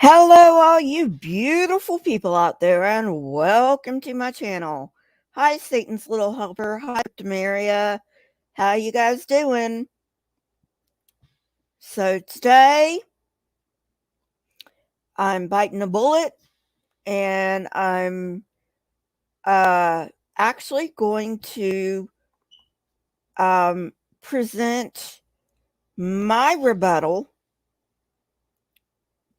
Hello, all you beautiful people out there, and welcome to my channel. Hi, Satan's little helper. Hi, Demaria. How you guys doing? So today, I'm biting a bullet, and I'm actually going to present my rebuttal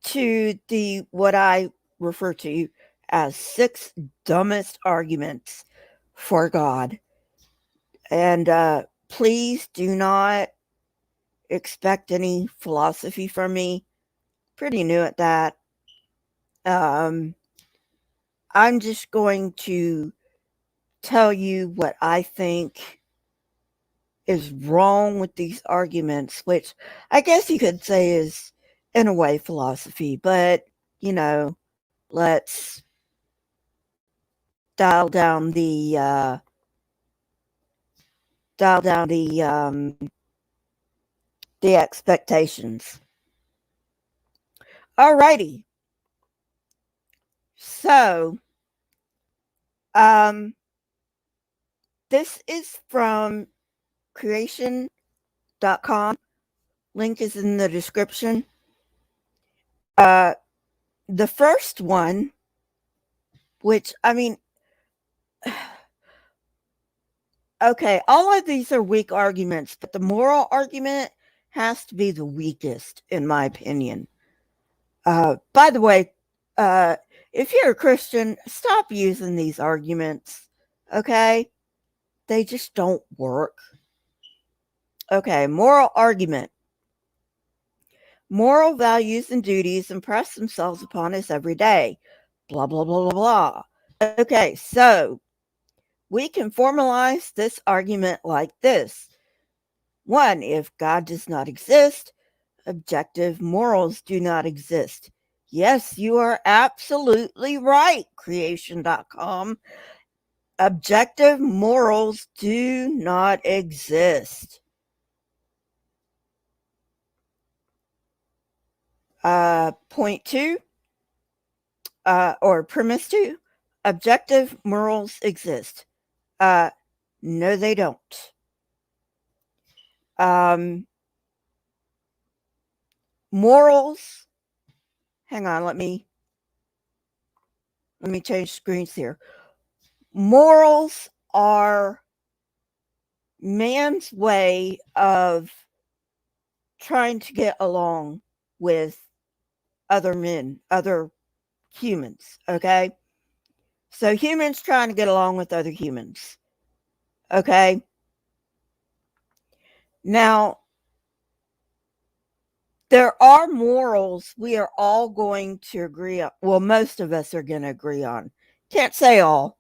to the what I refer to as 6 dumbest arguments for God. And please do not expect any philosophy from me. Pretty new at that. I'm just going to tell you what I think is wrong with these arguments, which I guess you could say is, in a way, philosophy. But, let's dial down the the expectations. Alrighty. So, this is from creation.com. Link is in the description. The first one, which, okay, all of these are weak arguments, but the moral argument has to be the weakest, in my opinion. By the way, if you're a Christian, stop using these arguments, okay? They just don't work. Okay, moral argument. Moral values and duties impress themselves upon us every day. Blah, blah, blah, blah, blah. Okay, so we can formalize this argument like this. 1, if God does not exist, objective morals do not exist. Yes, you are absolutely right, creation.com. Objective morals do not exist. Point 2, or premise 2, objective morals exist. No, they don't. Morals. Hang on, let me change screens here. Morals are man's way of trying to get along with other men, other humans, okay? So humans trying to get along with other humans, okay? Now, there are morals we are all going to agree on. Well, most of us are going to agree on. Can't say all,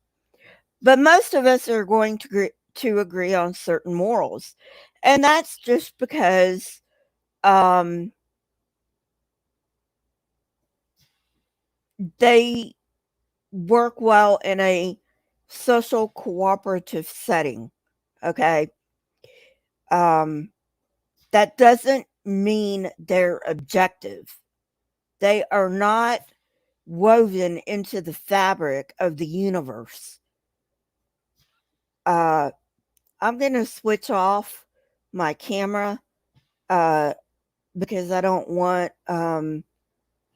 but most of us are going to agree on certain morals. And that's just because they work well in a social cooperative setting, okay? That doesn't mean they're objective. They are not woven into the fabric of the universe. I'm going to switch off my camera because I don't want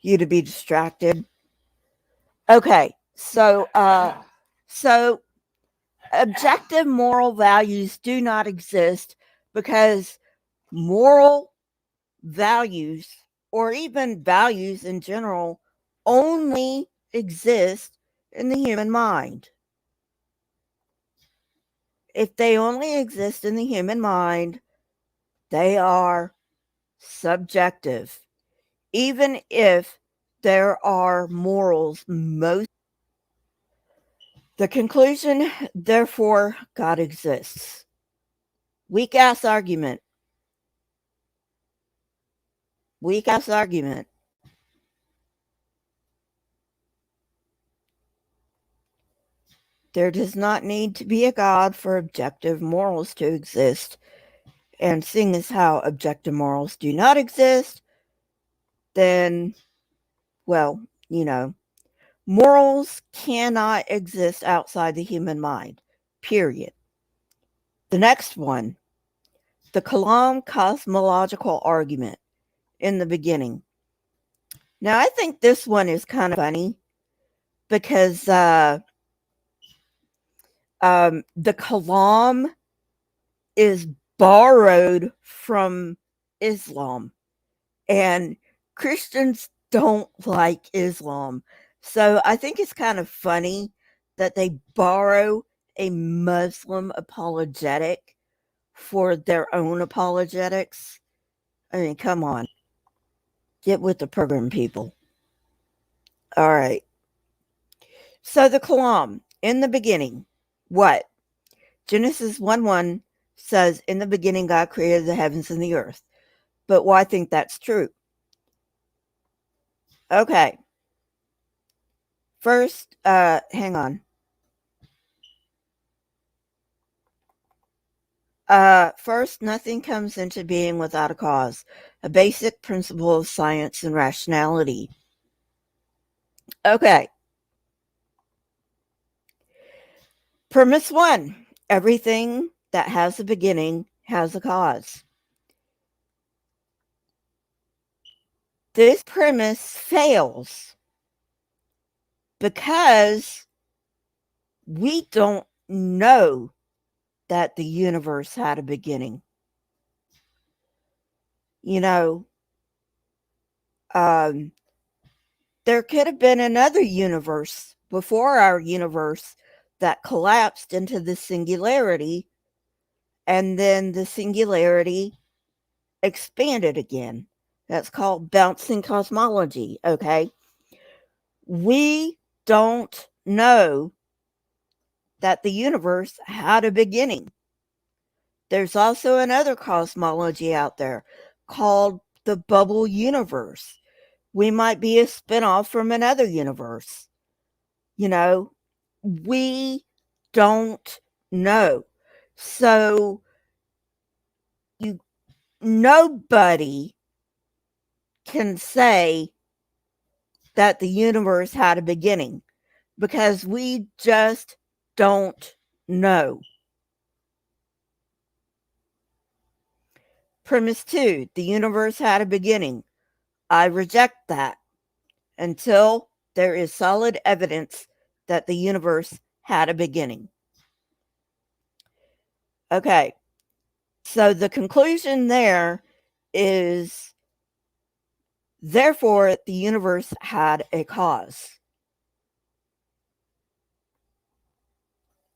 you to be distracted. Okay, so objective moral values do not exist because moral values, or even values in general, only exist in the human mind. If they only exist in the human mind, they are subjective. Even if there are morals, the conclusion, therefore, God exists. Weak ass argument. Weak ass argument. There does not need to be a God for objective morals to exist. And seeing as how objective morals do not exist, then Well, morals cannot exist outside the human mind, period. The next one, the Kalam cosmological argument in the beginning. Now, I think this one is kind of funny because the Kalam is borrowed from Islam, and Christians don't like Islam. So I think it's kind of funny that they borrow a Muslim apologetic for their own apologetics. I mean, come on. Get with the program, people. All right. So the Kalam, in the beginning, what? Genesis 1:1 says, in the beginning, God created the heavens and the earth. But why think that's true? Okay. First, hang on. First, nothing comes into being without a cause, a basic principle of science and rationality. Okay. Premise 1, everything that has a beginning has a cause. This premise fails because we don't know that the universe had a beginning. There could have been another universe before our universe that collapsed into the singularity, and then the singularity expanded again. That's called bouncing cosmology, okay? We don't know that the universe had a beginning. There's also another cosmology out there called the bubble universe. We might be a spinoff from another universe. We don't know. So nobody can say that the universe had a beginning because we just don't know. Premise 2, the universe had a beginning. I reject that until there is solid evidence that the universe had a beginning. Okay, so the conclusion there is, therefore, the universe had a cause.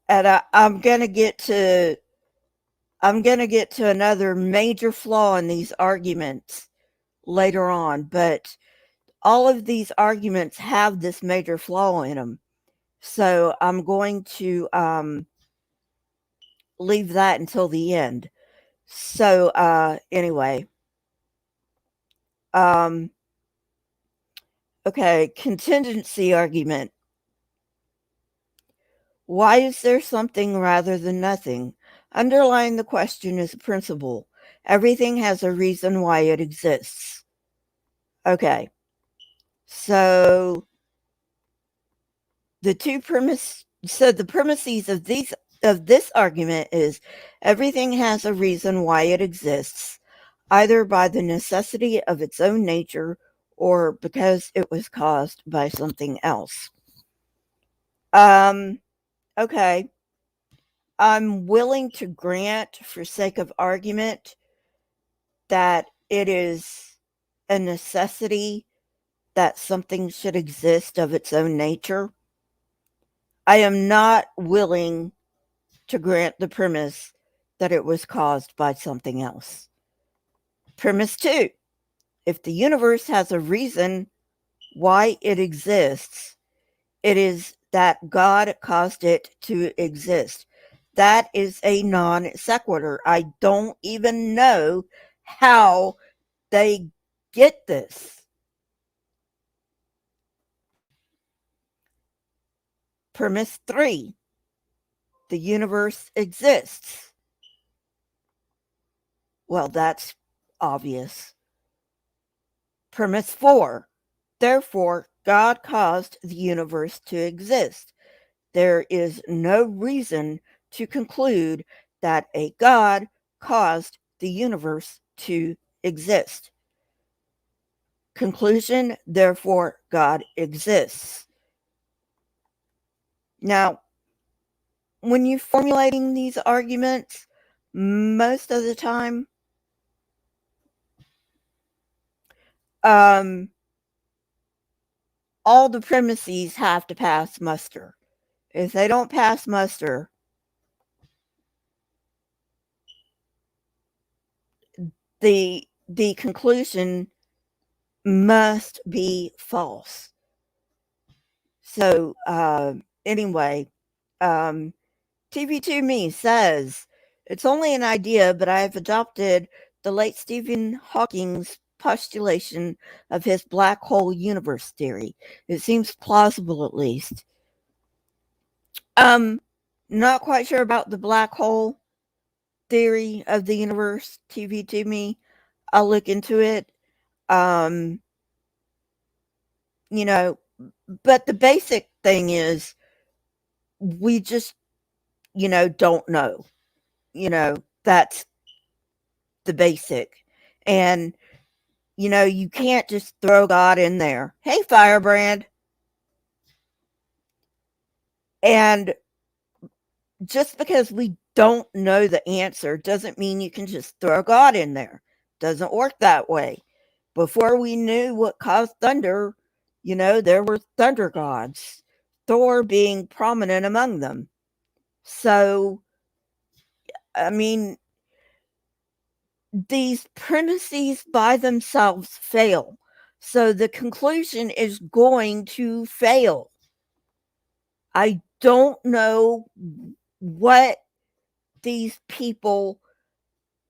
And I'm going to get to another major flaw in these arguments later on, but all of these arguments have this major flaw in them. So I'm going to leave that until the end. So anyway, okay, contingency argument. Why is there something rather than nothing? Underlying the question is a principle. Everything has a reason why it exists. Okay, so the premises of this argument is everything has a reason why it exists, either by the necessity of its own nature or because it was caused by something else. Okay. I'm willing to grant, for sake of argument, that it is a necessity that something should exist of its own nature. I am not willing to grant the premise that it was caused by something else. Premise 2, if the universe has a reason why it exists, it is that God caused it to exist. That is a non sequitur. I don't even know how they get this. Premise 3, the universe exists. Well, that's obvious. Premise 4, Therefore, God caused the universe to exist. There is no reason to conclude that a God caused the universe to exist. Conclusion, therefore, God exists. Now, when you're formulating these arguments, most of the time, all the premises have to pass muster. If they don't pass muster, the conclusion must be false. So anyway, TV2Me says, it's only an idea, but I have adopted the late Stephen Hawking's postulation of his black hole universe theory. It seems plausible, at least. Not quite sure about the black hole theory of the universe, TV2Me. I'll look into it. You know, but the basic thing is we just, don't know. That's the basic. And, you can't just throw God in there. Hey, Firebrand. And just because we don't know the answer doesn't mean you can just throw God in there. Doesn't work that way. Before we knew what caused thunder, there were thunder gods, Thor being prominent among them. So, I mean, these premises by themselves fail. So the conclusion is going to fail. I don't know what these people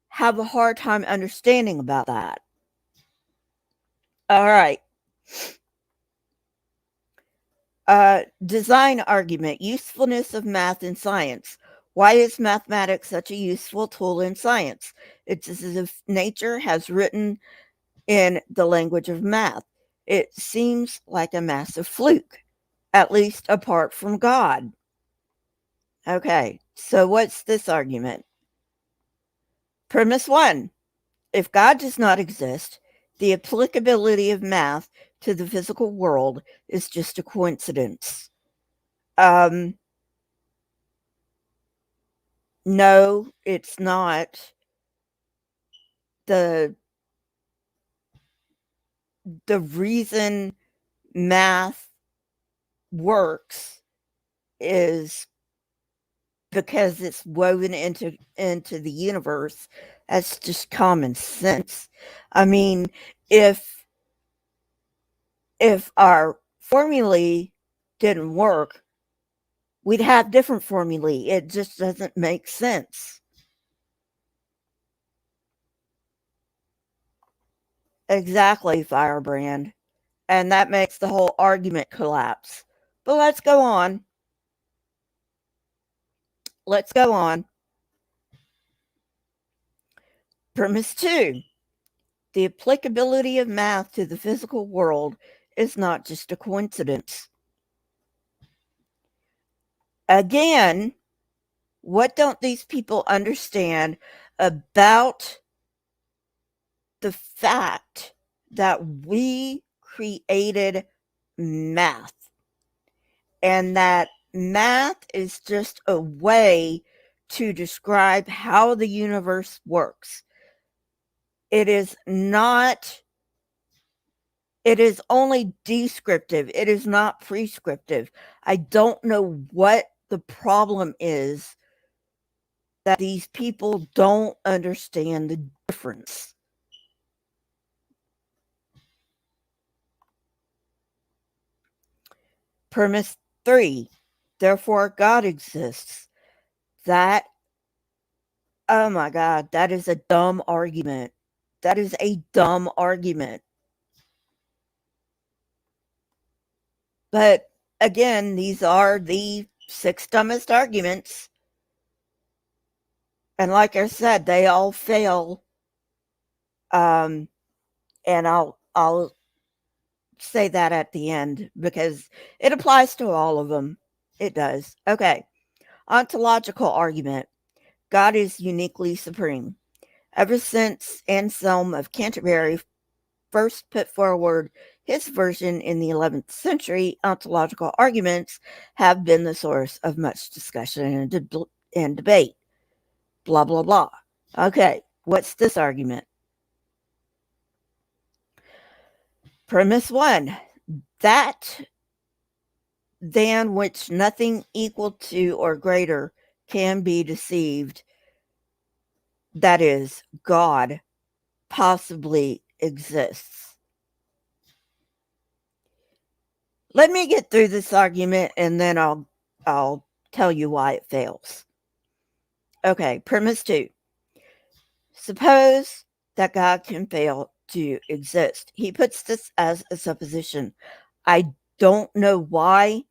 have a hard time understanding about that. All right. Design argument, usefulness of math in science. Why is mathematics such a useful tool in science? It's as if nature has written in the language of math. It seems like a massive fluke, at least apart from God. Okay, so what's this argument? Premise 1. If God does not exist, the applicability of math to the physical world is just a coincidence. No, it's not. The reason math works is because it's woven into the universe. That's just common sense. I mean, if our formulae didn't work, we'd have different formulae. It just doesn't make sense. Exactly, Firebrand. And that makes the whole argument collapse. But let's go on. Premise 2. The applicability of math to the physical world is not just a coincidence. Again, what don't these people understand about the fact that we created math and that math is just a way to describe how the universe works? It is not, it is only descriptive. It is not prescriptive. I don't know what the problem is that these people don't understand the difference. Premise 3. Therefore, God exists. That, oh my God, that is a dumb argument. That is a dumb argument. But again, these are the 6 dumbest arguments. And like I said, they all fail. And I'll say that at the end because it applies to all of them. It does. Okay. Ontological argument. God is uniquely supreme. Ever since Anselm of Canterbury first put forward his version in the 11th century, ontological arguments have been the source of much discussion and debate. Blah, blah, blah. Okay, what's this argument? Premise 1. That than which nothing equal to or greater can be deceived, that is, God, possibly exists. Let me get through this argument and then I'll tell you why it fails. Okay, premise 2. Suppose that God can fail to exist. He puts this as a supposition. I don't know why.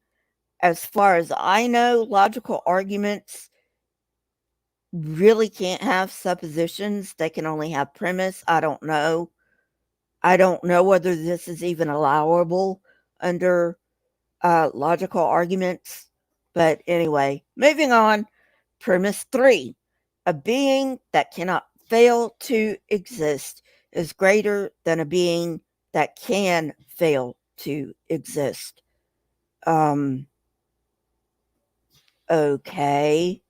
As far as I know, logical arguments really can't have suppositions. They can only have premise. I don't know. I don't know whether this is even allowable under logical arguments. But anyway, moving on. Premise 3. A being that cannot fail to exist is greater than a being that can fail to exist. Okay.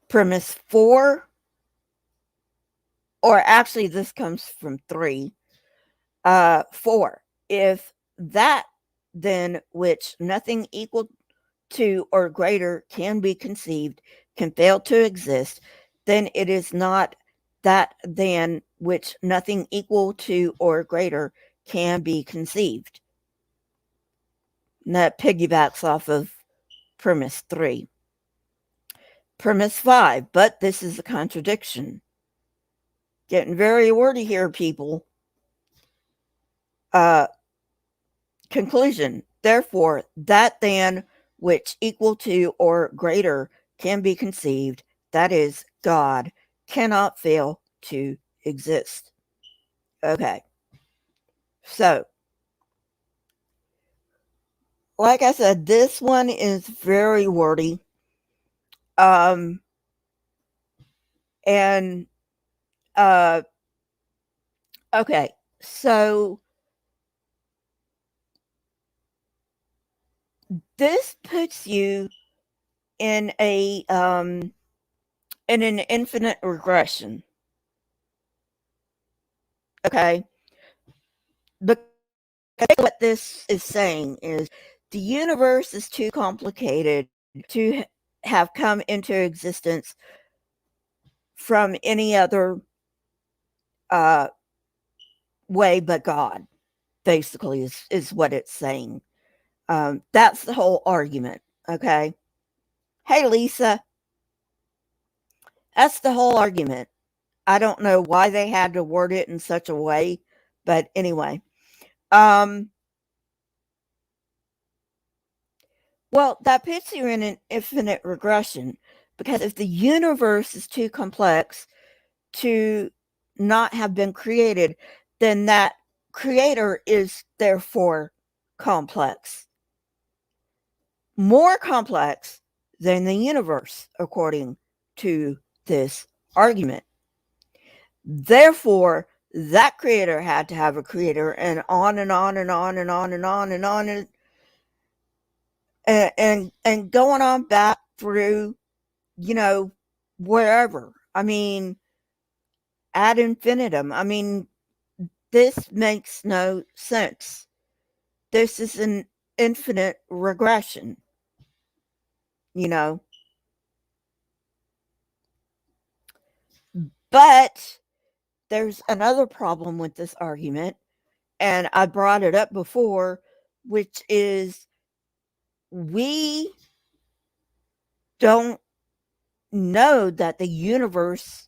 Premise 4, or actually this comes from 3. 4. If that then which nothing equal to or greater can be conceived can fail to exist, then it is not that than which nothing equal to or greater can be conceived. And that piggybacks off of premise 3. Premise 5, but this is a contradiction. Getting very wordy here, people. Conclusion. Therefore, that than which equal to or greater can be conceived, that is, God, cannot fail to exist. Okay. So, like I said, this one is very wordy. Okay. So, this puts you in an infinite regression. Okay. Because what this is saying is the universe is too complicated to have come into existence from any other way but God, basically, is what it's saying. That's the whole argument. Okay. Hey, Lisa. That's the whole argument. I don't know why they had to word it in such a way, but anyway. Well, that puts you in an infinite regression because if the universe is too complex to not have been created, then that creator is therefore complex. More complex than the universe, according to this argument. Therefore, that creator had to have a creator, and on and on and on and on and on and on and going on back through, wherever. I mean, ad infinitum. I mean, this makes no sense. This is an infinite regression, But there's another problem with this argument, and I brought it up before, which is we don't know that the universe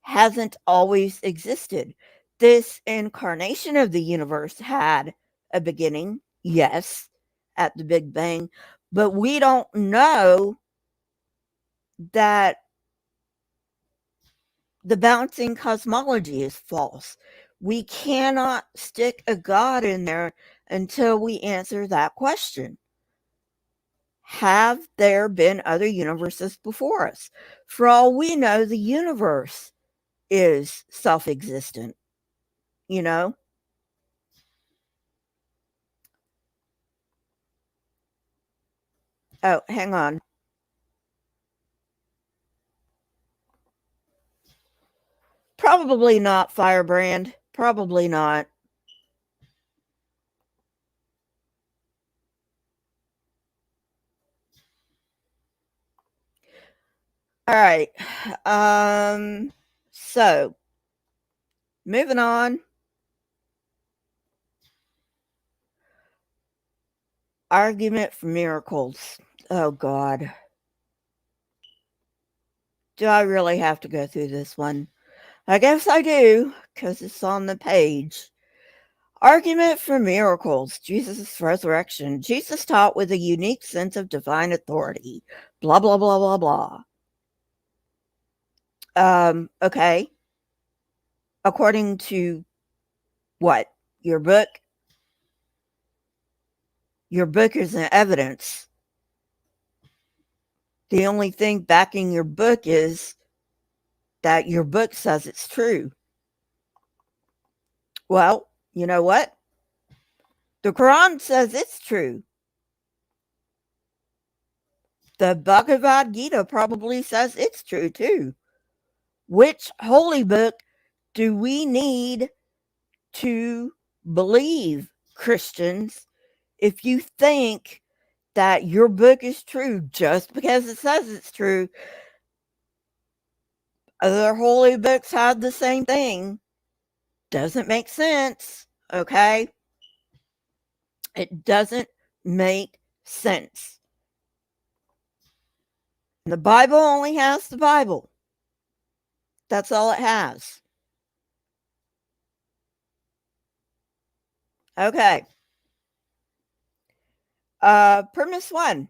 hasn't always existed. This incarnation of the universe had a beginning, yes, at the Big Bang, but we don't know that the bouncing cosmology is false. We cannot stick a God in there until we answer that question. Have there been other universes before us? For all we know, the universe is self-existent, you know? Oh, hang on. Probably not, Firebrand. Probably not. All right. So moving on. Argument for miracles. Oh God. Do I really have to go through this one? I guess I do, because it's on the page. Argument for miracles. Jesus' resurrection. Jesus taught with a unique sense of divine authority. Blah, blah, blah, blah, blah. Okay. According to what? Your book? Your book isn't evidence. The only thing backing your book is that your book says it's true. Well, you know what? The Quran says it's true. The Bhagavad Gita probably says it's true too. Which holy book do we need to believe, Christians, if you think that your book is true just because it says it's true? Other holy books have the same thing. Doesn't make sense, okay? It doesn't make sense. The Bible only has the Bible. That's all it has. Okay. Premise 1.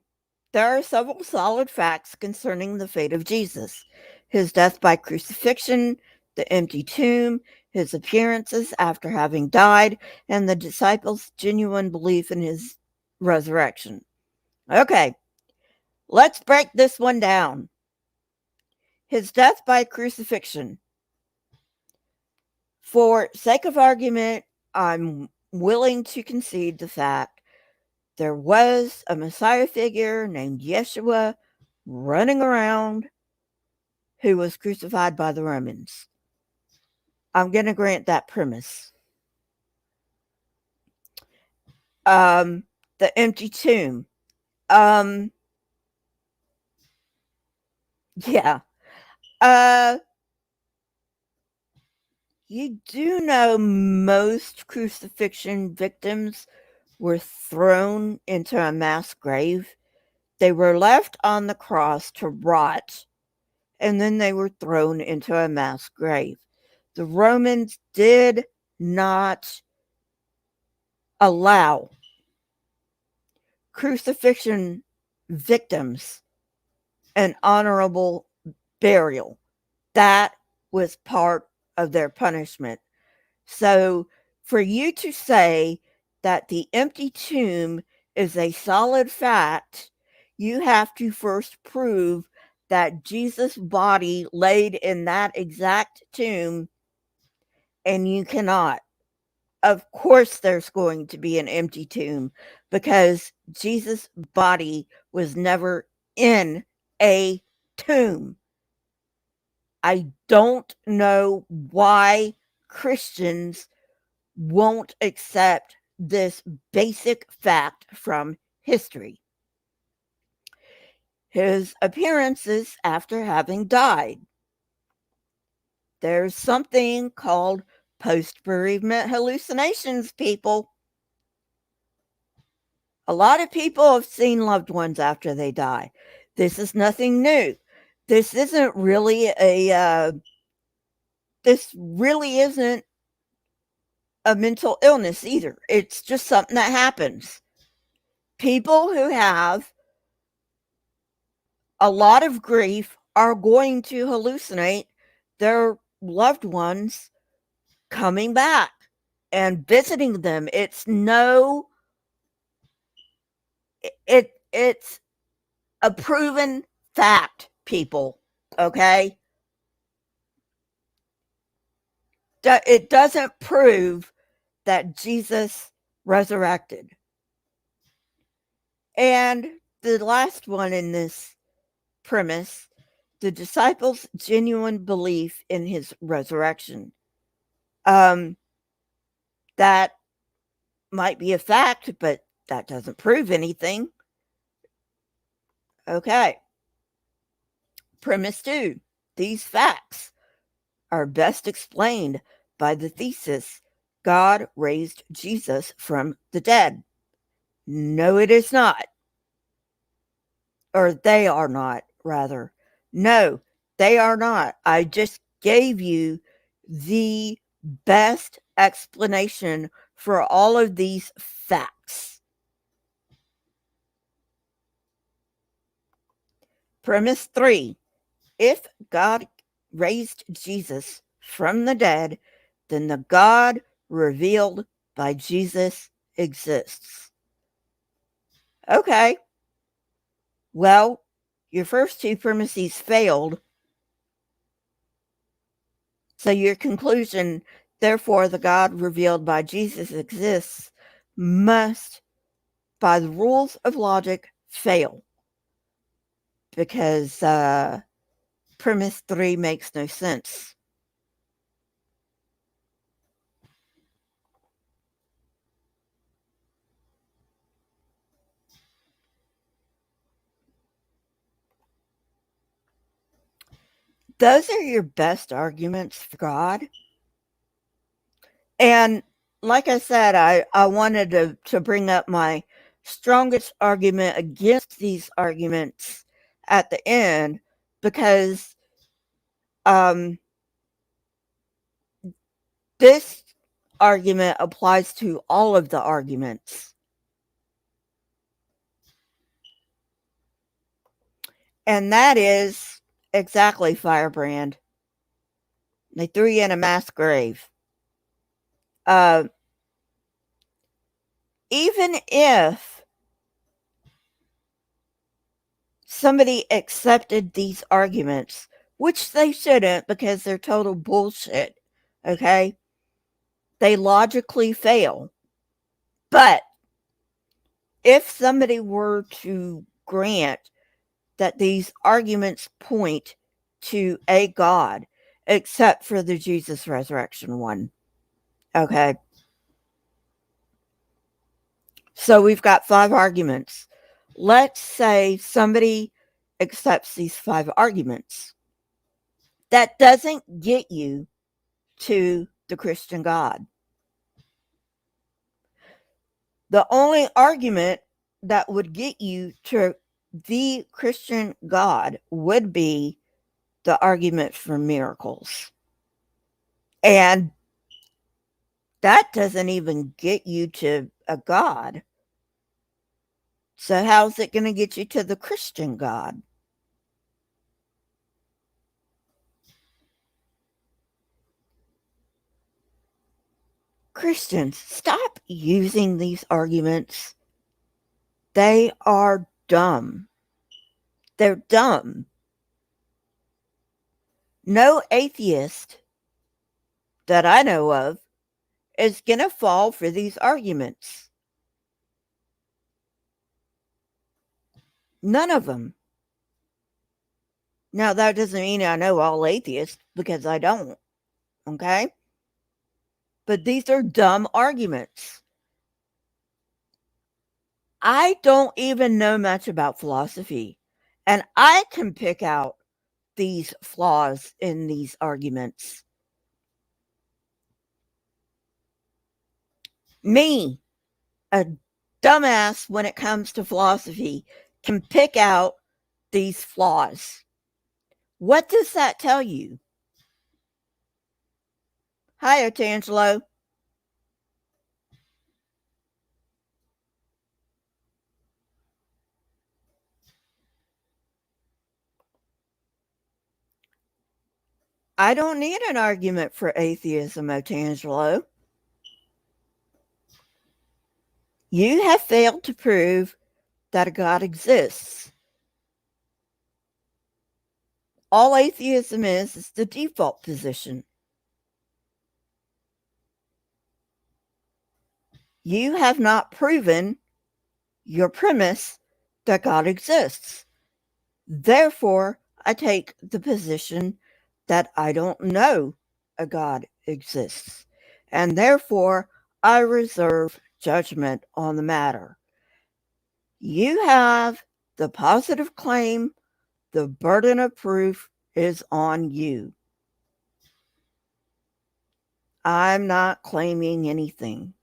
There are several solid facts concerning the fate of Jesus: his death by crucifixion, the empty tomb, his appearances after having died, and the disciples' genuine belief in his resurrection. Okay, let's break this one down. His death by crucifixion. For sake of argument, I'm willing to concede the fact there was a Messiah figure named Yeshua running around who was crucified by the Romans. I'm going to grant that premise. The empty tomb. Yeah. You do know most crucifixion victims were thrown into a mass grave. They were left on the cross to rot, and then they were thrown into a mass grave. The Romans did not allow crucifixion victims an honorable burial. That was part of their punishment. So for you to say that the empty tomb is a solid fact, you have to first prove that Jesus' body laid in that exact tomb, and you cannot. Of course, there's going to be an empty tomb because Jesus' body was never in a tomb. I don't know why Christians won't accept this basic fact from history. His appearances after having died. There's something called post-bereavement hallucinations, people. A lot of people have seen loved ones after they die. This is nothing new. This isn't really this really isn't a mental illness either. It's just something that happens. People who have a lot of grief are going to hallucinate their loved ones coming back and visiting them. It's a proven fact, people. Okay? It doesn't prove that Jesus resurrected. And the last one in this premise, the disciples' genuine belief in his resurrection. That might be a fact, but that doesn't prove anything. Okay. Premise 2. These facts are best explained by the thesis God raised Jesus from the dead. No, it is not. Or they are not, rather. No, they are not. I just gave you the best explanation for all of these facts. Premise 3. If God raised Jesus from the dead, then the God revealed by Jesus exists. Okay. Well, your first two premises failed. So your conclusion, therefore, the God revealed by Jesus exists, must, by the rules of logic, fail. Because premise 3 makes no sense. Those are your best arguments for God. And like I said, I wanted to bring up my strongest argument against these arguments at the end, because this argument applies to all of the arguments. And that is exactly, Firebrand. They threw you in a mass grave. Even if somebody accepted these arguments, which they shouldn't because they're total bullshit, okay? They logically fail. But if somebody were to grant that these arguments point to a God, except for the Jesus resurrection one, okay? So we've got 5 arguments. Let's say somebody accepts these 5 arguments. That doesn't get you to the Christian God. The only argument that would get you to the Christian God would be the argument for miracles. And that doesn't even get you to a God. So how's it going to get you to the Christian God? Christians, stop using these arguments. They are dumb. They're dumb. No atheist that I know of is going to fall for these arguments. None of them. Now, that doesn't mean I know all atheists, because I don't. Okay? But these are dumb arguments. I don't even know much about philosophy, and I can pick out these flaws in these arguments. Me, a dumbass when it comes to philosophy, can pick out these flaws. What does that tell you? Hi, Otangelo. I don't need an argument for atheism, Otangelo. You have failed to prove that a God exists. All atheism is the default position. You have not proven your premise that God exists. Therefore, I take the position that I don't know a God exists. And therefore, I reserve judgment on the matter. You have the positive claim. The burden of proof is on you. I'm not claiming anything.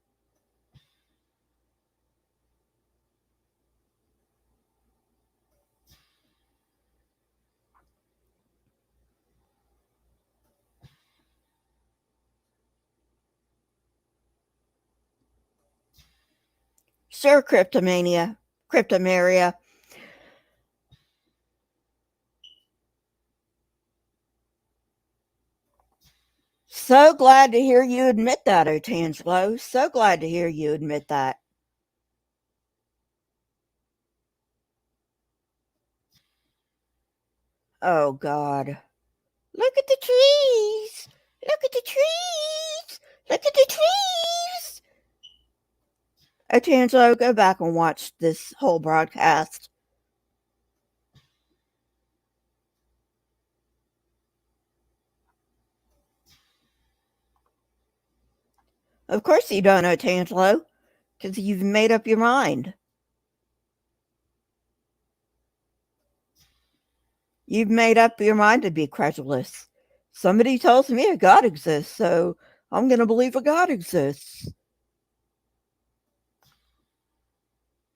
Sure, Cryptomaria. So glad to hear you admit that, Otangelo. So glad to hear you admit that. Oh, God. Look at the trees. Look at the trees. Look at the trees. Otangelo, go back and watch this whole broadcast. Of course you don't, Otangelo, because you've made up your mind. You've made up your mind to be credulous. Somebody tells me a God exists, so I'm going to believe a God exists.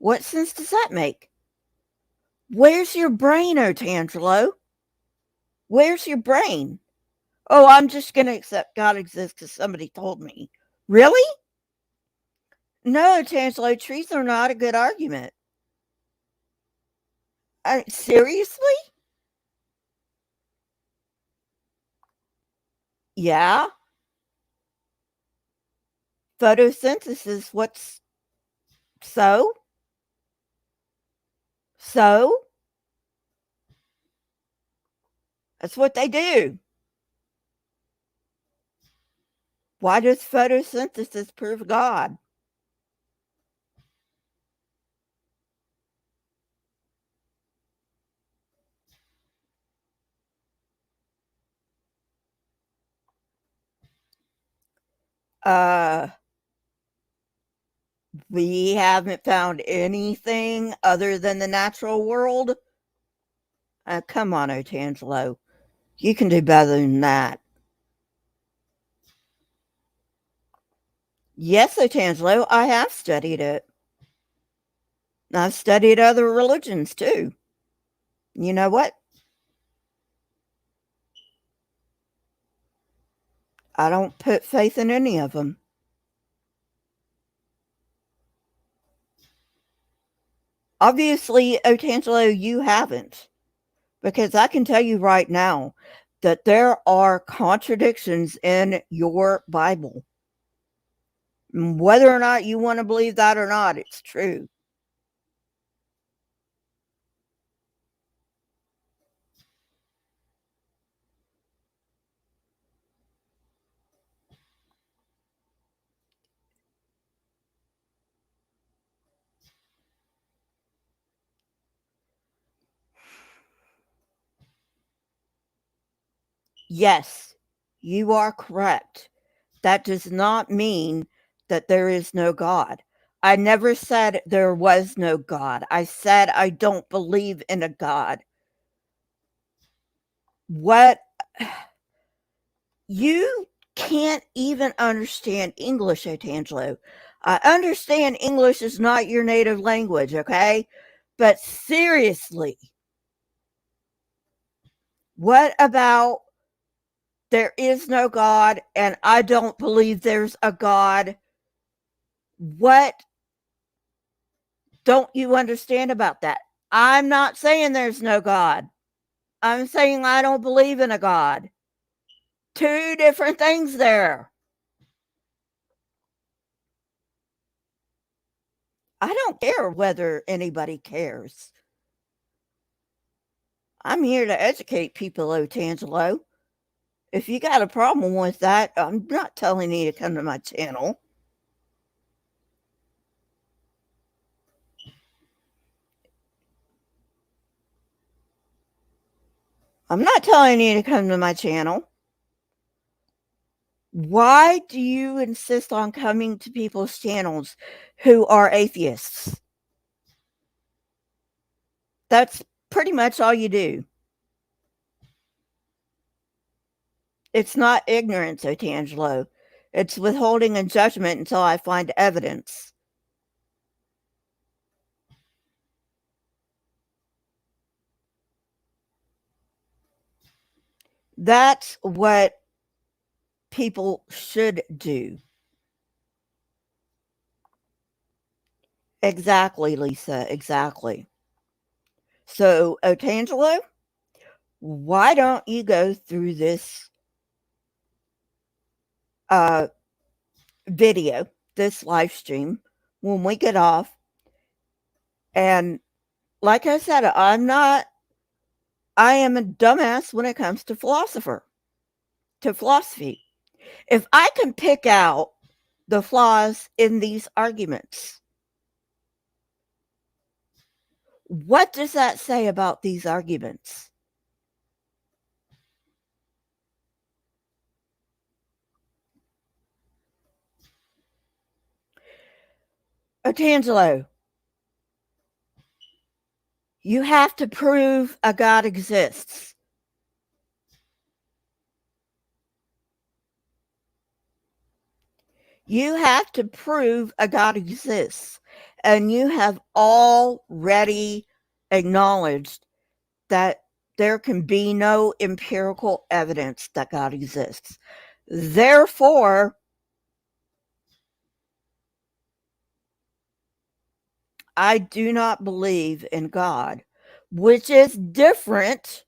What sense does that make? Where's your brain, Otangelo? Where's your brain? Oh, I'm just going to accept God exists because somebody told me. Really? No, Otangelo, trees are not a good argument. Seriously? Yeah. Photosynthesis, what's so? So? That's what they do. Why does photosynthesis prove God? We haven't found anything other than the natural world. Come on, Otangelo. You can do better than that. Yes, Otangelo, I have studied it. I've studied other religions too. You know what? I don't put faith in any of them. Obviously, Otangelo, you haven't. Because I can tell you right now that there are contradictions in your Bible. Whether or not you want to believe that or not, it's true. Yes, you are correct. That does not mean that there is no God. I never said there was no God. I said I don't believe in a God. What? You can't even understand English, Otangelo. I understand English is not your native language, okay? But seriously, what about there is no God and I don't believe there's a God? What don't you understand about that? I'm not saying there's no God. I'm saying I don't believe in a God. two different things there. I don't care whether anybody cares. I'm here to educate people, Otangelo. If you got a problem with that, I'm not telling you to come to my channel. I'm not telling you to come to my channel. Why do you insist on coming to people's channels who are atheists? That's pretty much all you do. It's not ignorance, Otangelo. It's withholding a judgment until I find evidence. That's what people should do. Exactly, Lisa, exactly. So, Otangelo, why don't you go through this video, this live stream, when we get off? And like I said, I am a dumbass when it comes to philosophy. If I can pick out the flaws in these arguments, what does that say about these arguments? Otangelo, you have to prove a God exists. You have to prove a God exists. And you have already acknowledged that there can be no empirical evidence that God exists. Therefore, I do not believe in God, which is different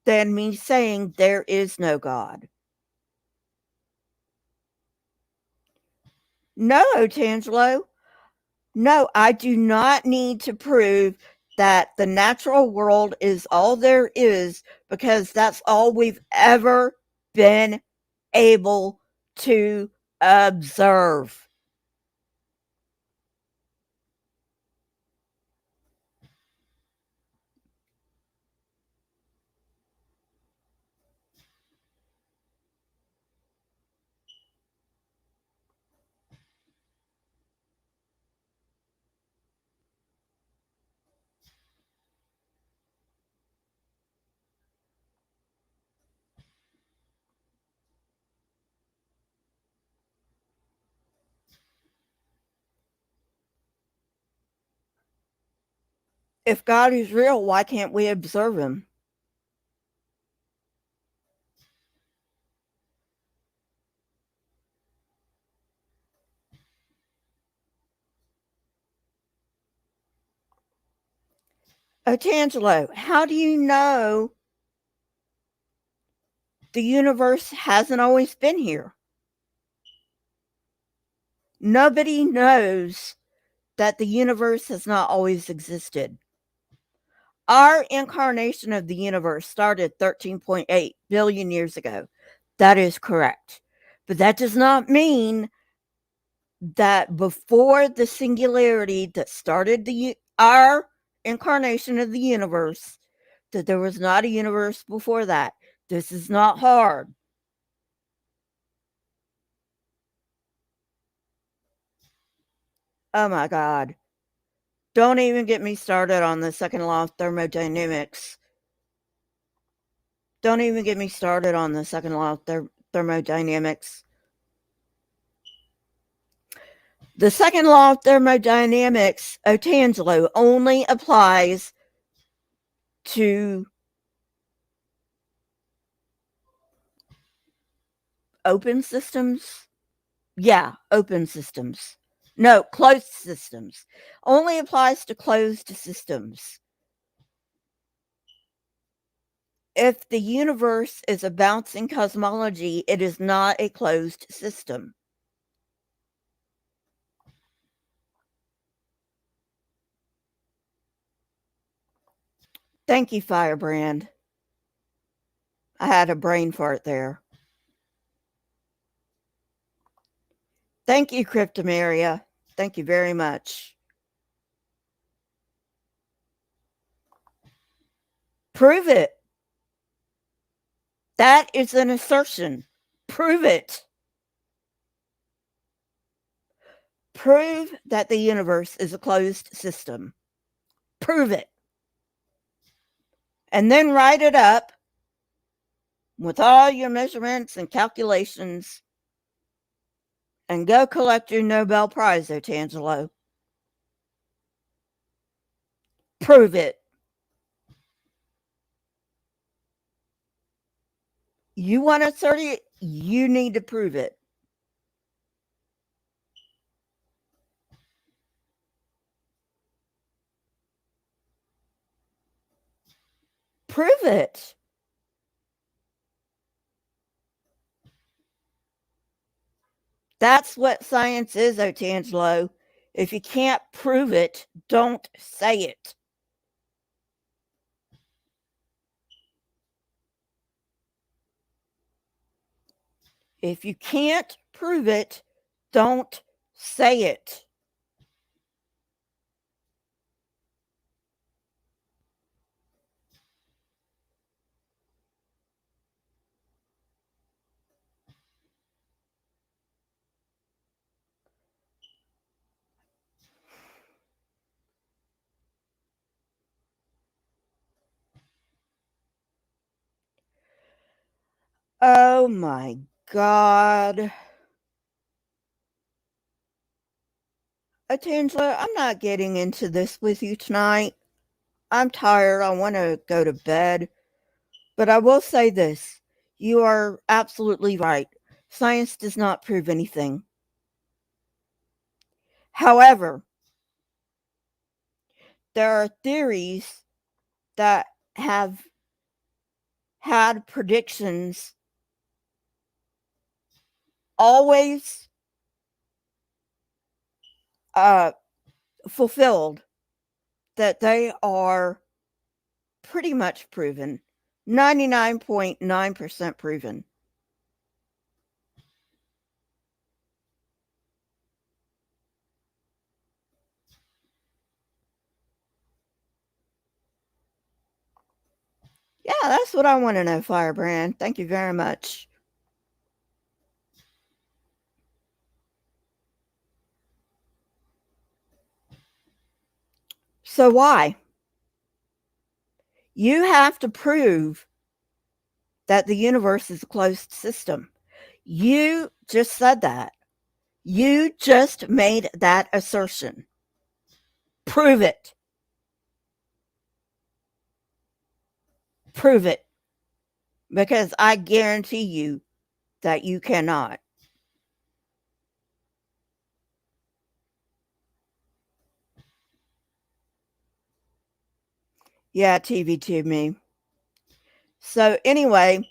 than me saying there is no God. No, Otangelo. No, I do not need to prove that the natural world is all there is, because that's all we've ever been able to observe. If God is real, why can't we observe him? Otangelo, how do you know the universe hasn't always been here? Nobody knows that the universe has not always existed. Our incarnation of the universe started 13.8 billion years ago. That is correct. But that does not mean that before the singularity that started our incarnation of the universe, that there was not a universe before that. This is not hard. Oh my God. Don't even get me started on the second law of thermodynamics. Don't even get me started on the second law of thermodynamics. The second law of thermodynamics, Otangelo, only applies to open systems. Yeah, open systems. No, closed systems. Only applies to closed systems. If the universe is a bouncing cosmology, it is not a closed system. Thank you, Firebrand. I had a brain fart there. Thank you, Cryptomaria. Thank you very much. Prove it. That is an assertion. Prove it. Prove that the universe is a closed system. Prove it. And then write it up with all your measurements and calculations and go collect your Nobel Prize, Otangelo. Prove it. You want to assert it, you need to prove it. Prove it. That's what science is, Otangelo. If you can't prove it, don't say it. If you can't prove it, don't say it. Oh my God. Otangelo, I'm not getting into this with you tonight. I'm tired. I want to go to bed. But I will say this. You are absolutely right. Science does not prove anything. However, there are theories that have had predictions always fulfilled, that they are pretty much proven, 99.9% proven. Yeah, that's what I want to know, Firebrand. Thank you very much. So why? You have to prove that the universe is a closed system. You just said that. You just made that assertion. Prove it. Prove it. Because I guarantee you that you cannot. Yeah, TV to me. So anyway,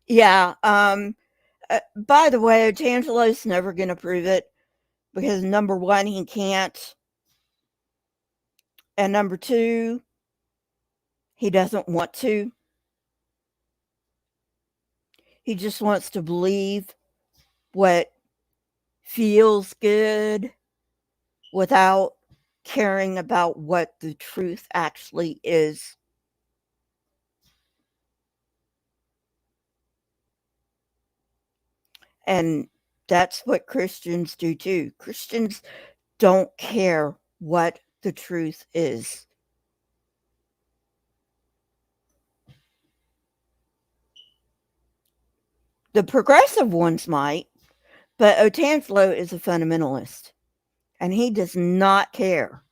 yeah. By the way, Otangelo's never going to prove it because number one, he can't, and number two, he doesn't want to. He just wants to believe what feels good without caring about what the truth actually is. And that's what Christians do too. Christians don't care what the truth is. The progressive ones might, but Otangelo is a fundamentalist, and he does not care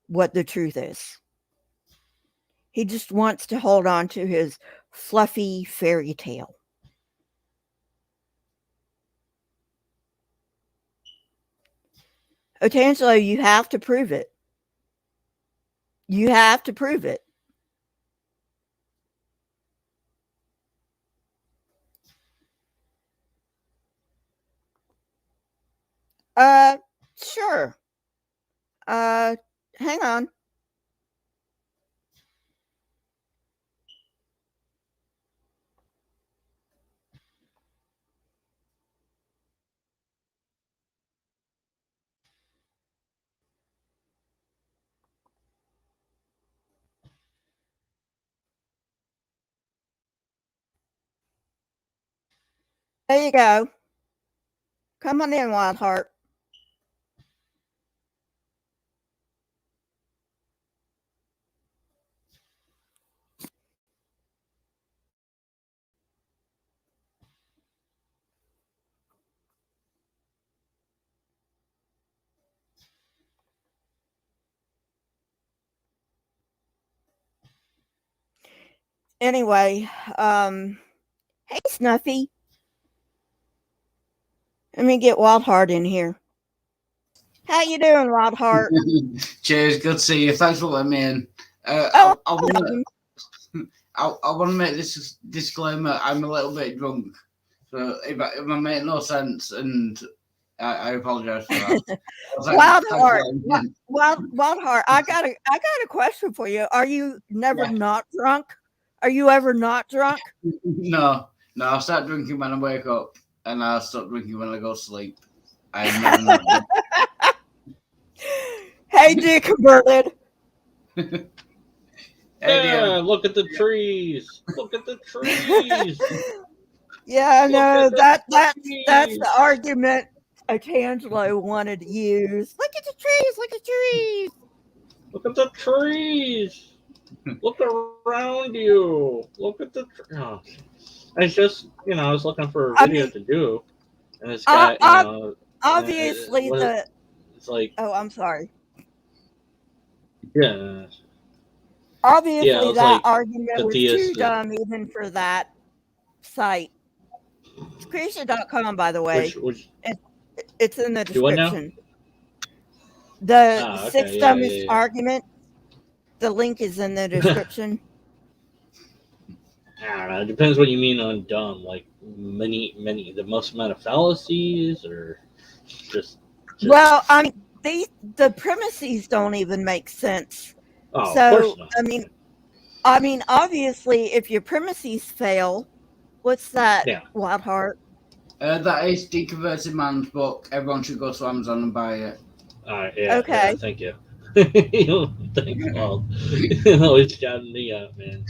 what the truth is. He just wants to hold on to his fluffy fairy tale. Otangelo, you have to prove it. You have to prove it. Sure. Hang on. There you go. Come on in, Wild Heart. Anyway, hey, Snuffy. Let me get Wild Heart in here. How you doing, Wild Heart? Cheers, good to see you. Thanks for letting me in. Oh, I want to make this disclaimer. I'm a little bit drunk, so if I make no sense, and I apologize for that. Wild Heart. I got a question for you. Are you never not drunk? Are you ever not drunk? No. I start drinking when I wake up, and I stop drinking when I go to sleep. I'm never not drunk. Hey, deconverted. Yeah, look at the trees. Look at the trees. Yeah, I know that's the argument Tangelo wanted to use. Look at the trees. Look at the trees. Look at the trees. Look around you. Look at the trees. Oh. I just, I was looking for a video to do, and it's got, obviously it's like. Oh, I'm sorry. Yeah. Obviously, that argument was too dumb even for that site. It's creation.com, by the way. It's in the description. The sixth dumbest argument. The link is in the description. I don't know. It depends what you mean on dumb. Like many, the most amount of fallacies, or just. Well, I mean, the premises don't even make sense. Oh, so, of course not. I mean, obviously, if your premises fail, what's that, Wild Heart? That is Deconverted Man's book. Everyone should go to Amazon and buy it. Yeah. Okay. Yeah, thank you. Thanks, Paul. Always shouting me out, man.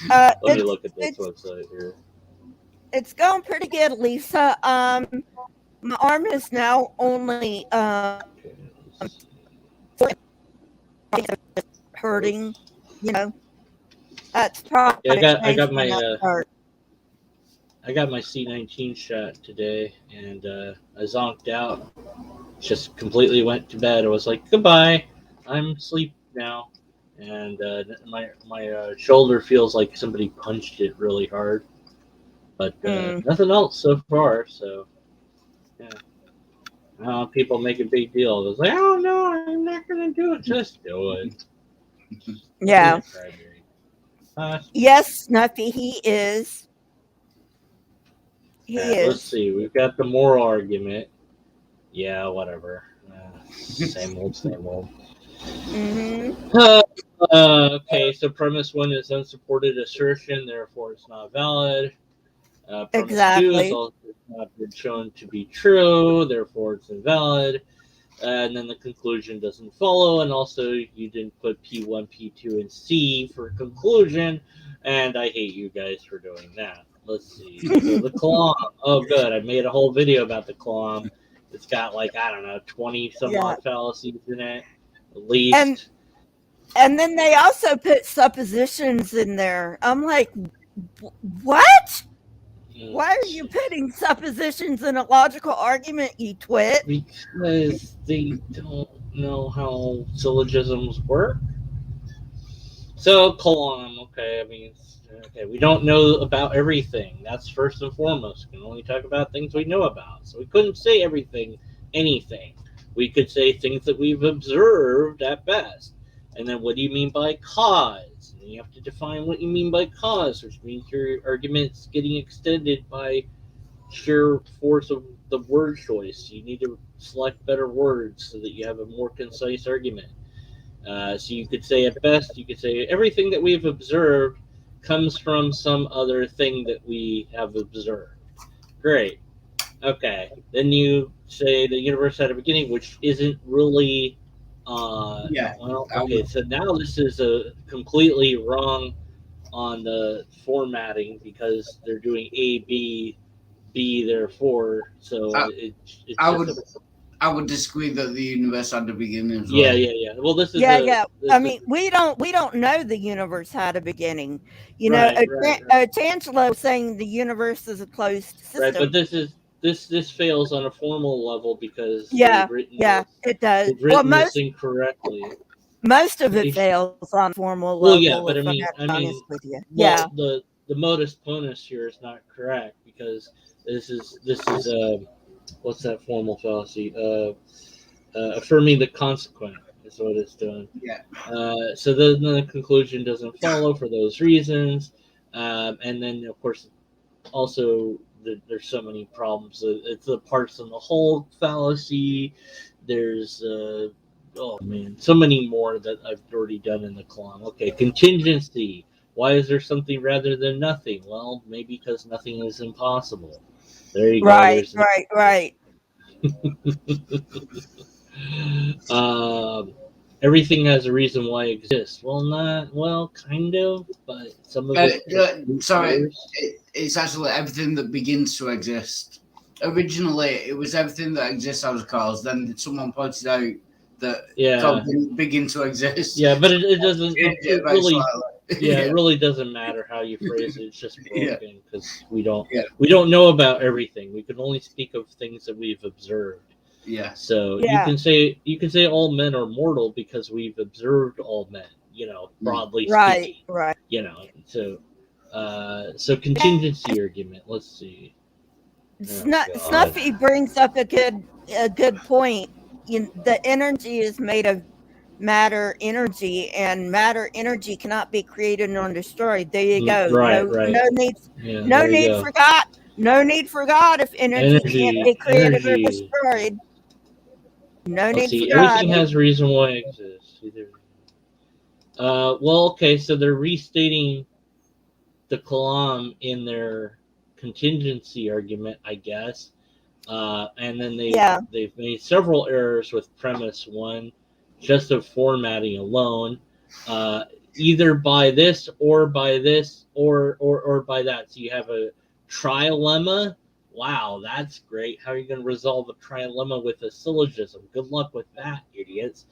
Let me look at this website here. It's going pretty good, Lisa. My arm is now only hurting. That's probably. Yeah, I got my C19 shot today, and I zonked out. Just completely went to bed. I was like, goodbye. I'm asleep now, and my shoulder feels like somebody punched it really hard, but nothing else so far. So yeah, people make a big deal. It was like, oh no, I'm not gonna do it. Just do it. Yeah. Yes, Snuffy, he is. Let's see. We've got the moral argument. Yeah, whatever. Same old. Mm-hmm. Okay, so premise 1 is unsupported assertion, therefore it's not valid. Premise 2 is also not been shown to be true, therefore it's invalid. And then the conclusion doesn't follow, and also you didn't put P1, P2, and C for conclusion, and I hate you guys for doing that. Let's see. So the Kalam. Oh, good. I made a whole video about the Kalam. It's got 20 some odd fallacies in it, at least. And then they also put suppositions in there. I'm like, what? Why are you putting suppositions in a logical argument, you twit? Because they don't know how syllogisms work. So, Kalam, okay, we don't know about everything. That's first and foremost. We can only talk about things we know about. So we couldn't say anything. We could say things that we've observed at best. And then what do you mean by cause? And you have to define what you mean by cause, which means your argument's getting extended by sheer force of the word choice. You need to select better words so that you have a more concise argument. So you could say at best, you could say everything that we've observed comes from some other thing that we have observed. Great. Okay. Then you say the universe had a beginning, which isn't really. Well, okay. So now this is completely wrong on the formatting because they're doing A, B, B, therefore. So it's I would disagree that the universe had a beginning. Yeah. Well, this is I mean, we don't know the universe had a beginning. You know, Tangelo saying the universe is a closed system. Right, but this fails on a formal level because it does. they've written this incorrectly. Most of it fails on formal level. Well, yeah, but I mean, with you. Well, the modus ponens here is not correct because this is what's that formal fallacy? Affirming the consequent is what it's doing. Yeah. So then the conclusion doesn't follow for those reasons, and then of course also there's so many problems. It's the parts and the whole fallacy. There's so many more that I've already done in the column. Okay, contingency. Why is there something rather than nothing? Well, maybe because nothing is impossible. There you go. Right. Everything has a reason why it exists. Well, kind of, but some of it. It's actually everything that begins to exist. Originally, it was everything that exists out of cause. Then someone pointed out that God didn't begin to exist. Yeah, but it doesn't. It really doesn't matter how you phrase it. It's just broken because we don't know about everything. We can only speak of things that we've observed. Yeah. So you can say all men are mortal because we've observed all men. Broadly speaking. Right. So contingency argument. Let's see. Snuffy brings up a good point. The energy is made of matter energy, and matter energy cannot be created nor destroyed. There you go. No need for God if energy can't be created or destroyed. No need for God. Everything has a reason why it exists. So they're restating the kalam in their contingency argument, I guess. And then they've made several errors with premise one, just of formatting alone, either by this or by this or by that. So you have a trilemma. Wow, that's great. How are you going to resolve a trilemma with a syllogism? Good luck with that, idiots.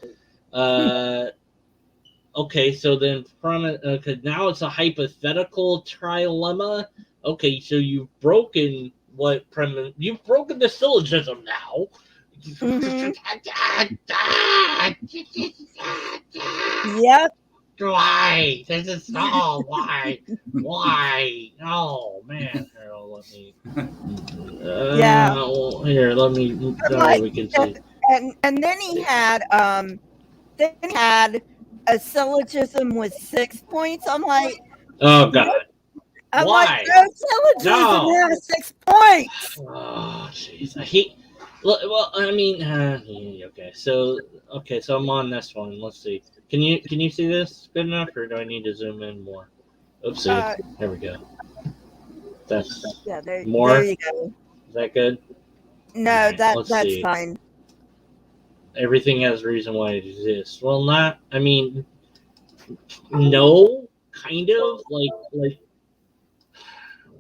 Okay, so then now it's a hypothetical trilemma. Okay, so you've broken you've broken the syllogism now. Yep. Why? This is why? Oh man! Here, let me. Here, let me. We can see. And then he had a syllogism with 6 points. I'm like, oh god. I'm why? Like, no syllogism has 6 points. Oh jeez. Well, I mean, okay. So I'm on this one. Let's see. Can you see this good enough, or do I need to zoom in more? Oopsie. There we go. That's more. There you go. Is that good? No, okay, that's fine. Everything has a reason why it exists. Well, not. I mean, no, kind of. Like.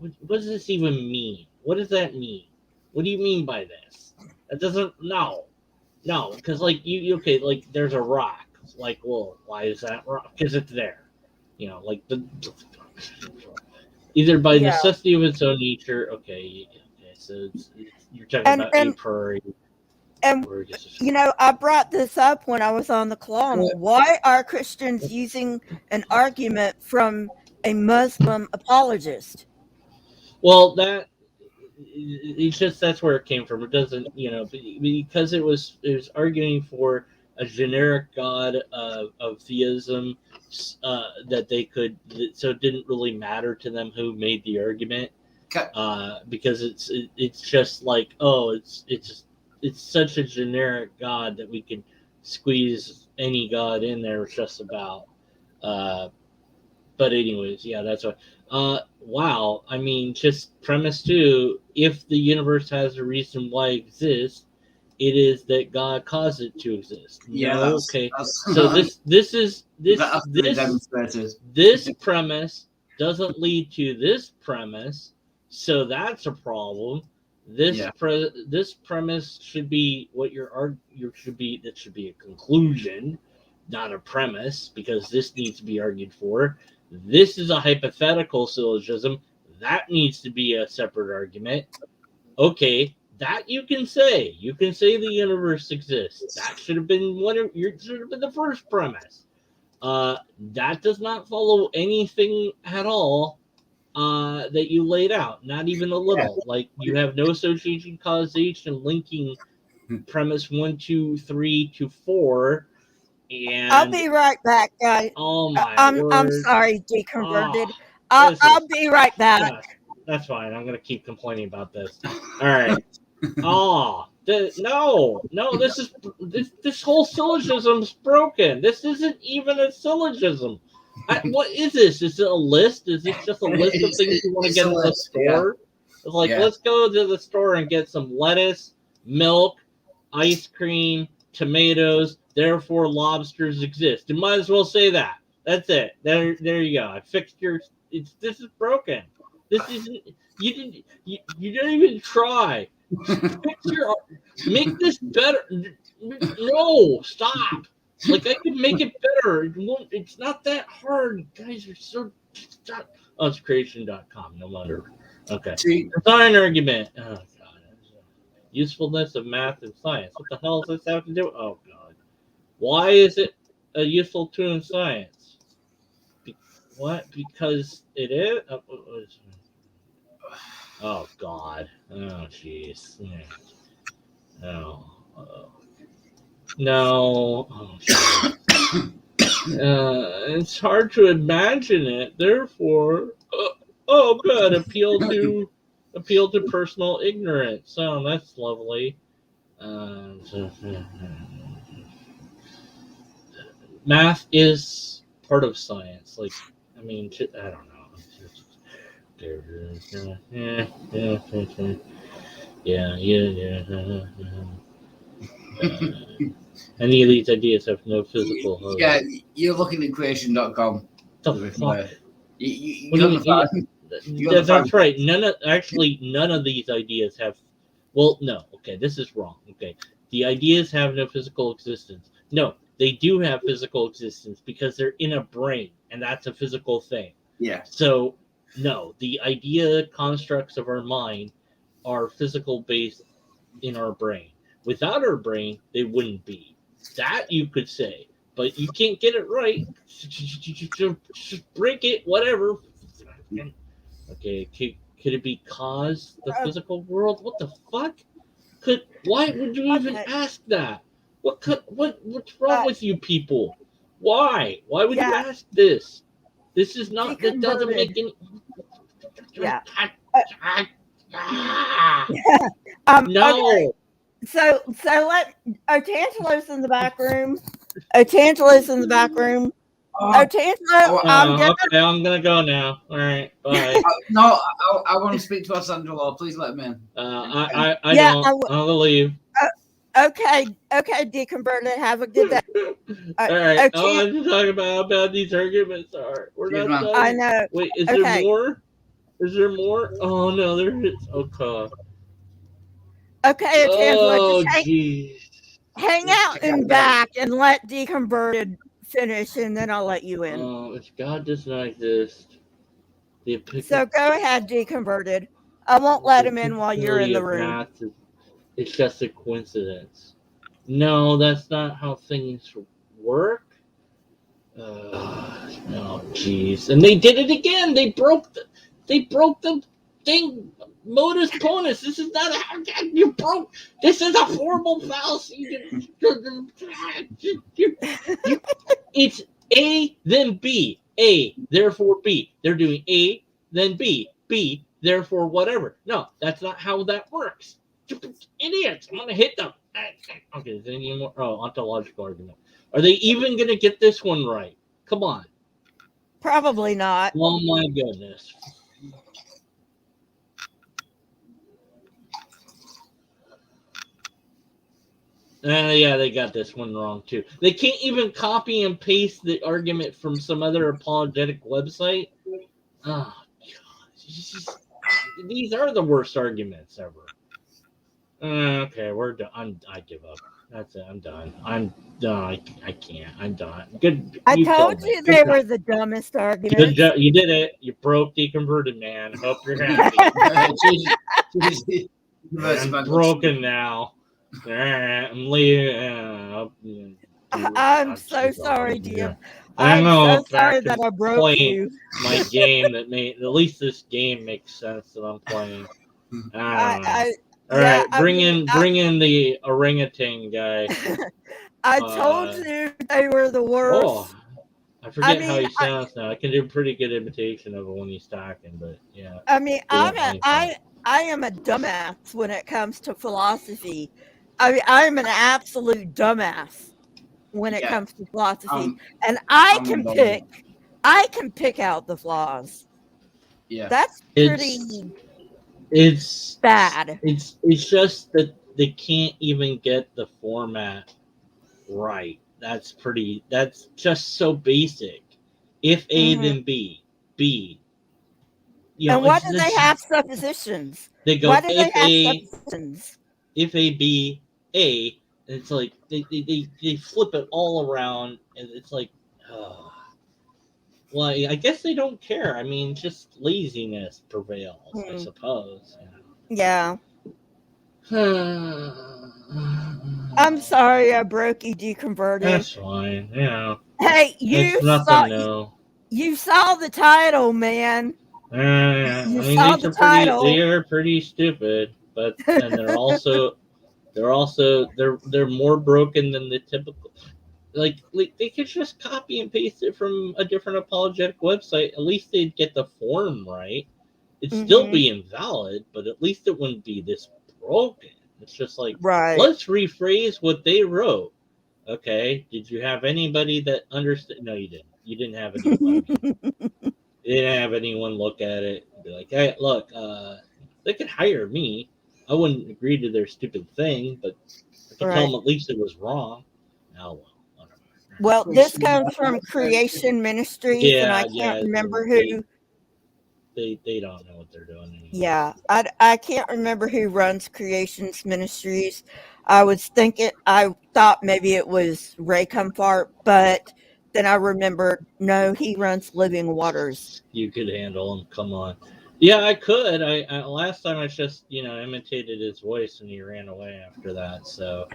What does this even mean? What does that mean? What do you mean by this? That doesn't. No, because there's a rock. Like, well, why is that rock? Because it's there. Either by necessity of its own nature. Okay. So you're talking about a priori. And I brought this up when I was on the column. Why are Christians using an argument from a Muslim apologist? Well, that it's just that's where it came from. It doesn't, because it was arguing for a generic God of theism that they could, so it didn't really matter to them who made the argument, because it's just like, oh, it's such a generic God that we can squeeze any God in there just about. But anyways, yeah, that's what. Wow. I mean, just premise 2, if the universe has a reason why it exists, it is that God caused it to exist. Yeah, no, okay. So this premise doesn't lead to this premise, so that's a problem. This premise should be what should be. That should be a conclusion, not a premise, because this needs to be argued for. This is a hypothetical syllogism. That needs to be a separate argument. Okay, that you can say. You can say the universe exists. That should have been the first premise. That does not follow anything at all that you laid out. Not even a little. Yeah. Like, you have no association causation linking premise 1, 2, 3 to 4. And I'll be right back, guys. Oh my word. I'm sorry, deconverted. I'll be right back. That's fine. I'm gonna keep complaining about this. All right. No. This whole syllogism's broken. This isn't even a syllogism. What is this? Is it a list? Is this just a list of things you want to get in the store? Yeah. It's like, let's go to the store and get some lettuce, milk, ice cream, tomatoes. Therefore, lobsters exist. You might as well say that. That's it. There you go. I fixed your. This is broken. This isn't. You didn't even try. Make this better. No, stop. Like, I could make it better. It's not that hard. Guys are so. Stop. Oh, it's creation.com. No wonder. Okay. Design argument. Oh God. Usefulness of math and science. What the hell does this have to do? Oh God. Why is it a useful tool in science? What? Because it is? Oh, God. Oh, jeez. No. No. Oh, it's hard to imagine it. Therefore, good. Appeal to personal ignorance. Oh, that's lovely. Math is part of science. Like, I mean, I don't know. Yeah. Any of these ideas have no physical. Yeah, you're looking at creation.com. That's right. None of these ideas have. Well, no. Okay, this is wrong. Okay, the ideas have no physical existence. No. They do have physical existence because they're in a brain, and that's a physical thing. Yeah. So, no, the idea constructs of our mind are physical based in our brain. Without our brain, they wouldn't be. That you could say, but you can't get it right. Just break it, whatever. Okay, could it be cause the physical world? What the fuck? Why would you even ask that? What's wrong with you people? Why? Why would you ask this? This is not. That doesn't make any. Yeah. No. Okay. So let O'Tantalus in the back room. O'Tantalus in the back room. O'Tantalus, I'm gonna go now. All right, bye. No, I want to speak to Sandra. Please let me in. I don't. I'll leave. Okay, deconverted. Have a good day. All right. Oh, I'm just talking about how bad these arguments are. We're not done. I know. Wait, is there more? Is there more? Oh no, there is. Okay. Okay, oh jeez. Hang out in back and let deconverted finish, and then I'll let you in. Oh, if God does not exist, so go ahead, deconverted. I won't let him in while you're in the room. It's just a coincidence. No, that's not how things work. No, jeez. And they did it again. They broke the thing, modus ponens. This is not you broke. This is a horrible fallacy. It's A, then B. A, therefore B. They're doing A, then B. B, therefore whatever. No, that's not how that works. Idiots. I'm going to hit them. Okay, is there any more? Oh, ontological argument. Are they even going to get this one right? Come on. Probably not. Oh, my goodness. Yeah, they got this one wrong too. They can't even copy and paste the argument from some other apologetic website. Oh, God. These are the worst arguments ever. Okay, we're done. I give up. That's it. I'm done. I'm done. I can't. I'm done. Good. I told you they were the dumbest arguments. Good job. You did it. You broke deconverted, man. Hope you're happy. I'm broken now. I'm leaving. I'm so sorry, Jim. I know. I'm so sorry that I broke you. My game that made at least this game makes sense that I'm playing. All right, bring in the orangutan guy. I told you they were the worst. Oh, I forget how he sounds now. I can do a pretty good imitation of him when he's talking, but yeah. I mean, I am a dumbass when it comes to philosophy. I mean, I'm an absolute dumbass when it comes to philosophy, and I can pick out the flaws. Yeah, that's pretty. It's bad. It's just that they can't even get the format right. That's just so basic. If A, then B. B. And why do they have suppositions? They go, why do they have suppositions? If A, B, A. And it's like they flip it all around, and it's like, well, I guess they don't care. I mean, just laziness prevails, I suppose. Yeah. I'm sorry I broke you, deconverted. That's fine. Yeah. Hey, you saw the title, man. You saw the title. They are pretty stupid, but and they're more broken than the typical. Like they could just copy and paste it from a different apologetic website. At least they'd get the form right. It'd still be invalid, but at least it wouldn't be this broken. It's just like, let's rephrase what they wrote. Okay, did you have anybody that understood? No, you didn't. You didn't have anyone. You didn't have anyone look at it and be like, hey, look, they could hire me. I wouldn't agree to their stupid thing, but I could tell them at least it was wrong. Oh, well. Well, this comes from Creation Ministries, and I can't remember who. They don't know what they're doing anymore. Yeah, I can't remember who runs Creations Ministries. I thought maybe it was Ray Comfort, but then I remembered, no, he runs Living Waters. You could handle him. Come on. Yeah, I could. I last time I just imitated his voice, and he ran away after that. So.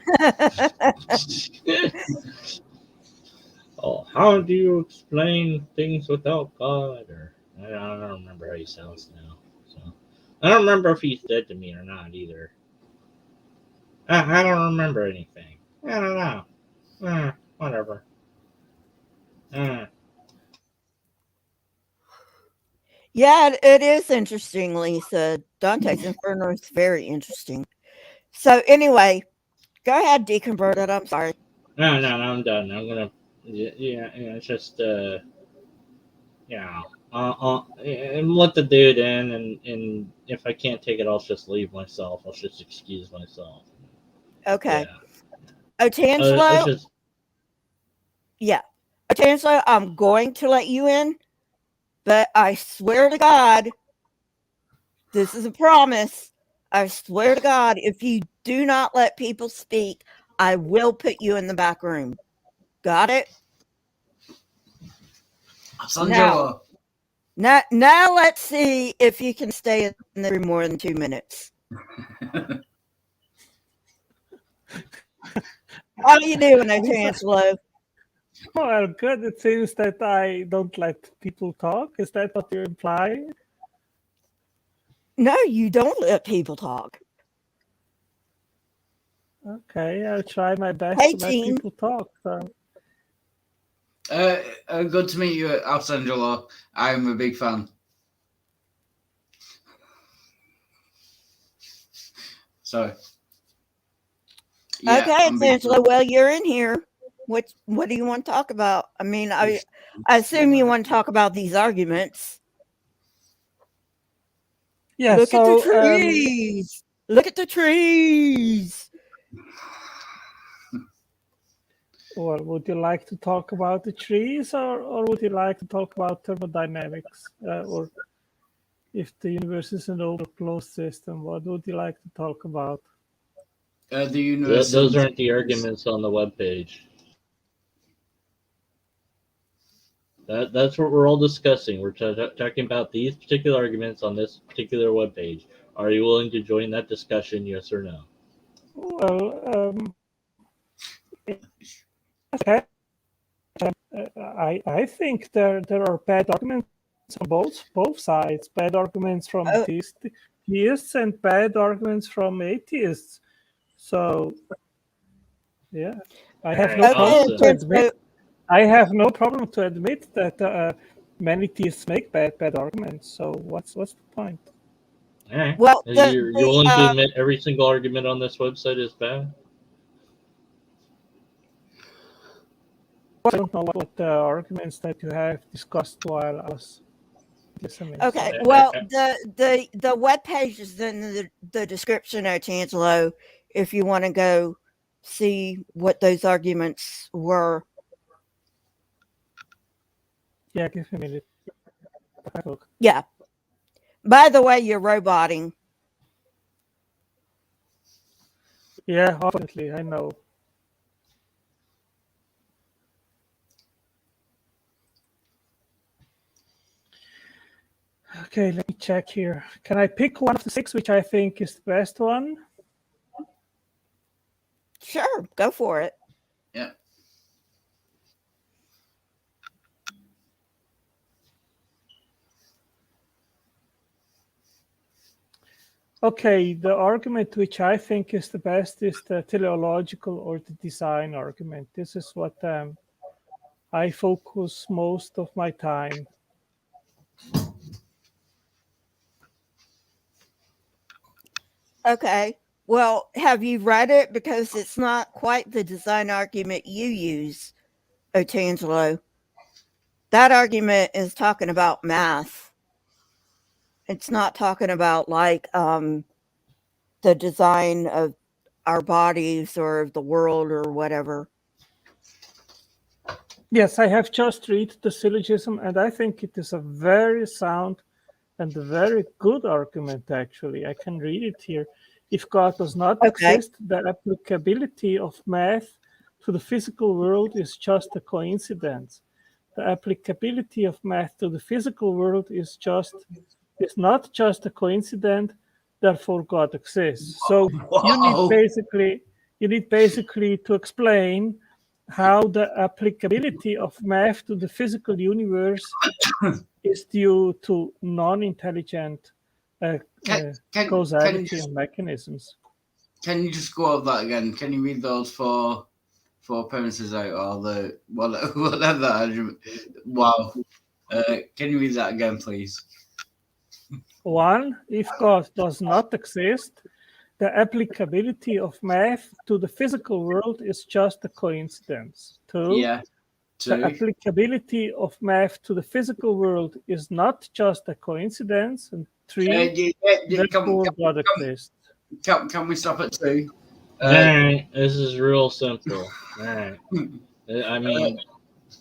Oh, how do you explain things without God? Or I don't remember how he sounds now. So I don't remember if he's dead to me or not either. I don't remember anything. I don't know. Whatever. Yeah, it is interesting, Lisa. Dante's Inferno is very interesting. So anyway, go ahead, deconverted. I'm sorry. No, I'm done. I'm gonna. Yeah. It's just and let the dude in, and if I can't take it, I'll just leave myself. I'll just excuse myself. Okay. Otangelo. Otangelo, I'm going to let you in, but I swear to God, this is a promise. I swear to God, if you do not let people speak, I will put you in the back room. Got it? Now let's see if you can stay in the room more than 2 minutes. How are you doing, Otangelo? Well, good. It seems that I don't let people talk. Is that what you're implying? No, you don't let people talk. Okay, I'll try my best Hey, to let Gene. people talk. So. Good to meet you, Alessandro. I'm a big fan. Sorry. Yeah, okay, Angela. Well, you're in here. What do you want to talk about? I mean, I assume you want to talk about these arguments. Yeah. Look at the trees. Look at the trees. Well, would you like to talk about the trees, or would you like to talk about thermodynamics, or if the universe is an open closed system? What would you like to talk about? The universe. Those aren't the arguments on the webpage. That's what we're all discussing. We're talking about these particular arguments on this particular webpage. Are you willing to join that discussion, yes or no? Well, okay. I think there are bad arguments on both sides. Bad arguments from theists and bad arguments from atheists. So, yeah, I have no problem to admit. I have no problem to admit that many theists make bad arguments. So what's the point? All right. Well, you're willing to admit every single argument on this website is bad? I don't know what the arguments that you have discussed while I was listening. Okay, well, the web page is in the description at Angelo if you want to go see what those arguments were. Yeah, give me a minute. Yeah. By the way, you're roboting. Yeah, obviously, I know. Okay, let me check here. Can I pick one of the 6, which I think is the best one? Sure, go for it. Yeah. Okay, the argument which I think is the best is the teleological or the design argument. This is what I focus most of my time. Okay. Well, have you read it? Because it's not quite the design argument you use, Otangelo. That argument is talking about math. It's not talking about like the design of our bodies or the world or whatever. Yes, I have just read the syllogism, and I think it is a very sound and a very good argument, actually. I can read it here. If God does not exist, the applicability of math to the physical world is just a coincidence. The applicability of math to the physical world is not just a coincidence, therefore God exists. So you need basically to explain how the applicability of math to the physical universe is due to non-intelligent causality and mechanisms. Can you just go over that again? Can you read those four premises out, or the whatever? Wow. Can you read that again, please? 1, if God does not exist, the applicability of math to the physical world is just a coincidence. 2, the applicability of math to the physical world is not just a coincidence. And 3, therefore God exists. Can we stop at 2? All right, this is real simple. All right. I mean,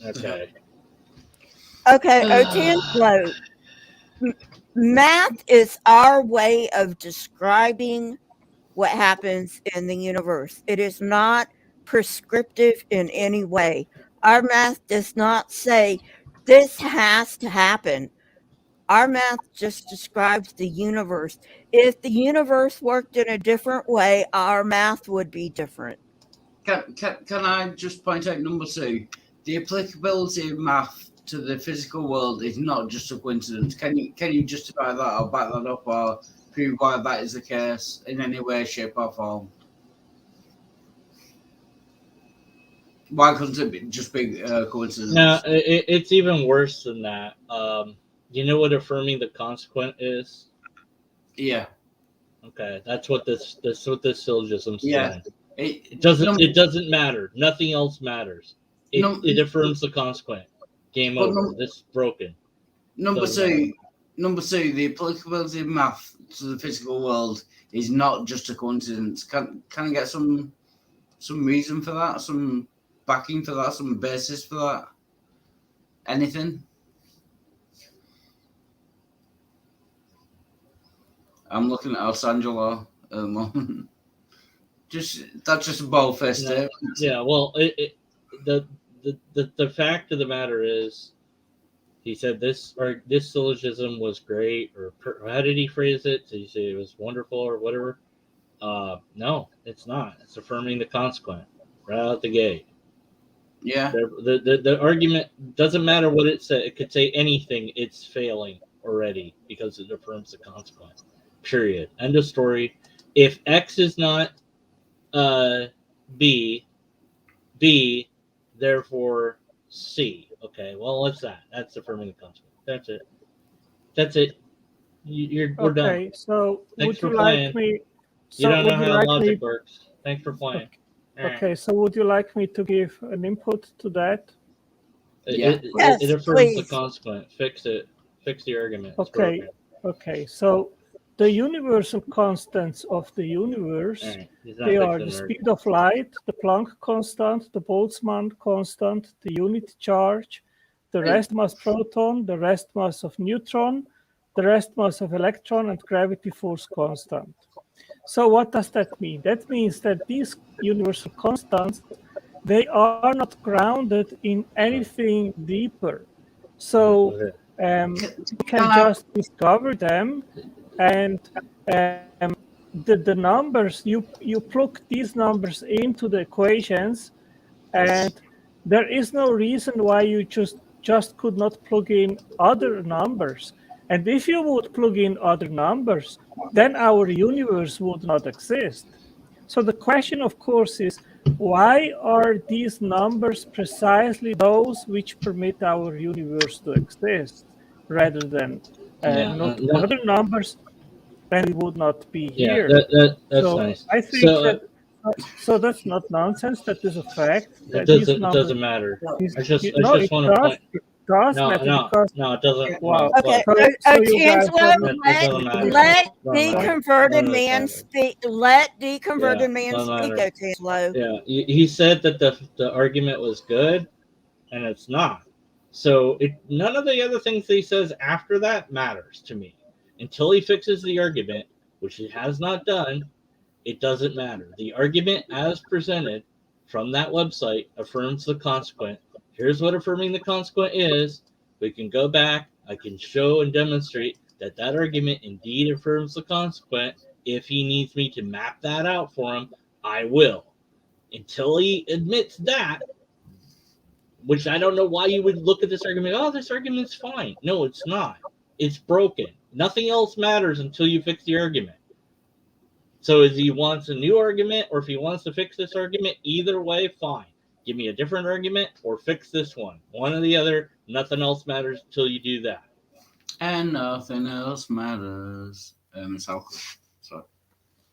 okay. Okay, Otangelo. Math is our way of describing what happens in the universe. It is not prescriptive in any way. Our math does not say this has to happen. Our math just describes the universe. If the universe worked in a different way, our math would be different. Can I just point out number 2? The applicability of math to the physical world is not just a coincidence. Can you justify that or back that up, or prove why that is the case in any way, shape, or form. Why couldn't it just be coincidence? No, it's even worse than that. You know what affirming the consequent is? Yeah. Okay, that's what this syllogism's Yeah. saying. It doesn't matter. Nothing else matters. It affirms the consequent. Game over. This is broken. Number two, the applicability of math to the physical world is not just a coincidence. Can I get some reason for that? Some backing for that? Some basis for that? Anything? I'm looking at Alessandro at the moment. That's just a bold-faced statement. Yeah, well, the fact of the matter is, he said this syllogism was great, or how did he phrase it? Did he say it was wonderful or whatever? No, it's not. It's affirming the consequent right out the gate. Yeah. The argument doesn't matter what it said. It could say anything. It's failing already because it affirms the consequent. Period. End of story. If X is not B, therefore C. Okay, well, what's that? That's affirming the consequent. That's it. We're done. Okay, so Thanks would for you playing. like me? You don't know how like logic works. Thanks for playing. Okay, so would you like me to give an input to that? It affirms the consequent. Fix it. Fix the argument. Okay. So the universal constants of the universe, they are the speed of light, the Planck constant, the Boltzmann constant, the unit charge, the rest mass proton, the rest mass of neutron, the rest mass of electron, and gravity force constant. So what does that mean? That means that these universal constants, they are not grounded in anything deeper. So you can just discover them, and the numbers, you plug these numbers into the equations, and there is no reason why you just could not plug in other numbers. And if you would plug in other numbers, then our universe would not exist. So the question, of course, is why are these numbers precisely those which permit our universe to exist, rather than not other numbers? Then we would not be here. That's so nice. I think so that's not nonsense. That is a fact. It doesn't matter. I just want to point. No, it doesn't. Wow. Okay, Chancellor, let deconverted man speak. Let deconverted man speak, Chancellor. Yeah, he said that the argument was good, and it's not. So none of the other things that he says after that matters to me. Until he fixes the argument, which he has not done, it doesn't matter. The argument as presented from that website affirms the consequent. Here's what affirming the consequent is. We can go back. I can show and demonstrate that argument indeed affirms the consequent. If he needs me to map that out for him, I will. Until he admits that, which I don't know why you would look at this argument. Oh, this argument's fine. No, it's not. It's broken. Nothing else matters until you fix the argument. So if he wants a new argument or if he wants to fix this argument, either way, fine. Give me a different argument or fix this one. One or the other. Nothing else matters until you do that. And nothing else matters. Sorry.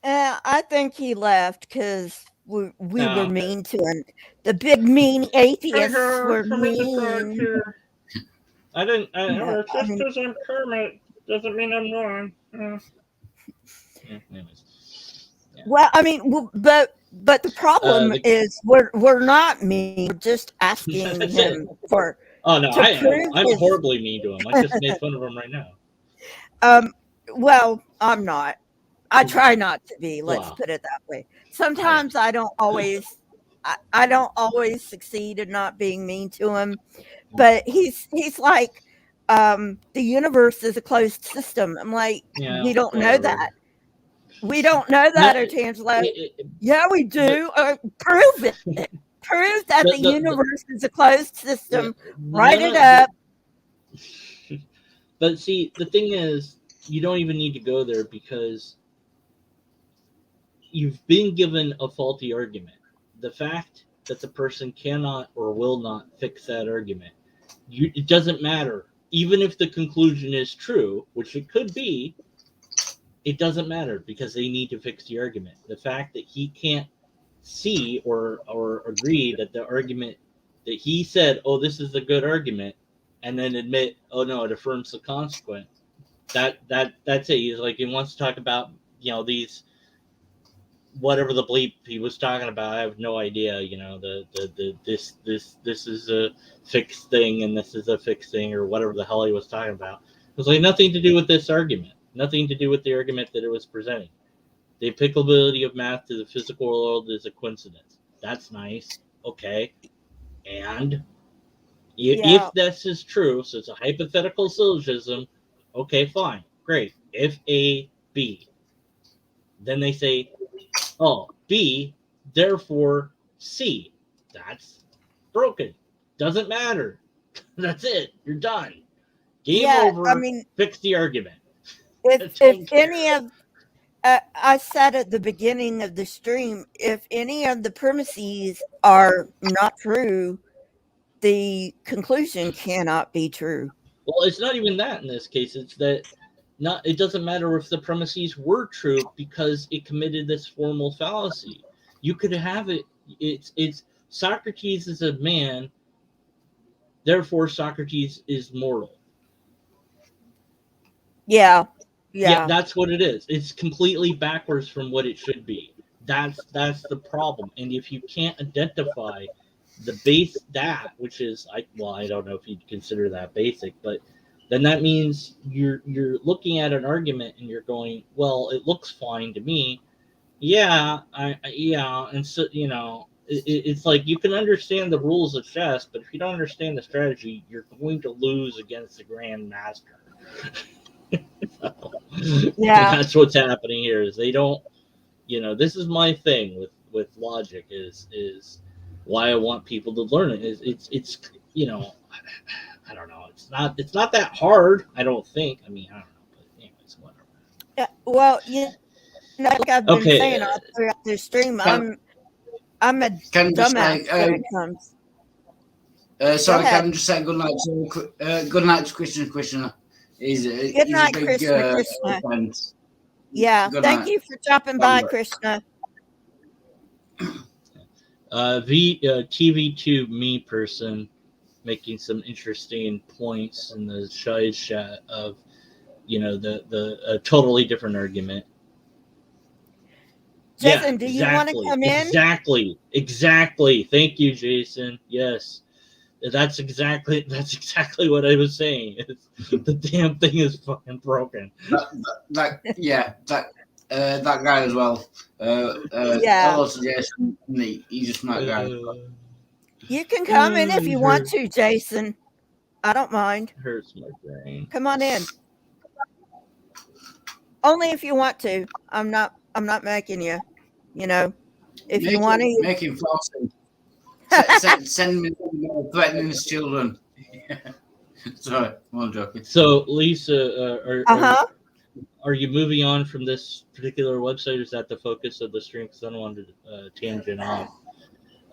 I think he left because we were mean to him. The big mean atheists were mean. I didn't. Just because I'm Kermit doesn't mean I'm wrong. Well, I mean, but the problem is we're not mean. We're just asking him for. Oh no, I'm horribly mean to him. I just made fun of him right now. Well, I'm not. I try not to be. Let's put it that way. Sometimes I don't always succeed in not being mean to him. But he's like, the universe is a closed system. I'm like, we don't know that. We don't know that, Angelo. Yeah, we do. Prove it. Prove that the universe is a closed system. Write it up. But see, the thing is, you don't even need to go there because you've been given a faulty argument. The fact that the person cannot or will not fix that argument, it doesn't matter. Even if the conclusion is true, which it could be, it doesn't matter because they need to fix the argument. The fact that he can't see or agree that the argument that he said, oh, this is a good argument, and then admit, oh no, it affirms the consequent. That's it. He's like, he wants to talk about, these, whatever the bleep he was talking about. I have no idea. This is a fixed thing and this is a fixed thing, or whatever the hell he was talking about. It was like nothing to do with this argument. Nothing to do with the argument that it was presenting. The applicability of math to the physical world is a coincidence. That's nice. Okay. And if this is true, so it's a hypothetical syllogism, okay, fine. Great. If A, B. Then they say, oh, B, therefore C. That's broken. Doesn't matter. That's it. You're done. Game over. I mean, fix the argument. If any of, I said at the beginning of the stream, if any of the premises are not true, the conclusion cannot be true. Well, it's not even that in this case. It's that it doesn't matter if the premises were true because it committed this formal fallacy. You could have it. It's Socrates is a man, therefore Socrates is mortal. Yeah, that's what it is. It's completely backwards from what it should be. That's the problem. And if you can't identify the base, which is, I don't know if you'd consider that basic, but then that means you're looking at an argument and you're going, well, it looks fine to me. And so it's like you can understand the rules of chess, but if you don't understand the strategy, you're going to lose against the Grand Master. Yeah, that's what's happening here. Is they don't, this is my thing with logic is why I want people to learn it. It's I don't know. It's not that hard. I don't think. I mean, I don't know. But anyways, whatever. Yeah. Well, like I've been saying all throughout the stream, I'm a dumbass when it comes. Sorry, can I just say good night to Krishna. Good night, Krishna. Yeah, thank you for dropping by, Krishna. TV2 me person making some interesting points in the side chat of the totally different argument. Jason, do you want to come in? Exactly. Thank you, Jason. Yes. That's exactly what I was saying. The damn thing is fucking broken. That guy as well. Hello, Jason. He's just not guy. You can come in if you want to, Jason. I don't mind. Hurts my brain. Come on in. Only if you want to. I'm not making you. If you want to make him false. Send me threatening his children. Sorry, I'm joking. So, Lisa, are you moving on from this particular website? Or is that the focus of the stream? Because I don't want to tangent off.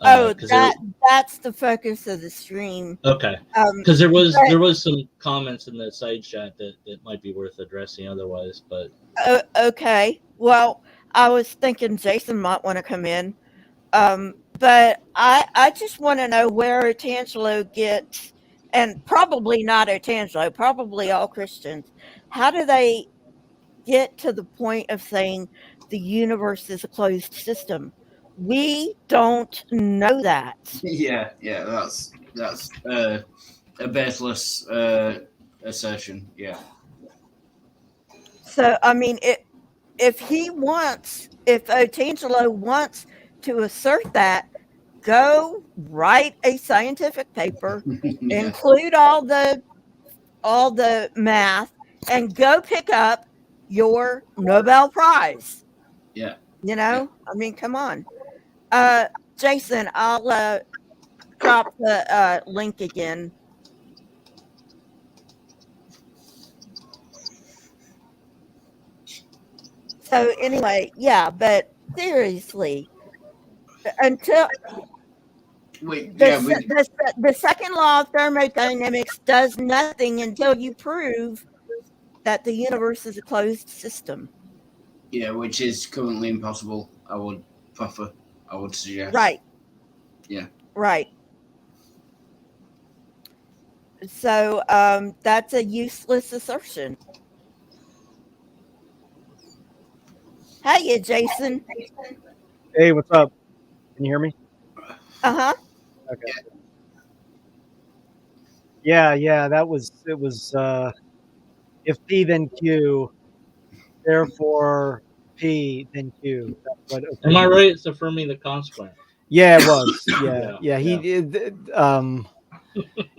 That's the focus of the stream. Okay. Because there was some comments in the side chat that might be worth addressing otherwise. But okay. Well, I was thinking Jason might want to come in. But I just want to know where Otangelo gets, and probably not Otangelo, probably all Christians, how do they get to the point of saying the universe is a closed system? We don't know that. Yeah, that's a baseless assertion. Yeah. So, I mean, if Otangelo wants to assert that, go write a scientific paper, include all the math, and go pick up your Nobel Prize. Yeah. I mean, come on. Jason, I'll drop the link again. So anyway, yeah, but seriously, until the second law of thermodynamics does nothing until you prove that the universe is a closed system. Yeah, which is currently impossible. I would suggest. Right. Yeah. Right. So that's a useless assertion. Hey, Jason. Hey, what's up? Can you hear me? Uh-huh. Okay. Yeah, it was if P then Q, therefore P then Q. That's what, okay. Am I right? It's affirming the consequence. Yeah, it was. Yeah. He did.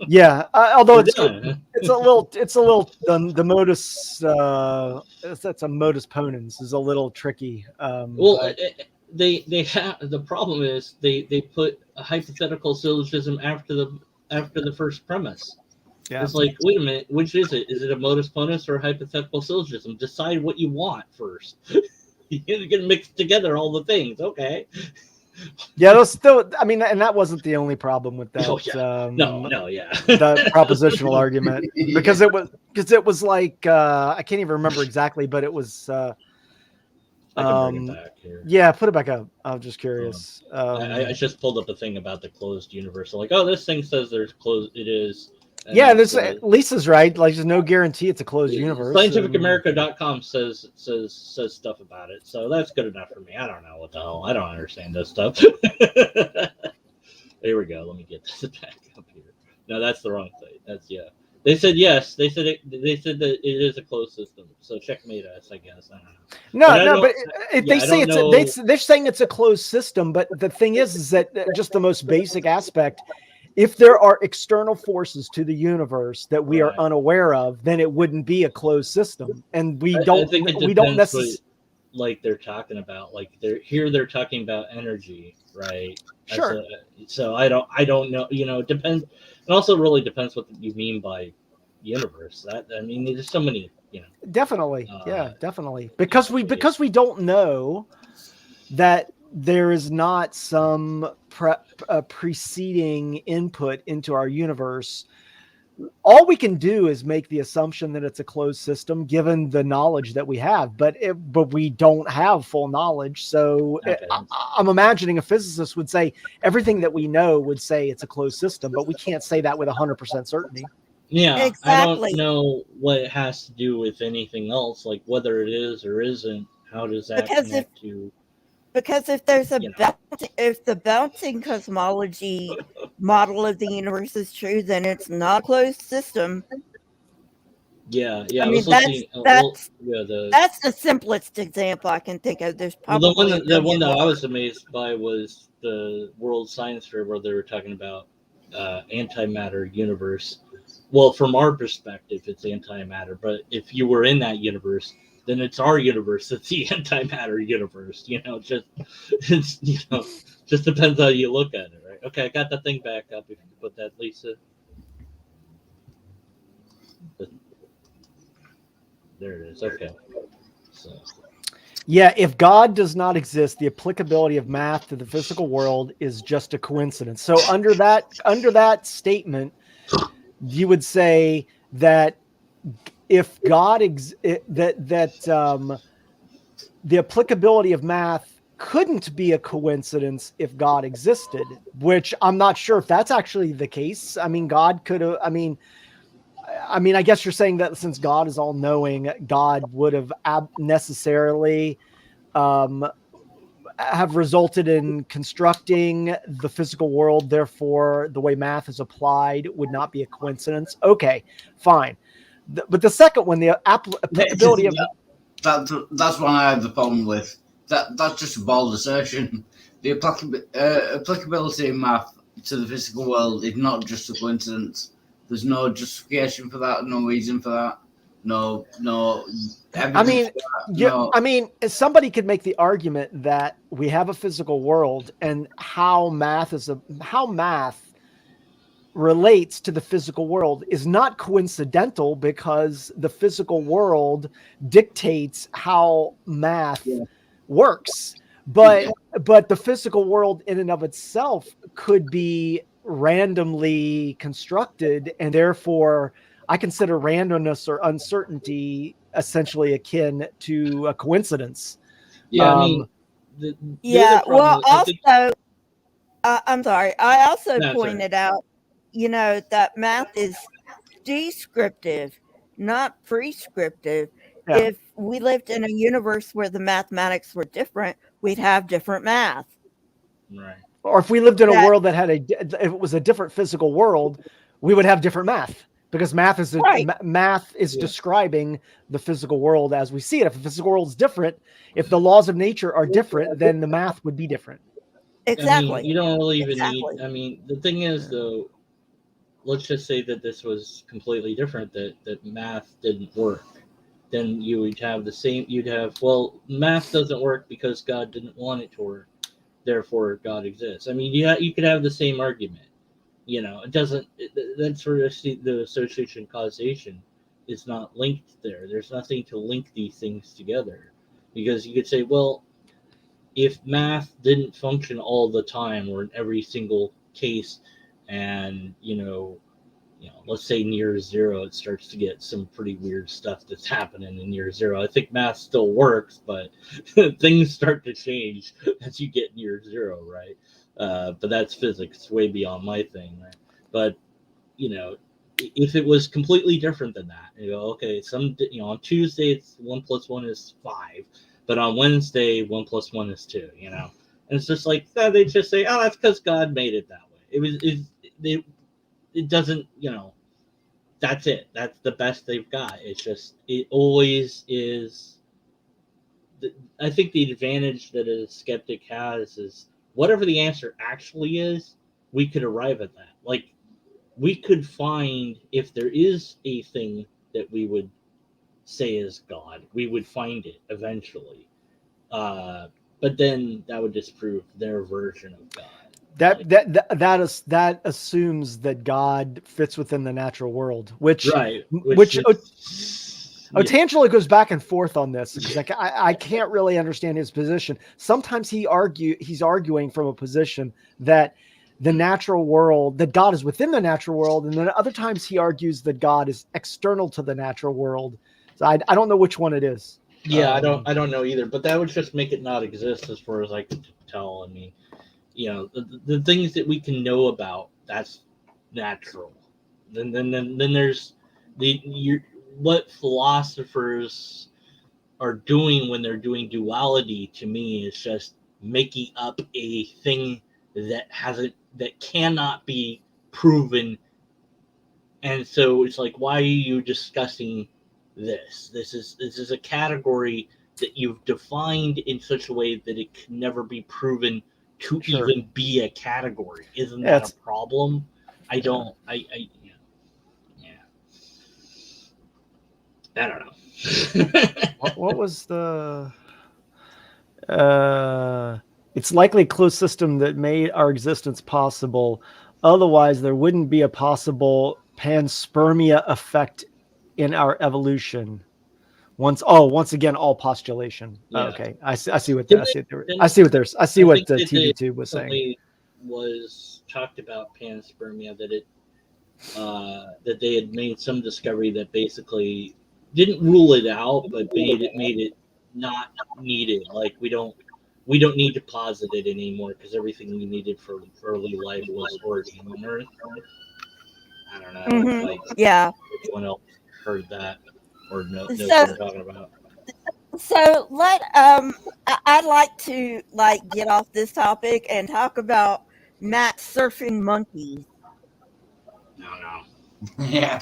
Yeah. Although it's a little the modus. That's a modus ponens is a little tricky. Well, they have the problem is they put a hypothetical syllogism after the first premise. Yeah. It's like, wait a minute, which is it? Is it a modus ponens or a hypothetical syllogism? Decide what you want first. You're gonna mix together all the things, okay? Yeah, those still. I mean, and that wasn't the only problem with that. Oh, yeah. The propositional argument, because it was like I can't even remember exactly, but it was. I can bring it back here. Yeah, put it back up. I'm just curious. I just pulled up a thing about the closed universe. So like, oh, this thing says there's closed. It is. Yeah, this Lisa's right. Like, there's no guarantee it's a closed universe. ScientificAmerica.com says stuff about it, so that's good enough for me. I don't know what the hell. I don't understand this stuff. There we go. Let me get this back up here. No, that's the wrong site. That's They said yes. They said that it is a closed system. So checkmate us, I guess. I don't know. But they say they're saying it's a closed system. But the thing is that just the most basic aspect. If there are external forces to the universe that we are unaware of, then it wouldn't be a closed system, and we don't necessarily like they're talking about. Like they're talking about energy, right? Sure. So I don't know. It depends. It also really depends what you mean by universe. There's so many. Definitely, definitely, because we don't know that there is not some preceding input into our universe. All we can do is make the assumption that it's a closed system given the knowledge that we have, but we don't have full knowledge. So I'm imagining a physicist would say everything that we know would say it's a closed system, but we can't say that with 100% certainty. Yeah, exactly. I don't know what it has to do with anything else, like whether it is or isn't. How does that connect to? Because if there's if the bouncing cosmology model of the universe is true, then it's not a closed system. Yeah. I mean, that's the simplest example I can think of. There's probably the one that I was amazed by was the World Science Fair where they were talking about antimatter universe. Well, from our perspective, it's antimatter, but if you were in that universe, then it's our universe. It's the antimatter universe. Just depends how you look at it, right? Okay, I got the thing back up. If you put that, Lisa. There it is. Okay. So. Yeah, if God does not exist, the applicability of math to the physical world is just a coincidence. So under that statement, you would say that if God the applicability of math couldn't be a coincidence if God existed, which I'm not sure if that's actually the case. I mean, God could have. I mean, I guess you're saying that since God is all knowing, God would have necessarily have resulted in constructing the physical world. Therefore, the way math is applied would not be a coincidence. Okay, fine. But the second one, the applicability of that's one I have the problem with. That's just a bold assertion. The applicability of math to the physical world is not just a coincidence. There's no justification for that, no reason for that, no. I mean, somebody could make the argument that we have a physical world, and how math relates to the physical world is not coincidental, because the physical world dictates how math works. But the physical world in and of itself could be randomly constructed, and therefore I consider randomness or uncertainty essentially akin to a coincidence. Yeah, I mean, well, also, I'm sorry. I also pointed out, that math is descriptive, not prescriptive. Yeah. If we lived in a universe where the mathematics were different, we'd have different math. Right. Or if we lived in a world that had if it was a different physical world, we would have different math, because math is describing the physical world as we see it. If the physical world is different, if the laws of nature are different, then the math would be different. Exactly. I mean, you don't really even need. I mean, the thing is, though, let's just say that this was completely different, that math didn't work. Then you would have the same. You'd have, well, math doesn't work because God didn't want it to work. Therefore, God exists. I mean, you could have the same argument. It doesn't. That's where the association causation is not linked there. There's nothing to link these things together, because you could say, well, if math didn't function all the time or in every single case, and let's say near zero, it starts to get some pretty weird stuff that's happening in near zero. I think math still works, but things start to change as you get near zero, right? But that's physics, way beyond my thing, right? But if it was completely different than that, okay, on Tuesday it's 1 + 1 is 5, but on Wednesday 1 + 1 is 2, and it's just like they just say, oh, that's because God made it that way. It doesn't, that's it. That's the best they've got. It's just, it always is. I think the advantage that a skeptic has is whatever the answer actually is, we could arrive at that. Like, we could find, if there is a thing that we would say is God, we would find it eventually. But then that would disprove their version of God. That assumes that God fits within the natural world, which Ontangelo goes back and forth on this, because I can't really understand his position. Sometimes he's arguing from a position that the natural world, that God is within the natural world, and then other times he argues that God is external to the natural world. So I don't know which one it is. Yeah, I don't know either, but that would just make it not exist as far as I can tell. I mean, the things that we can know about, that's natural. Then there's what philosophers are doing when they're doing duality, to me, is just making up a thing that cannot be proven. And so it's like, why are you discussing this? This is a category that you've defined in such a way that it can never be proven to even be a category. Isn't that a problem? I don't know. What was the it's likely a closed system that made our existence possible. Otherwise, there wouldn't be a possible panspermia effect in our evolution. Once again, all postulation. Yeah. Okay, I see what TVTube was saying. Was talked about panspermia, that they had made some discovery that basically didn't rule it out, but made it not needed. Like, we don't need to posit it anymore, because everything we needed for early life was already on Earth. I don't know. Mm-hmm. Like, yeah. Anyone else heard that or knows what I'm talking about? So I'd like to get off this topic and talk about mat surfing monkeys. No. Yeah.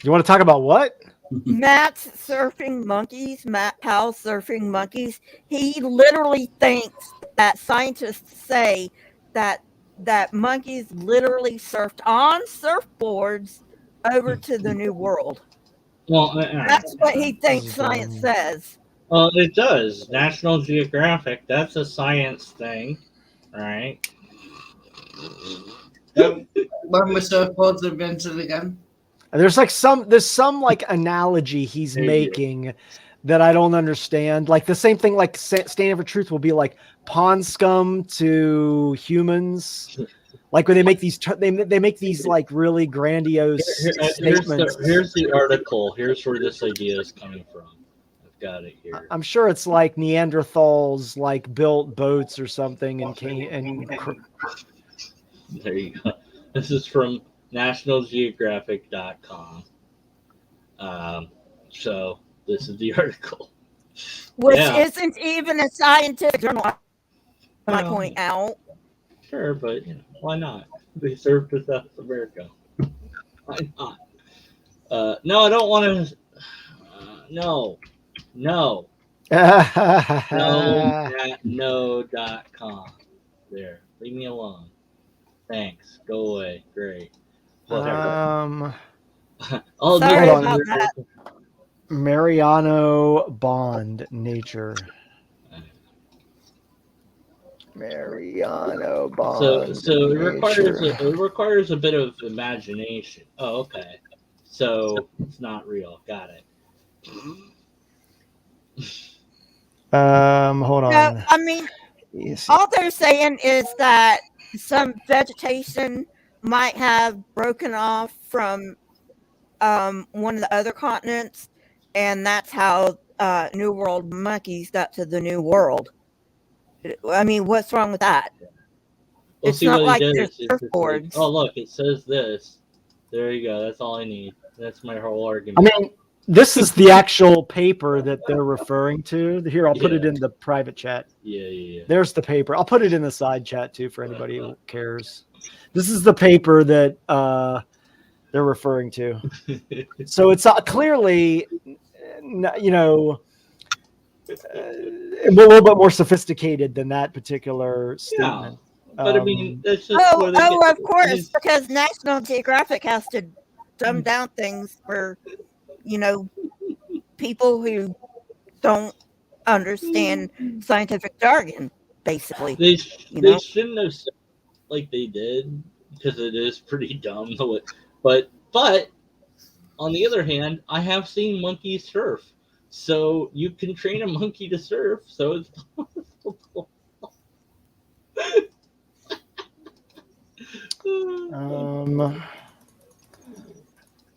You want to talk about what? Matt surfing monkeys, Matt Powell surfing monkeys. He literally thinks that scientists say that monkeys literally surfed on surfboards over to the New World. Well, that's what he thinks science says. Well, it does. National Geographic, that's a science thing, right? When were surfboards invented again? There's some like analogy he's making that I don't understand. Like the same thing, like Standing for Truth will be like pond scum to humans. Like when they make these, they make these like really grandiose statements. Here's the article. Here's where this idea is coming from. I've got it here. I'm sure it's like Neanderthals like built boats or something and came. There you go. This is from NationalGeographic.com. So this is the article. Which isn't even a scientific journal, I point out. Sure, but why not? They served to South America. Why not? No, I don't want to. No. No.com. There. Leave me alone. Thanks. Go away. Great. Whatever. Sorry about that. Mariano Bond, Nature. Mariano Bond. So it requires a bit of imagination. Oh, okay. So it's not real. Got it. Hold on. No, I mean, all they're saying is that some vegetation might have broken off from one of the other continents, and that's how New World monkeys got to the New World. I mean, what's wrong with that? Well, it's not like there's surfboards. Like, oh, look, it says this. There you go. That's all I need. That's my whole argument. I mean, this is the actual paper that they're referring to. Here, I'll put it in the private chat. Yeah. There's the paper. I'll put it in the side chat, too, for anybody who cares. This is the paper that they're referring to. So it's clearly, a little bit more sophisticated than that particular statement. Yeah, but I mean, that's just of course, because National Geographic has to dumb down things for, people who don't understand scientific jargon, basically. They shouldn't have said like they did, because it is pretty dumb. But on the other hand, I have seen monkeys surf. So you can train a monkey to surf, so it's possible.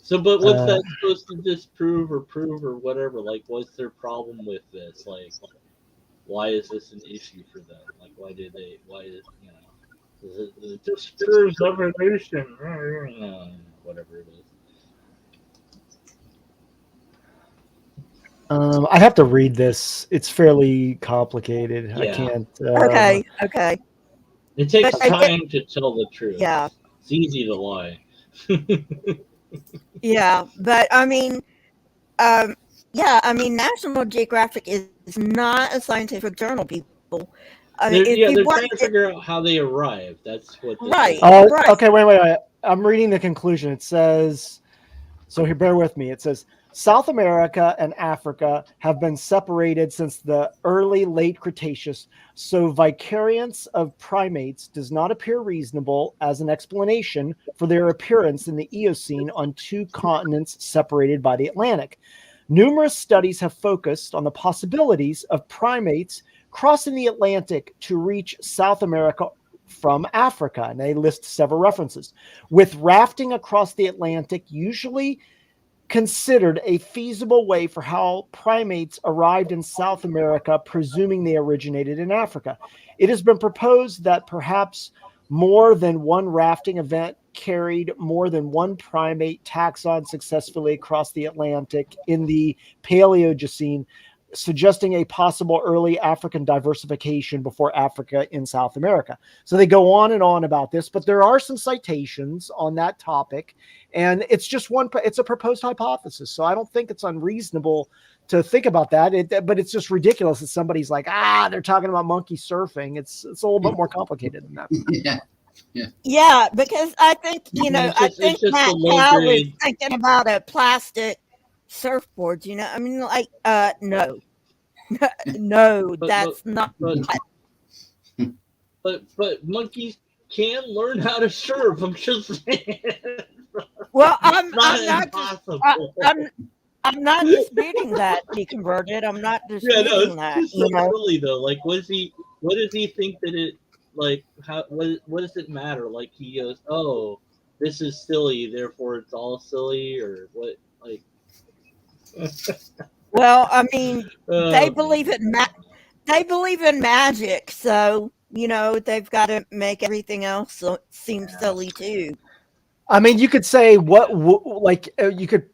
So, but what's that supposed to disprove or prove or whatever? Like, what's their problem with this? Like, why is this an issue for them? Like, it disproves evolution. Whatever it is. I have to read this. It's fairly complicated. Yeah. I can't. Okay. It takes time to tell the truth. Yeah. It's easy to lie. Yeah, but I mean, National Geographic is not a scientific journal, people. They're trying to figure out how they arrived. That's what. Right. Right. Okay. Wait. I'm reading the conclusion. It says, so here, bear with me. It says, South America and Africa have been separated since the late Cretaceous, so vicariance of primates does not appear reasonable as an explanation for their appearance in the Eocene on two continents separated by the Atlantic. Numerous studies have focused on the possibilities of primates crossing the Atlantic to reach South America from Africa, and they list several references. With rafting across the Atlantic usually considered a feasible way for how primates arrived in South America, presuming they originated in Africa. It has been proposed that perhaps more than one rafting event carried more than one primate taxon successfully across the Atlantic in the Paleogene, suggesting a possible early African diversification before Africa in South America. So they go on and on about this, but there are some citations on that topic, and it's just it's a proposed hypothesis. So I don't think it's unreasonable to think about that, but it's just ridiculous that somebody's like, they're talking about monkey surfing. It's a little bit more complicated than that. Yeah, because I think, I think Matt Powell is thinking about a plastic surfboard, I mean, like, no, that's not. But monkeys can learn how to surf. I'm just saying. Well, I'm not disputing that, Deconverted. I'm not disputing that. It's just so silly though. Like, what does he think that it like? How what does it matter? Like, he goes, "Oh, this is silly, therefore it's all silly," or what? Like, well, I mean, they believe in magic, so they've got to make everything else seem silly too. I mean, you could say you could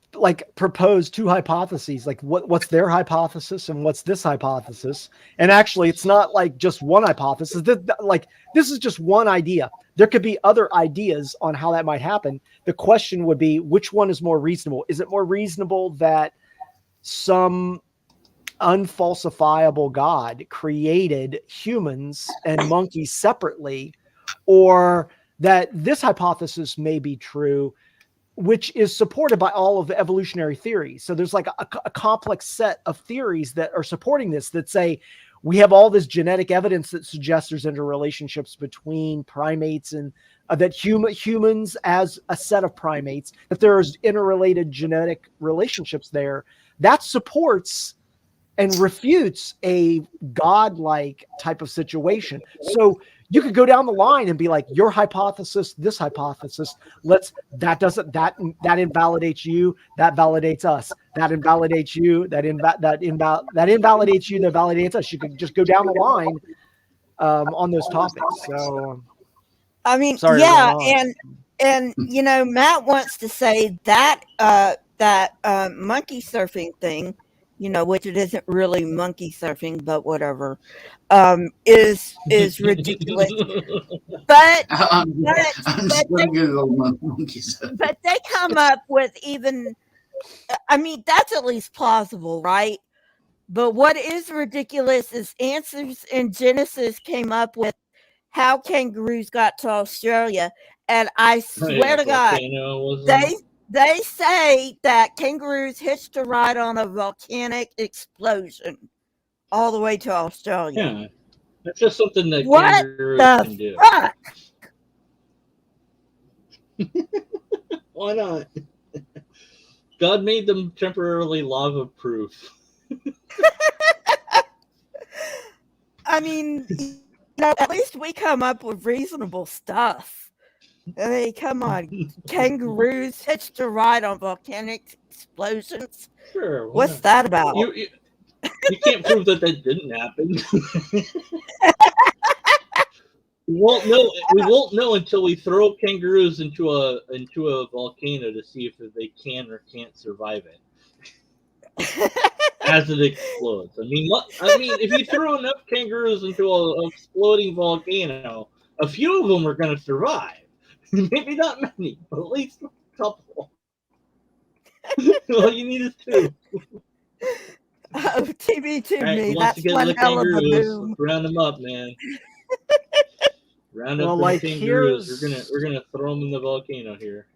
propose two hypotheses, like what's their hypothesis and what's this hypothesis. And actually, it's not like just one hypothesis. This is just one idea. There could be other ideas on how that might happen. The question would be, which one is more reasonable? Is it more reasonable that some unfalsifiable God created humans and monkeys separately, or that this hypothesis may be true, which is supported by all of the evolutionary theories? So there's like a complex set of theories that are supporting this, that say we have all this genetic evidence that suggests there's interrelationships between primates, and that humans as a set of primates, that there's interrelated genetic relationships there. That supports and refutes a godlike type of situation. So you could go down the line and be like, your hypothesis, this hypothesis, that invalidates you, that validates us, that invalidates you, that invalidates you, that validates us. You could just go down the line on those topics. So I mean, sorry, yeah, and Matt wants to say that monkey surfing thing, which it isn't really monkey surfing, but whatever, is ridiculous. But they come up with even, I mean, that's at least plausible, right? But what is ridiculous is Answers in Genesis came up with how kangaroos got to Australia, and I swear to God, they say that kangaroos hitched a ride on a volcanic explosion all the way to Australia. Yeah, that's just something that kangaroos can do. Fuck? Why not? God made them temporarily lava-proof. I mean, at least we come up with reasonable stuff. I mean, come on. Kangaroos hitched a ride on volcanic explosions? Sure. What's that about? You can't prove that didn't happen. We won't know until we throw kangaroos into a volcano to see if they can or can't survive it as it explodes. I mean, if you throw enough kangaroos into an exploding volcano, a few of them are going to survive. Maybe not many, but at least a couple. All you need is two. Oh, TB2 right, me. That's one hell of a boom. Round them up, man. Round up the kangaroos. We're gonna throw them in the volcano here.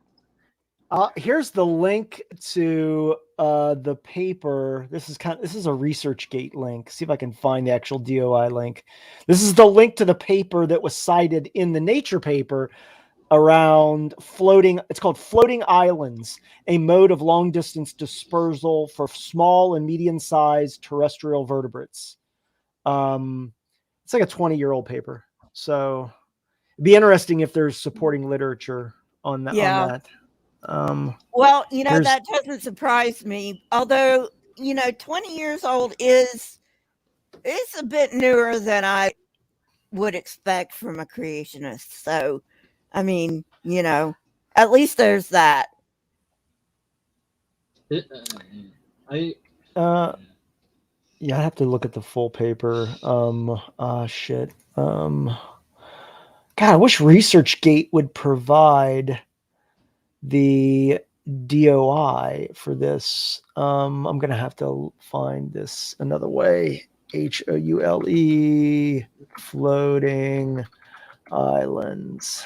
Here's the link to the paper. This is a ResearchGate link. See if I can find the actual DOI link. This is the link to the paper that was cited in the Nature paper around floating. It's called Floating Islands, a mode of long distance dispersal for small and medium sized terrestrial vertebrates. It's like a 20-year-old paper. So it'd be interesting if there's supporting literature on that. Yeah. On that. Well, that doesn't surprise me. Although, 20 years old is a bit newer than I would expect from a creationist. So, I mean, at least there's that. Yeah, I have to look at the full paper. Shit. God, I wish ResearchGate would provide the DOI for this. I'm gonna have to find this another way. HOULE Floating Islands.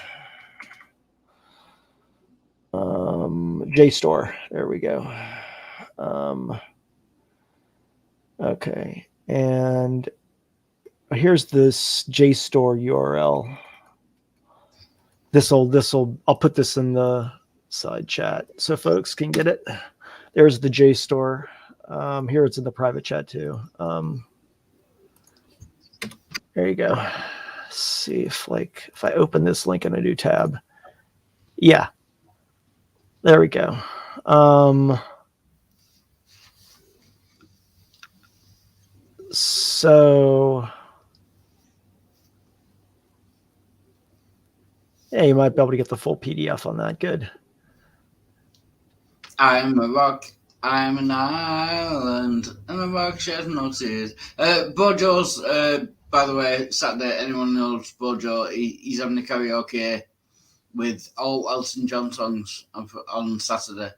JSTOR. There we go. Okay, and here's this JSTOR URL. I'll put this in the side chat so folks can get it. There's the JSTOR. Here it's in the private chat too. There you go. Let's see if I open this link in a new tab. Yeah. There we go. So yeah, you might be able to get the full PDF on that. Good. I'm a rock. I'm an island, and a rock sheds no tears. Bojo's, by the way, Saturday. Anyone knows Bojo? He's having a karaoke with all Elton John songs on Saturday.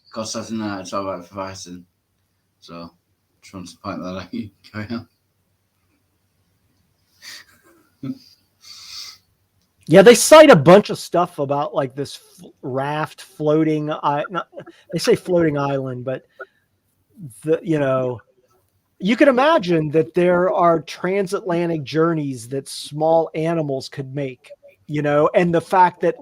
Because Saturday night it's all right for fighting. So, just want to point that out. Carry on. Yeah, they cite a bunch of stuff about like this raft floating. They say floating island, but you can imagine that there are transatlantic journeys that small animals could make. And the fact that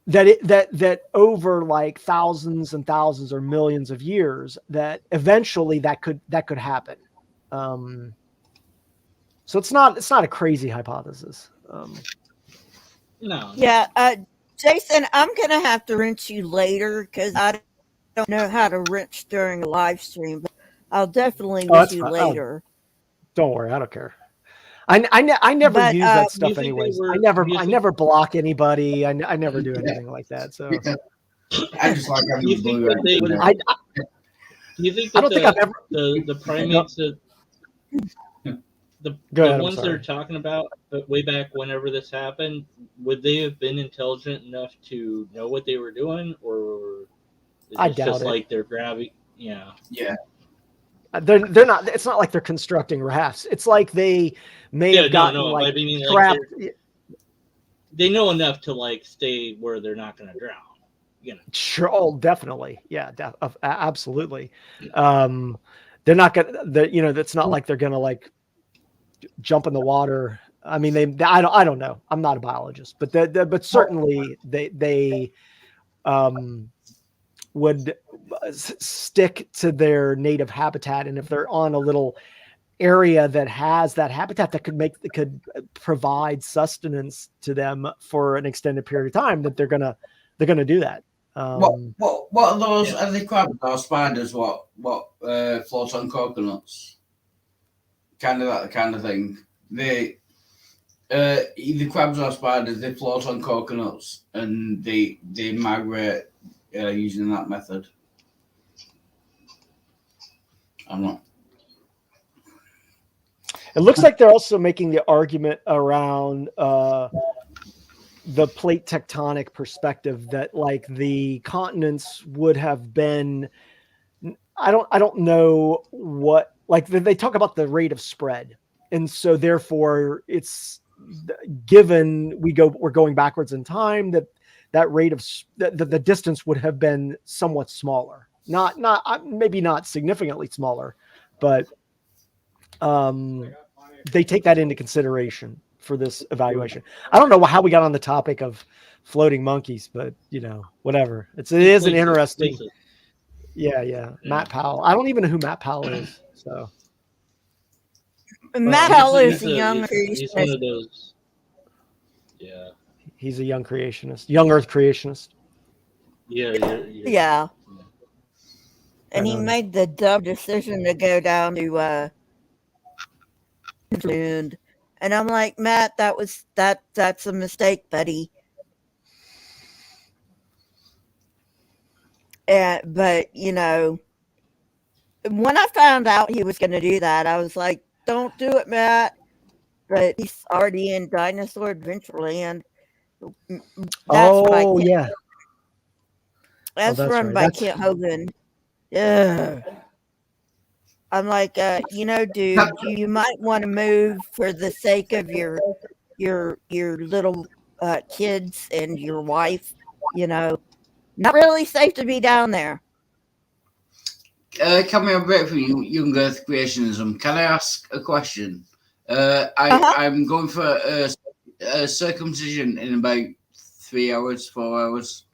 that over like thousands and thousands or millions of years, that eventually that could happen. So it's not a crazy hypothesis. No. Yeah, Jason, I'm gonna have to wrench you later because I don't know how to wrench during a live stream. But I'll definitely wrench you later. Don't worry, I don't care. I never use that stuff anyways. I never block anybody. I never do anything like that. So I just like having the blue. Do you think I don't think I've ever the primates that the ones that are talking about way back whenever this happened, would they have been intelligent enough to know what they were doing, or is I it doubt just it. like they're grabbing? Yeah. They're not. It's not like they're constructing rafts. It's like they may have gotten trapped. They know enough to stay where they're not going to drown. Sure. Oh, definitely. Yeah. Absolutely. They're not gonna. That's not like they're gonna jump in the water. I mean, I don't know. I'm not a biologist, but certainly they would stick to their native habitat, and if they're on a little area that has that habitat that could provide sustenance to them for an extended period of time, that they're gonna do that. What are those? Are they crabs or spiders? What float on coconuts? Kind of that kind of thing. They either crabs or spiders. They float on coconuts and they migrate using that method. I'm not. It looks like they're also making the argument around the plate tectonic perspective that the continents would have been. I don't know what. They talk about the rate of spread, and so therefore it's given we're going backwards in time, that rate of the distance would have been somewhat smaller, not maybe not significantly smaller, but they take that into consideration for this evaluation. I don't know how we got on the topic of floating monkeys, but whatever. It is an interesting. Yeah. Matt Powell. I don't even know who Matt Powell is. So Matt Powell is a young creationist. He's one of those. Yeah. He's a young creationist, young Earth creationist. Yeah. And he made the dumb decision to go down to and I'm like, Matt, that's a mistake, buddy. But when I found out he was going to do that, I was like, don't do it, Matt. But he's already in Dinosaur Adventureland. Yeah. That's run by Kent Hogan. Yeah. I'm like, dude, you might want to move for the sake of your little kids and your wife. Not really safe to be down there. Coming a bit from young Earth creationism, can I ask a question? I'm going for circumcision in about 3 hours, 4 hours.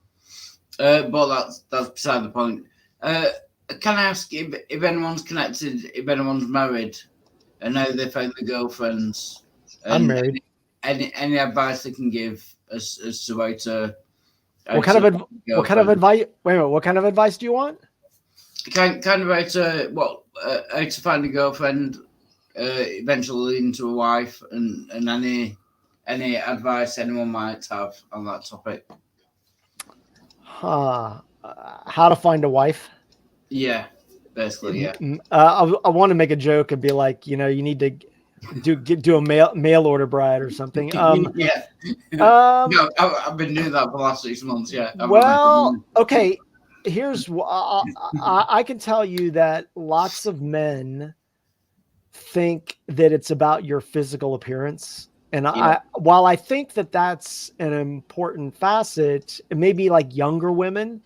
But that's beside the point. Can I ask if anyone's connected, if anyone's married, and now they found their girlfriends? I'm married. Any advice they can give as to how to? What kind of advice? Wait a minute. What kind of advice do you want? Kind of how to find a girlfriend, eventually leading to a wife, and any advice anyone might have on that topic. How to find a wife? Yeah, basically, yeah. I want to make a joke and be like, you need to do a mail order bride or something. Yeah. No, I've been doing that for the last 6 months. Yeah. Well, okay. Here's I can tell you that lots of men think that it's about your physical appearance. And while I think that that's an important facet, maybe like younger women,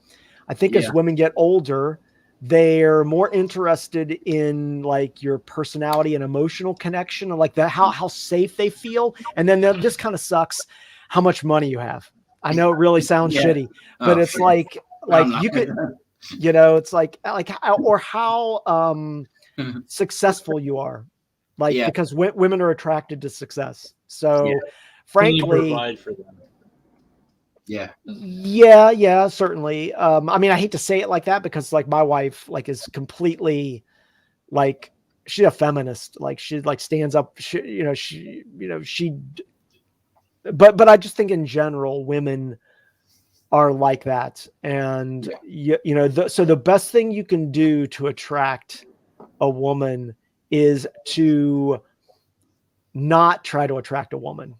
I think as women get older, they're more interested in like your personality and emotional connection, and like how safe they feel. And then this kind of sucks how much money you have. I know it really sounds shitty, but it's like you could, it's like or how successful you are, because women are attracted to success. So frankly, can you provide for them? Yeah, certainly. I mean, I hate to say it like that because like my wife like is completely like she's a feminist. Like she like stands up. But I just think in general women are like that, and so the best thing you can do to attract a woman is to not try to attract a woman.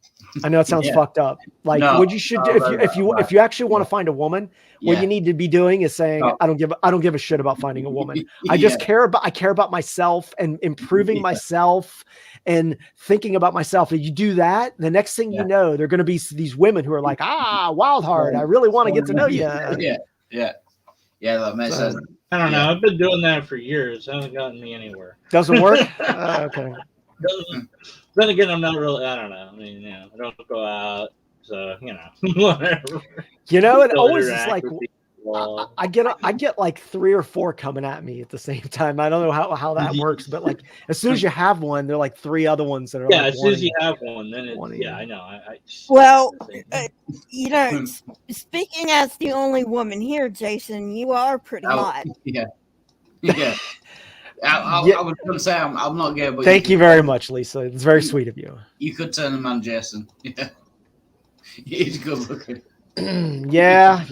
I know it sounds fucked up. Like what you should do if you actually want to find a woman, what you need to be doing is saying, I don't give a shit about finding a woman. I just care about myself and improving myself and thinking about myself. If you do that, the next thing you know, there are going to be these women who are like, wild heart, I really want to get to know you. Yeah, that makes sense. I don't know. I've been doing that for years. It hasn't gotten me anywhere. Doesn't work? Okay. Then again, I'm not really. I don't know. I mean, I don't go out, so whatever. It always is like I get like 3 or 4 coming at me at the same time. I don't know how that works, but like as soon as you have one, there are like 3 other ones that are as soon as you have one, then I know. Well, speaking as the only woman here, Jason, you are pretty hot. Yeah. I was going to say I'm not gay, but thank you very much, Lisa. It's very sweet of you. You could turn him on Jason. Yeah, he's good looking. yeah.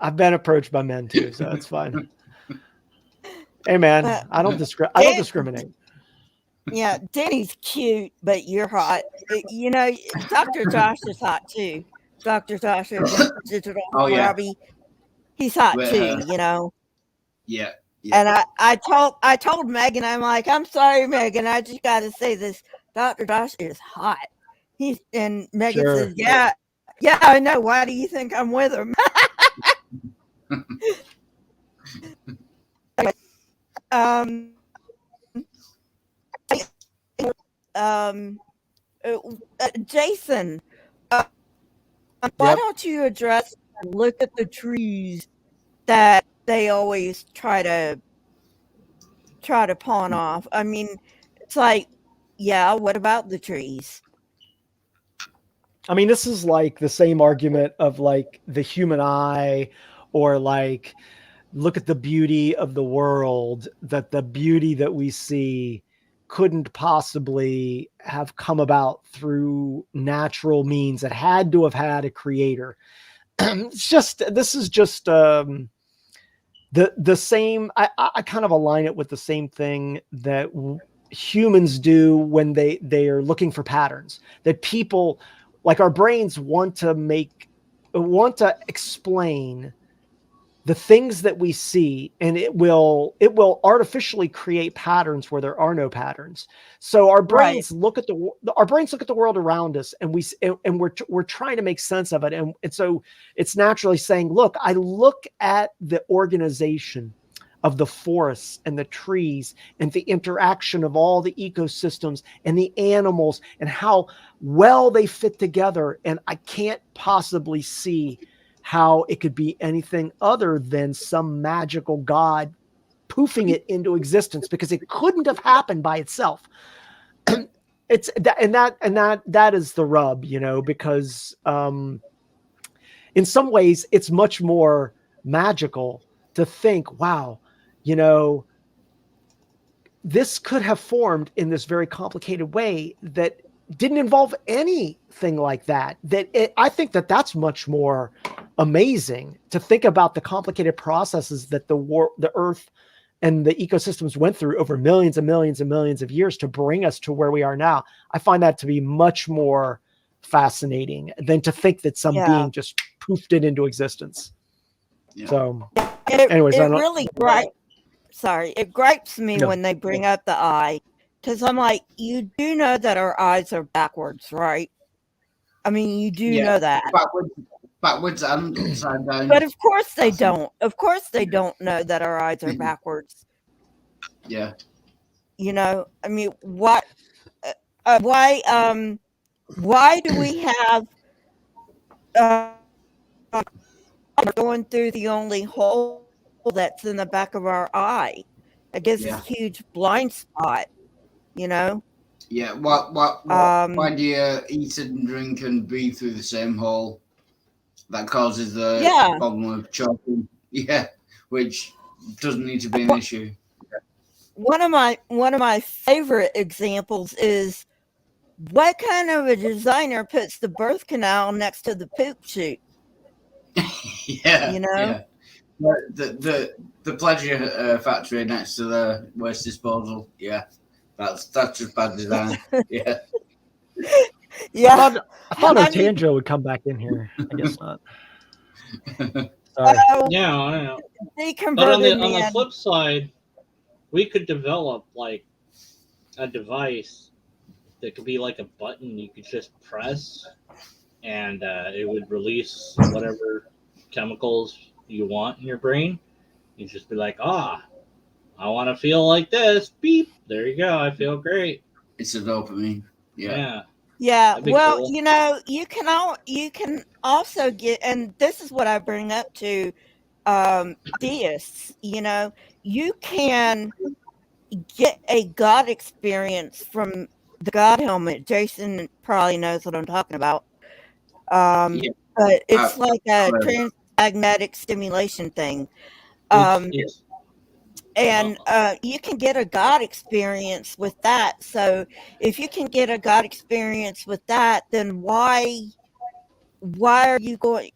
I've been approached by men too, so it's fine. Hey, man, I don't discriminate. Yeah, Danny's cute, but you're hot. Dr. Josh is hot too. Dr. Josh is digital Robbie. He's hot too. Yeah. And I told Megan, I'm like, I'm sorry, Megan, I just got to say this. Dr. Josh is hot. And Megan says, yeah, I know. Why do you think I'm with him? Jason, why don't you address and look at the trees that they always try to pawn off? I mean, it's like, what about the trees? I mean, this is like the same argument of like the human eye, or like look at the beauty of the world, that the beauty that we see couldn't possibly have come about through natural means. It had to have had a creator. This is just the same. I kind of align it with the same thing that humans do when they are looking for patterns, that people like our brains want to explain the things that we see, and it will artificially create patterns where there are no patterns. So our brains look at the world around us, and we're trying to make sense of it. And so it's naturally saying, look, I look at the organization of the forests and the trees and the interaction of all the ecosystems and the animals and how well they fit together. And I can't possibly see how it could be anything other than some magical God poofing it into existence, because it couldn't have happened by itself. It's that, and that is the rub, because in some ways it's much more magical to think, wow, this could have formed in this very complicated way that didn't involve anything like that. I think that's much more amazing to think about the complicated processes that the Earth and the ecosystems went through over millions and millions and millions of years to bring us to where we are now. I find that to be much more fascinating than to think that some being just poofed it into existence. Yeah. So, anyways, it gripes me when they bring up the eye, because I'm like, you do know that our eyes are backwards, right? I mean, you do know that. Backwards and upside down. But of course they don't. Of course they don't know that our eyes are backwards. Yeah. I mean, why do we have going through the only hole that's in the back of our eye? I guess it's a huge blind spot, Yeah. Why do you eat and drink and breathe through the same hole? That causes the problem of choking. Yeah, which doesn't need to be an issue. One of my favorite examples is, what kind of a designer puts the birth canal next to the poop chute? Yeah. The pleasure factory next to the waste disposal. Yeah, that's just bad design. Yeah. Yeah. I thought Artanjo would come back in here. I guess not. Sorry. Yeah, I don't know. But on the flip side, we could develop like a device that could be like a button you could just press, and it would release whatever chemicals you want in your brain. You just be like, I want to feel like this. Beep. There you go. I feel great. It's a dopamine. Yeah. Yeah. Well, cool. You can also get, and this is what I bring up to theists. You can get a God experience from the God helmet. Jason probably knows what I'm talking about. But it's like a transmagnetic stimulation thing. And you can get a God experience with that. So if you can get a God experience with that, then why are you going?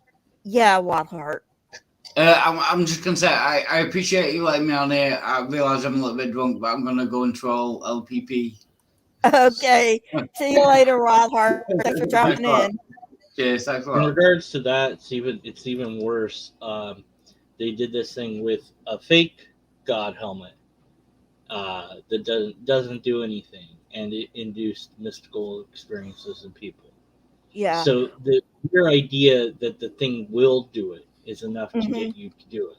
Yeah, Wildheart. I'm just going to say, I appreciate you letting me on here. I realize I'm a little bit drunk, but I'm going to go and troll LPP. Okay. See you later, Wildheart. Thanks for dropping in. Cheers. Thanks a lot. In regards to that, it's even worse. They did this thing with a fake God helmet that doesn't do anything, and it induced mystical experiences in people. Yeah. So your idea that the thing will do it is enough to get you to do it.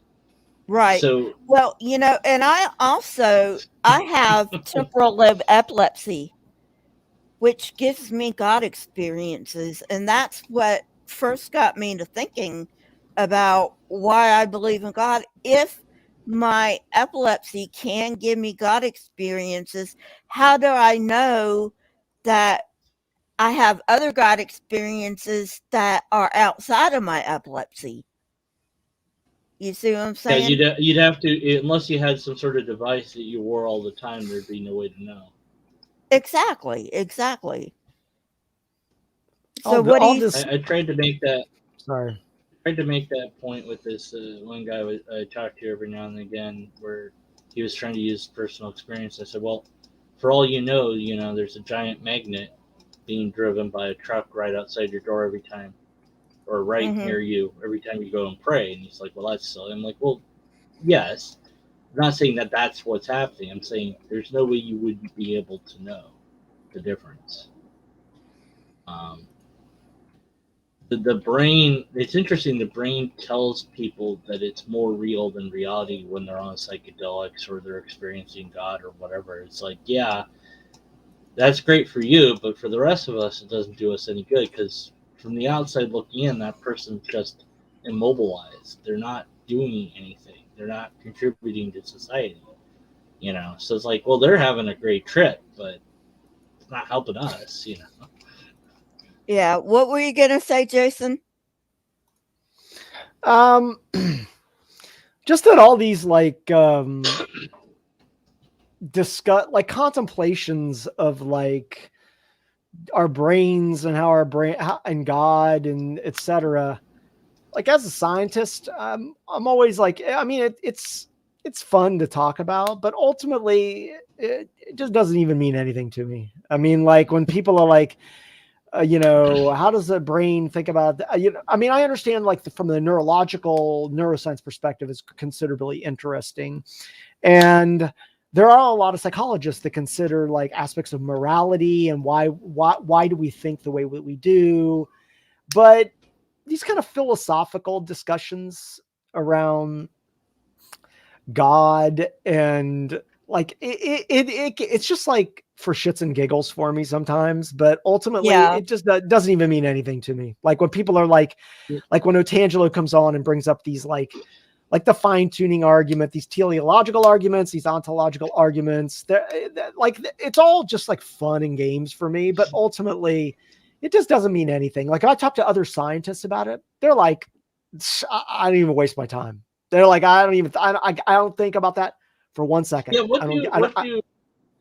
Right. So, well, and I have temporal lobe epilepsy, which gives me God experiences, and that's what first got me into thinking about why I believe in God. If my epilepsy can give me God experiences, how do I know that I have other God experiences that are outside of my epilepsy? You see what I'm saying? Yeah, you'd have to, unless you had some sort of device that you wore all the time, there'd be no way to know. Exactly. So I tried to make that. Sorry. I tried to make that point with this one guy I talked to every now and again, where he was trying to use personal experience. I said, well, for all you know, there's a giant magnet being driven by a truck right outside your door every time, or right near you every time you go and pray. And he's like, well, that's silly. I'm like, well, yes. I'm not saying that that's what's happening. I'm saying there's no way you wouldn't be able to know the difference. the brain, it's interesting, the brain tells people that it's more real than reality when they're on psychedelics or they're experiencing God or whatever. It's like, yeah, that's great for you, but for the rest of us, it doesn't do us any good, because from the outside looking in, that person's just immobilized. They're not doing anything. They're not contributing to society, you know? So it's like, well, they're having a great trip, but it's not helping us, you know? Yeah. What were you going to say, Jason? Just that all these like discuss like contemplations of like our brains and how our brain and God and etc. Like as a scientist, I'm always like, I mean, it's fun to talk about, but ultimately it just doesn't even mean anything to me. I mean, like when people are like, you know, how does the brain think about, you know, I mean, I understand like from the neurological neuroscience perspective is considerably interesting. And there are a lot of psychologists that consider like aspects of morality and why do we think the way that we do. But these kind of philosophical discussions around God and like it's just like for shits and giggles for me sometimes, but ultimately it just doesn't even mean anything to me. Like when people are like when Otangelo comes on and brings up these like the fine-tuning argument, these teleological arguments, these ontological arguments, they're like it's all just like fun and games for me, but ultimately it just doesn't mean anything. Like if I talk to other scientists about it, they're like, I don't even waste my time. They're like, I don't think about that for 1 second. Yeah,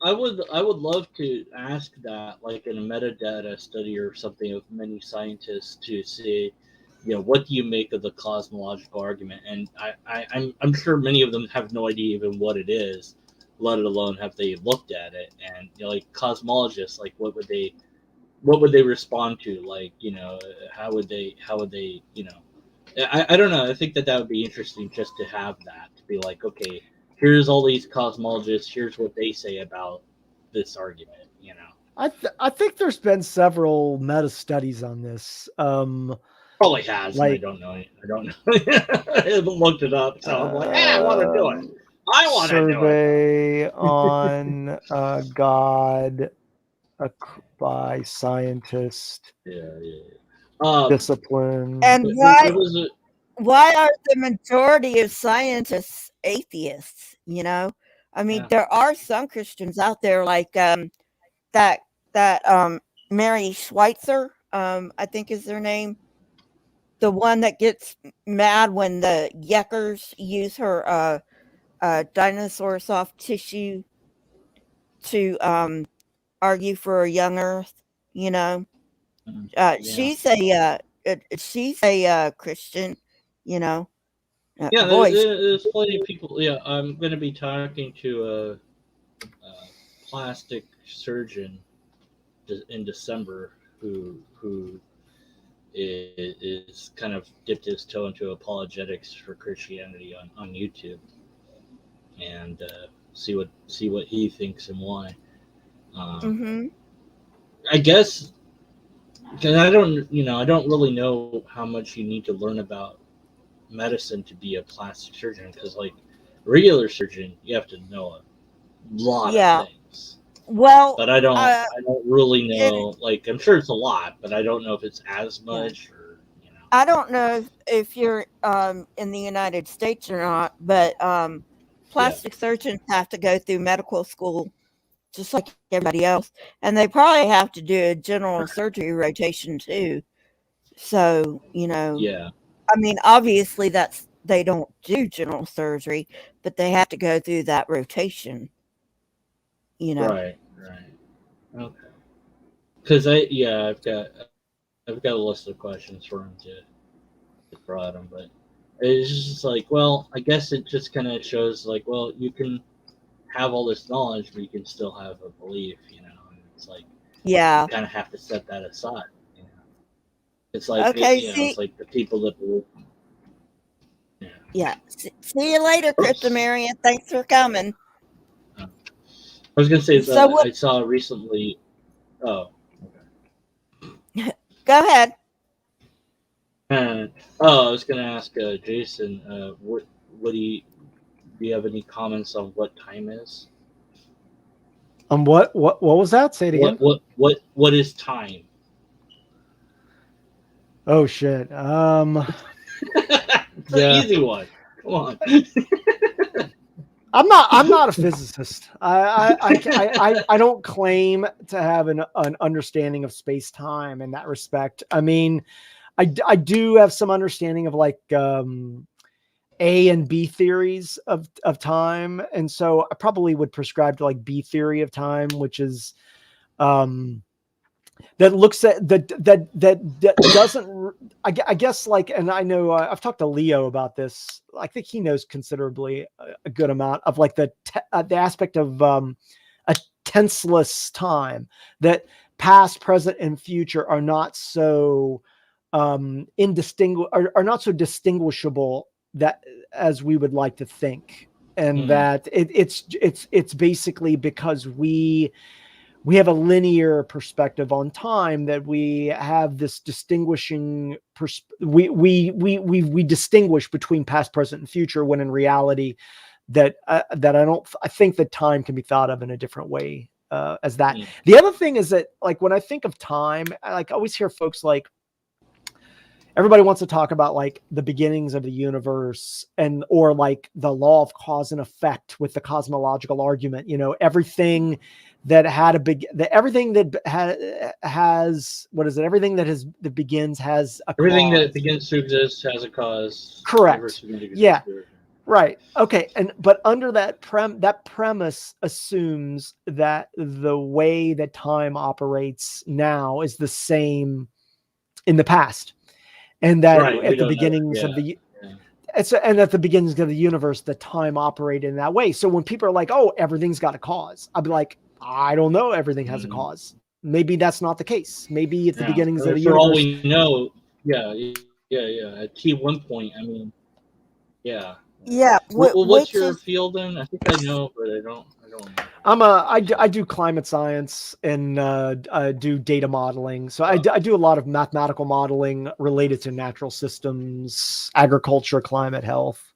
I would love to ask that, like in a metadata study or something, of many scientists to say, you know, what do you make of the cosmological argument? And I'm sure many of them have no idea even what it is, let alone have they looked at it. And you know, like cosmologists, like what would they respond to? Like, you know, how would they, you know, I don't know. I think that would be interesting just to have that, to be like, okay, here's all these cosmologists, here's what they say about this argument, you know. I think there's been several meta studies on this. Probably has, like, and I don't know. I haven't looked it up, so I'm like, I want to do it. I want to do it. Survey on God by scientist. Yeah. Discipline. And why are the majority of scientists atheists? You know, I mean, there are some Christians out there like that Mary Schweitzer, I think is their name, the one that gets mad when the Yuckers use her dinosaur soft tissue to argue for a young Earth. You know, she's a Christian. You know. Yeah, there's plenty of people. Yeah, I'm going to be talking to a plastic surgeon in December who is kind of dipped his toe into apologetics for Christianity on YouTube, and see what he thinks and why. I guess because I don't really know how much you need to learn about medicine to be a plastic surgeon, because like a regular surgeon you have to know a lot of things. Well, but I don't really know. Like I'm sure it's a lot, but I don't know if it's as much. Or, you know. I don't know if you're in the United States or not, but plastic surgeons have to go through medical school just like everybody else, and they probably have to do a general surgery rotation too. So, you know, I mean, obviously they don't do general surgery, but they have to go through that rotation. You know, right, okay. Because I've got a list of questions for him to throw at him, but it's just like, well, I guess it just kind of shows like, well, you can have all this knowledge, but you can still have a belief, you know. And it's like, you kind of have to set that aside. You know? It's like, it's like the people that believe. Yeah. See you later, Cryptomarian. Thanks for coming. I was gonna say that I saw recently. Oh. Okay. Go ahead. argument. Oh, I was going to ask Jason, what do you have any comments on what time is? What was that? Say it again. What is time? Oh shit. It's an easy one. Come on. I'm not a physicist. I don't claim to have an understanding of space time in that respect. I mean, I do have some understanding of like A and B theories of time, and so I probably would prescribe to like B theory of time, which is that looks at that doesn't, I guess, like, and I know I've talked to Leo about this. I think he knows considerably a good amount of like the aspect of a tenseless time, that past, present, and future are not so are not so distinguishable that as we would like to think, and that it's basically because we have a linear perspective on time, that we have this distinguishing we distinguish between past, present, and future, when in reality that I think that time can be thought of in a different way as that. The other thing is that, like, when I think of time, I always hear folks like, everybody wants to talk about like the beginnings of the universe, or like the law of cause and effect with the cosmological argument. You know, everything that had everything that has everything that begins has a everything cause. that begins to exist has a cause. Correct. Yeah. Right. Okay. But under that premise assumes that the way that time operates now is the same in the past. And that at the beginnings of the and at the beginnings of the universe, the time operated in that way. So when people are like, "Oh, everything's got a cause," I'd be like, "I don't know. Everything has a cause. Maybe that's not the case. Maybe at the beginnings of the universe." For all we know, At T1 point, I mean, Yeah. What's your field in? I think I know, but I don't know. I do climate science and I do data modeling. So I do a lot of mathematical modeling related to natural systems, agriculture, climate, health.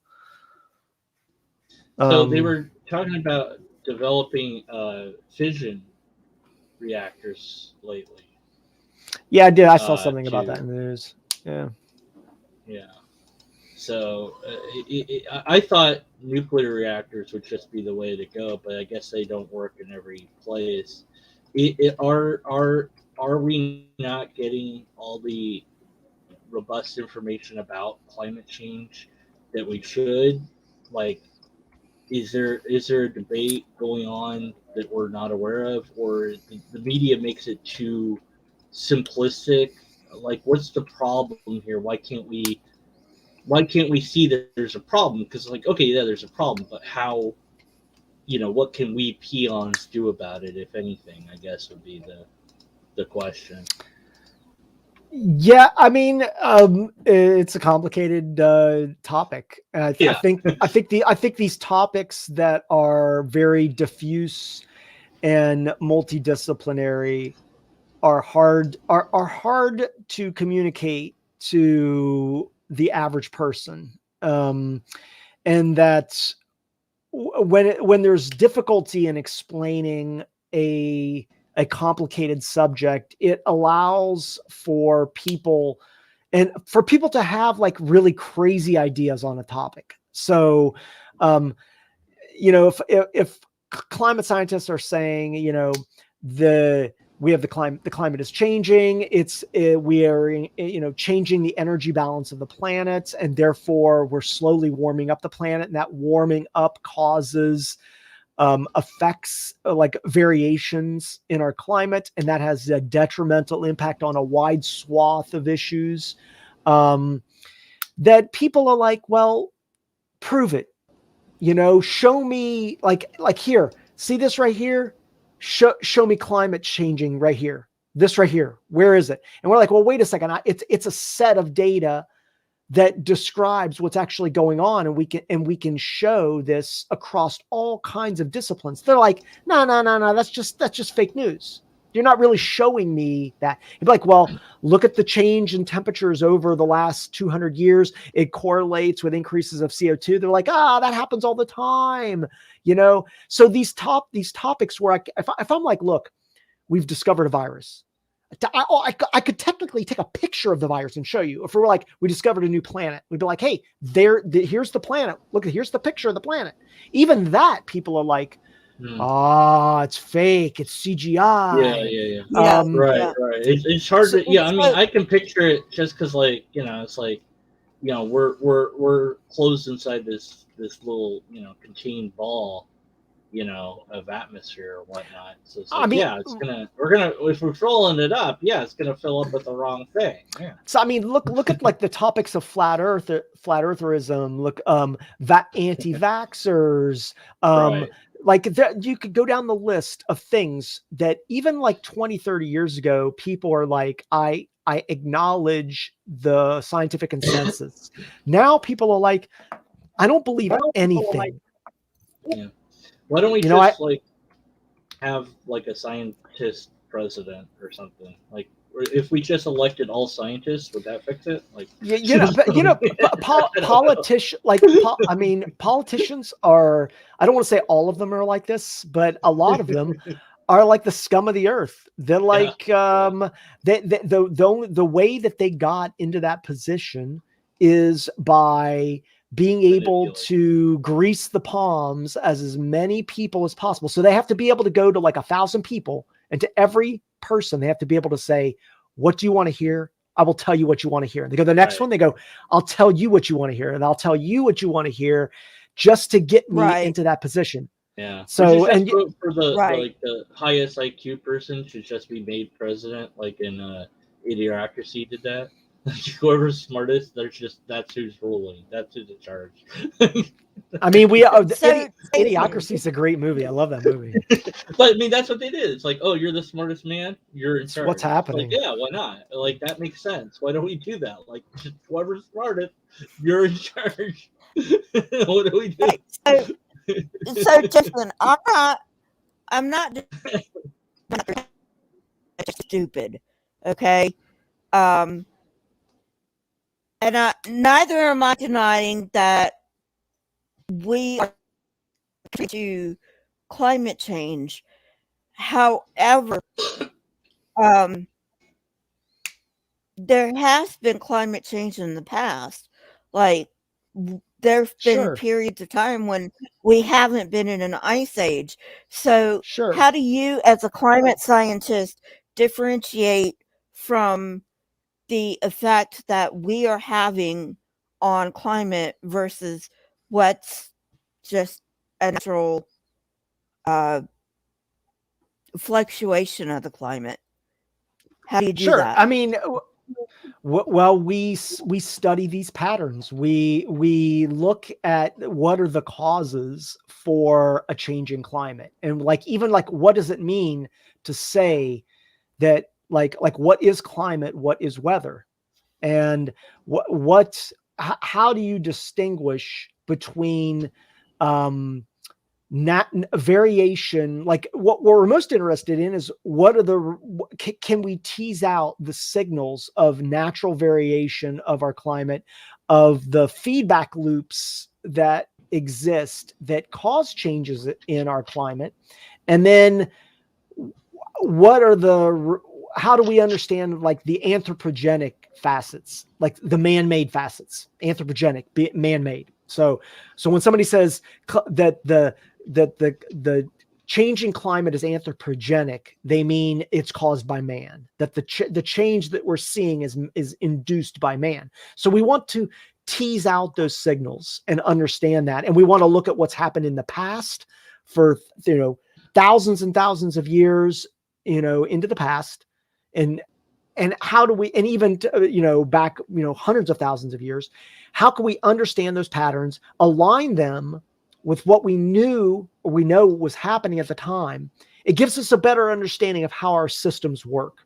So they were talking about developing fission reactors lately. Yeah, I did. I saw something about that in the news. Yeah. Yeah. So I thought nuclear reactors would just be the way to go, but I guess they don't work in every place. Are we not getting all the robust information about climate change that we should? Like, is there a debate going on that we're not aware of, or the media makes it too simplistic? Like, what's the problem here? Why can't we see that there's a problem? Because, like, okay, yeah, there's a problem, but how, what can we peons do about it, if anything, I guess would be the question. Yeah, I mean, it's a complicated topic. I think these topics that are very diffuse and multidisciplinary are hard to communicate to the average person, and that when there's difficulty in explaining a complicated subject, it allows for people to have like really crazy ideas on a topic. So, if climate scientists are saying, the climate is changing, we are changing the energy balance of the planet, and therefore we're slowly warming up the planet, and that warming up causes effects like variations in our climate, and that has a detrimental impact on a wide swath of issues, that people are like, well, prove it, show me, like here, see this right here, show me climate changing right here, this right here, where is it? And we're like, well, wait a second, it's a set of data that describes what's actually going on, and we can show this across all kinds of disciplines. They're like, no, that's just fake news. not really showing me that. You'd be like, well, look at the change in temperatures over the last 200 years. It correlates with increases of CO2. They're like, that happens all the time. So these topics where if I'm like, look, we've discovered a virus. I could technically take a picture of the virus and show you. If we were like, we discovered a new planet, we'd be like, hey, here's the planet. Look, here's the picture of the planet. Even that, people are like, it's fake. It's CGI. Yeah. Right. It's hard to. Yeah, I mean, I can picture it just because, like, it's like, we're closed inside this little, contained ball, of atmosphere or whatnot. So it's like, if we're filling it up, it's gonna fill up with the wrong thing. Yeah. So I mean, look at like the topics of flat eartherism. Look, anti-vaxxers. Right. Like you could go down the list of things that even like 20, 30 years ago, people are like, I acknowledge the scientific consensus. Now people are like, I don't believe anything. Yeah. Why don't we have like a scientist president or something? Like, if we just elected all scientists, would that fix it? Like, politicians are. I don't want to say all of them are like this, but a lot of them are like the scum of the earth. They're like the way that they got into that position is by being able to grease the palms as many people as possible. So they have to be able to go to like 1,000 people, and to every person, they have to be able to say, what do you want to hear? I will tell you what you want to hear. And they go, the next one, they go, I'll tell you what you want to hear. And I'll tell you what you want to hear just to get me into that position. Yeah. So, for the highest IQ person should just be made president, like in Idiocracy did that. Whoever's smartest, that's who's ruling. That's who's in charge. I mean, Idiocracy is a great movie. I love that movie. But I mean, that's what they did. It's like, oh, you're the smartest man. You're in charge. What's happening? Like, yeah, why not? Like, that makes sense. Why don't we do that? Like, whoever's smartest, you're in charge. What do we do? So Justin, I'm not just stupid. Okay. And neither am I denying that we are to climate change. However, there has been climate change in the past. Like, there's been periods of time when we haven't been in an ice age. So how do you, as a climate scientist, differentiate from the effect that we are having on climate versus what's just a natural fluctuation of the climate? How do you do that? I mean, well, we study these patterns. We look at what are the causes for a changing climate, and even what does it mean to say that like what is climate, what is weather, and how do you distinguish between variation? Like what we're most interested in is can we tease out the signals of natural variation of our climate, of the feedback loops that exist that cause changes in our climate, and then how do we understand like the anthropogenic facets, like the man-made facets, anthropogenic, man-made. So when somebody says that the changing climate is anthropogenic, they mean it's caused by man, that the change that we're seeing is induced by man. So we want to tease out those signals and understand that. And we want to look at what's happened in the past for, thousands and thousands of years, into the past, and how do we, and even back, hundreds of thousands of years, how can we understand those patterns, align them with what we know was happening at the time? It gives us a better understanding of how our systems work.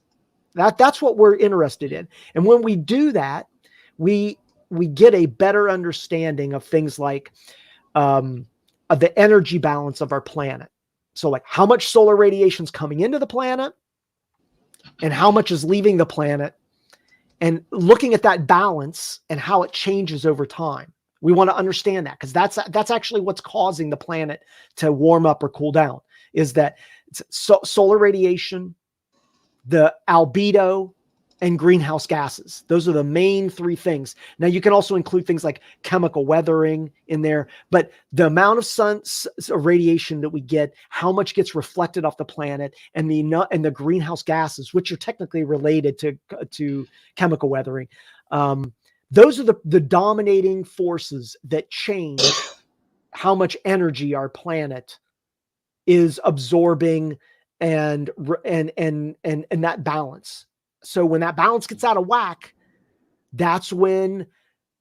That's what we're interested in. And when we do that, we get a better understanding of things like of the energy balance of our planet. So like how much solar radiation is coming into the planet, and how much is leaving the planet, and looking at that balance and how it changes over time. We want to understand that, because that's actually what's causing the planet to warm up or cool down, is that solar radiation, the albedo, and greenhouse gases. Those are the main three things. Now, you can also include things like chemical weathering in there, but the amount of sun radiation that we get, how much gets reflected off the planet, and the greenhouse gases, which are technically related to chemical weathering. Those are the dominating forces that change how much energy our planet is absorbing, and that balance. So when that balance gets out of whack, that's when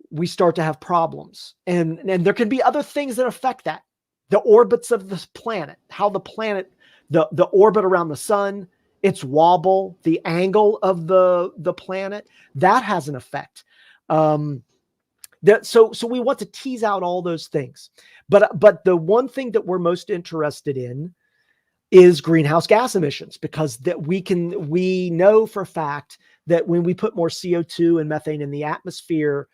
we start to have problems. And there can be other things that affect that. The orbits of the planet, how the planet, the orbit around the sun, its wobble, the angle of the planet, that has an effect. So we want to tease out all those things. But the one thing that we're most interested in is greenhouse gas emissions, because we know for a fact that when we put more CO2 and methane in the atmosphere,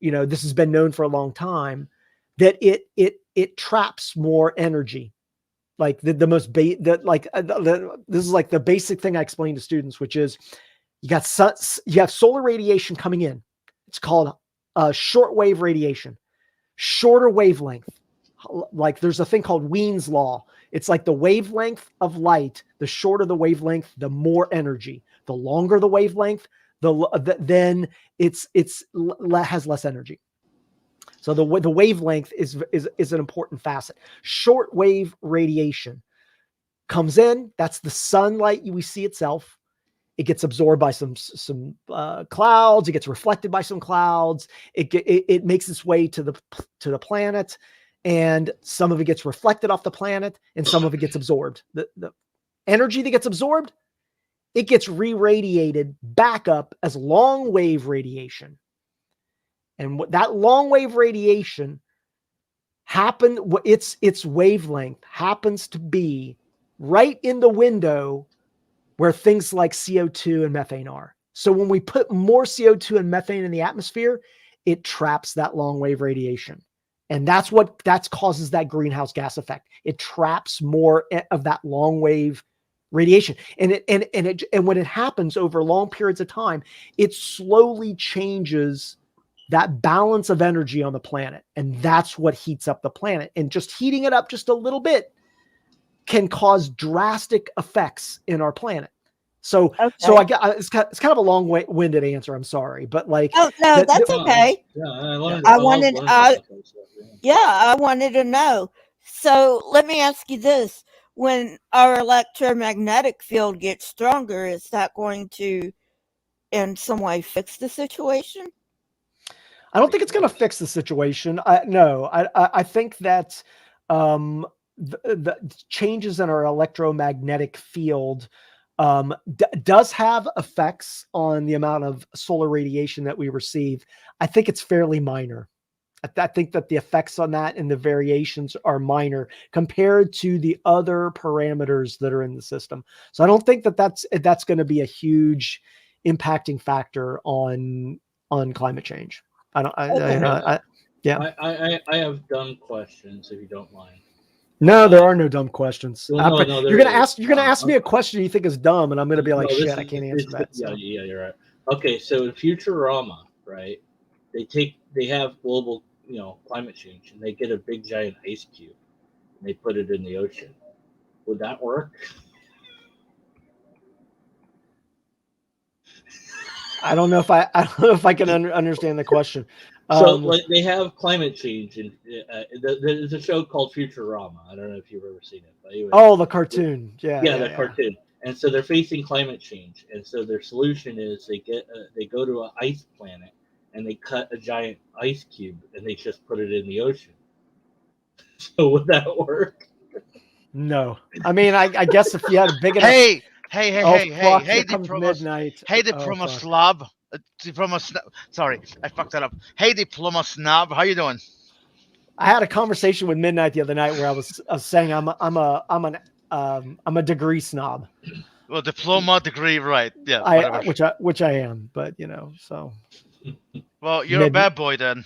this has been known for a long time, that it traps more energy. Like this is like the basic thing I explain to students, which is you have solar radiation coming in. It's called shortwave radiation, shorter wavelength. Like there's a thing called Wien's law. It's like the wavelength of light, the shorter the wavelength, the more energy. The longer the wavelength, then it's has less energy. So the wavelength is an important facet. Short wave radiation comes in. That's the sunlight we see itself. It gets absorbed by some clouds. It gets reflected by some clouds. It makes its way to the planet. And some of it gets reflected off the planet, and some of it gets absorbed. The energy that gets absorbed, it gets re-radiated back up as long wave radiation. And what that long wave radiation its wavelength happens to be right in the window where things like CO2 and methane are. So when we put more CO2 and methane in the atmosphere, it traps that long wave radiation. And that causes that greenhouse gas effect. It traps more of that long wave radiation. And when it happens over long periods of time, it slowly changes that balance of energy on the planet. And that's what heats up the planet. And just heating it up just a little bit can cause drastic effects in our planet. So it's kind of a long-winded answer. I'm sorry, but like, oh no, that's okay. I wanted to know. So let me ask you this: when our electromagnetic field gets stronger, is that going to, in some way, fix the situation? I don't think it's going to fix the situation. I think that the changes in our electromagnetic field does have effects on the amount of solar radiation that we receive. I think it's fairly minor. I think that the effects on that and the variations are minor compared to the other parameters that are in the system. So I don't think that that's going to be a huge impacting factor on climate change. I have dumb questions, if you don't mind. No, there are no dumb questions. Well, you're gonna ask me a question you think is dumb, and I'm gonna be like, I can't answer that. So. Yeah, you're right. Okay, so in Futurama, right? They have global, climate change, and they get a big giant ice cube, and they put it in the ocean. Would that work? I don't know if I can understand the question. So they have climate change, and there's a show called Futurama. I don't know if you've ever seen it. But anyway, the cartoon. Yeah, cartoon. And so they're facing climate change, and so their solution is they go to an ice planet, and they cut a giant ice cube, and they just put it in the ocean. So would that work? No, I mean, I guess if you had a big enough. Hey, midnight. Hey, Diploma Slob. Sorry, I fucked that up. Hey, Diploma Snob, how you doing? I had a conversation with Midnight the other night where I was saying I'm a degree snob. Well, diploma degree, right? Yeah, whatever. which I am, but so. Well, you're a bad boy then.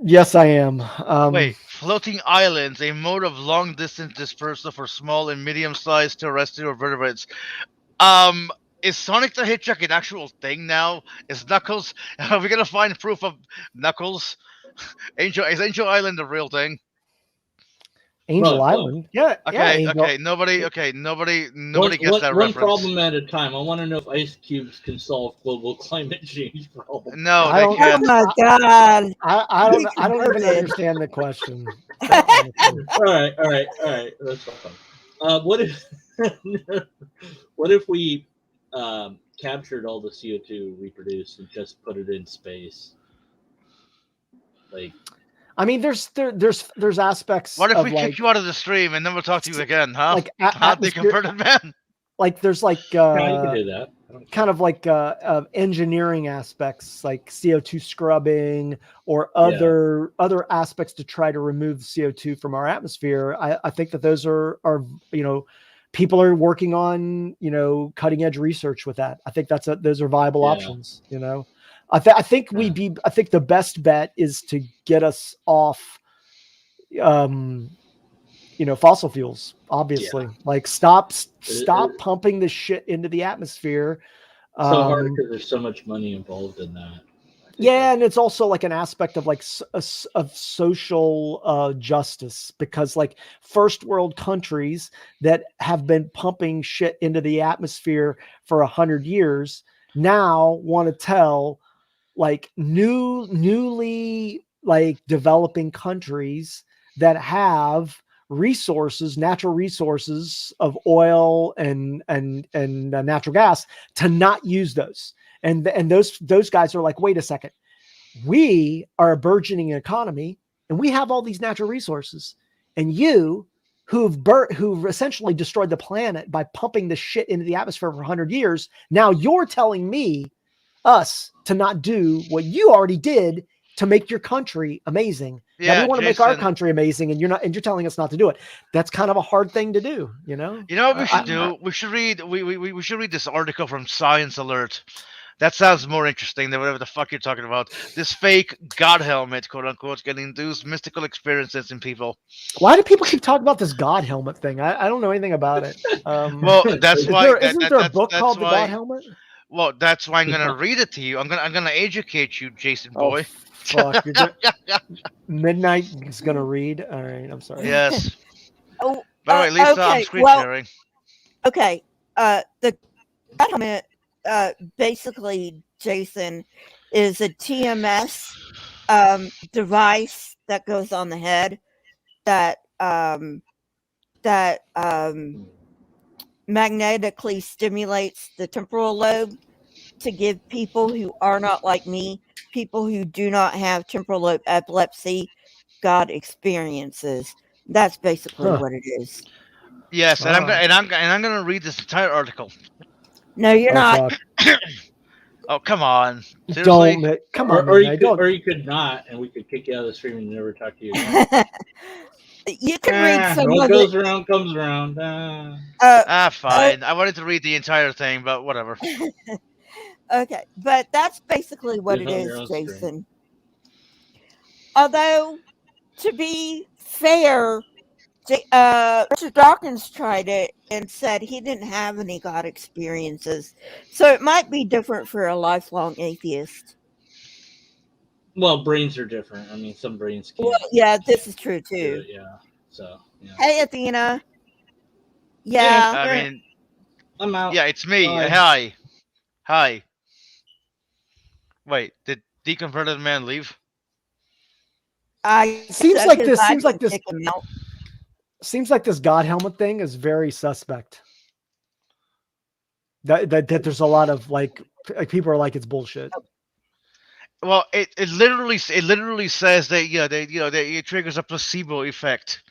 Yes, I am. Wait, floating islands, a mode of long-distance dispersal for small and medium-sized terrestrial vertebrates. Is Sonic the Hedgehog an actual thing now? Is Knuckles? Are we gonna find proof of Knuckles? Is Angel Island a real thing? Angel Island. Yeah. Okay. Angel. Okay. Nobody gets that one reference. problem at a time. I want to know if ice cubes can solve global climate change problem. No, they can't. Oh my god! I don't even understand the question. All right. That's fine. What if we captured all the CO2 we produce and just put it in space? Like, I mean, there's aspects. What if we kick kick you out of the stream and never talk to you again, huh? Like the converted man. Like there's yeah, you can do that. Kind of like engineering aspects, like CO2 scrubbing or other aspects to try to remove CO2 from our atmosphere. I think that those are people are working on cutting edge research with that. I think those are viable options. I think the best bet is to get us off, fossil fuels, obviously. Like stop pumping the shit into the atmosphere. So hard because there's so much money involved in that. Yeah, and it's also like an aspect of of social justice, because like first world countries that have been pumping shit into the atmosphere for 100 years now want to tell like newly like developing countries that have natural resources of oil and natural gas to not use those. And those guys are like, wait a second, we are a burgeoning economy and we have all these natural resources, and you who've essentially destroyed the planet by pumping the shit into the atmosphere for 100 years, now you're telling us to not do what you already did to make your country amazing. Yeah, now we want to Jason, make our country amazing, and you're telling us not to do it. That's kind of a hard thing to do, You know what we should do? We should read this article from Science Alert. That sounds more interesting than whatever the fuck you're talking about. This fake God helmet, quote unquote, can induce mystical experiences in people. Why do people keep talking about this God helmet thing? I don't know anything about it. Well, that's why. Isn't there a book called The God Helmet? Well, that's why I'm gonna read it to you. I'm gonna educate you, Jason boy. Oh, fuck. Midnight is gonna read. All right, I'm sorry. Yes. By the way, Lisa, I'm screen sharing. Okay. The God helmet, basically, Jason, is a TMS device that goes on the head that magnetically stimulates the temporal lobe to give people who are not like me, people who do not have temporal lobe epilepsy, God experiences. That's basically what it is. Yes, and I'm gonna read this entire article. No, you're not. Oh, come on! Seriously? Don't come on, or you could not, and we could kick you out of the stream and never talk to you again. You can read some what of goes it. around comes around. Fine. I wanted to read the entire thing, but whatever. Okay, but that's basically what it is, Jason. Although, to be fair, Richard Dawkins tried it and said he didn't have any God experiences. So it might be different for a lifelong atheist. Well, brains are different. I mean, some brains can't. Well, yeah, this is true too. Yeah. So. Yeah. Hey, Athena. Yeah. I mean, I'm out. Yeah, it's me. Hi. Wait, did Deconverted Man leave? Seems like this God helmet thing is very suspect. That there's a lot of like people are like it's bullshit. Well, it literally says that it triggers a placebo effect.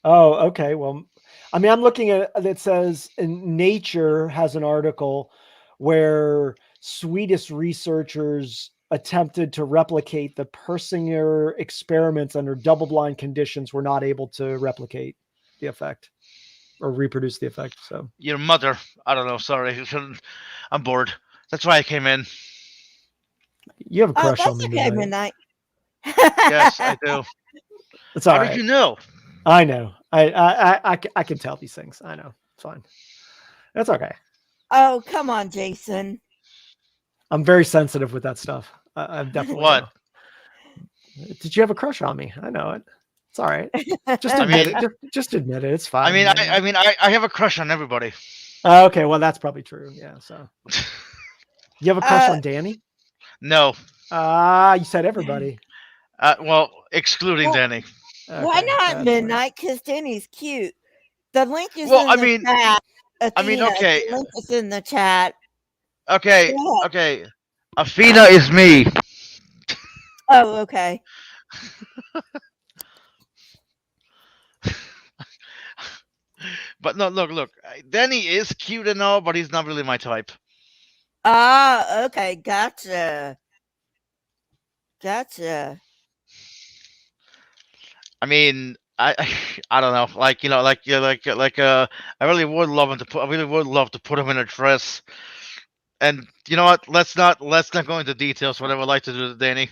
Oh, okay. Well, I mean, I'm looking at it says Nature has an article where Swedish researchers attempted to replicate the Persinger experiments under double-blind conditions, were not able to replicate the effect. reproduce the effect. So Your mother. I don't know. Sorry, I'm bored. That's why I came in. you have a Oh, crush that's on me, okay, Midnight. Midnight. Yes, I do. It's all How right. did you know? I know. I can tell these things. I know. It's fine. That's okay. Oh, come on, Jason. I'm very sensitive with that stuff. I definitely What? know. Did you have a crush on me? I know it. It's all right. Just I admit mean- it. Just admit it. It's fine. I mean, I have a crush on everybody. Okay, well that's probably true. Yeah. So you have a crush on Danny? No. You said everybody. Well, excluding Well, Danny. Why Okay, not that's fine. Midnight? Because Danny's cute. The link is Well, in I the mean- chat. I mean, Athena, okay. The link is in the chat. Okay. Go ahead. Okay. Athena is me. Oh, okay. But no, look. Danny is cute and all, but he's not really my type. Ah, okay. Gotcha. I mean, I don't know. Like, I really would love him to put. I really would love to put him in a dress. And you know what? Let's not go into details. What I would like to do to Danny.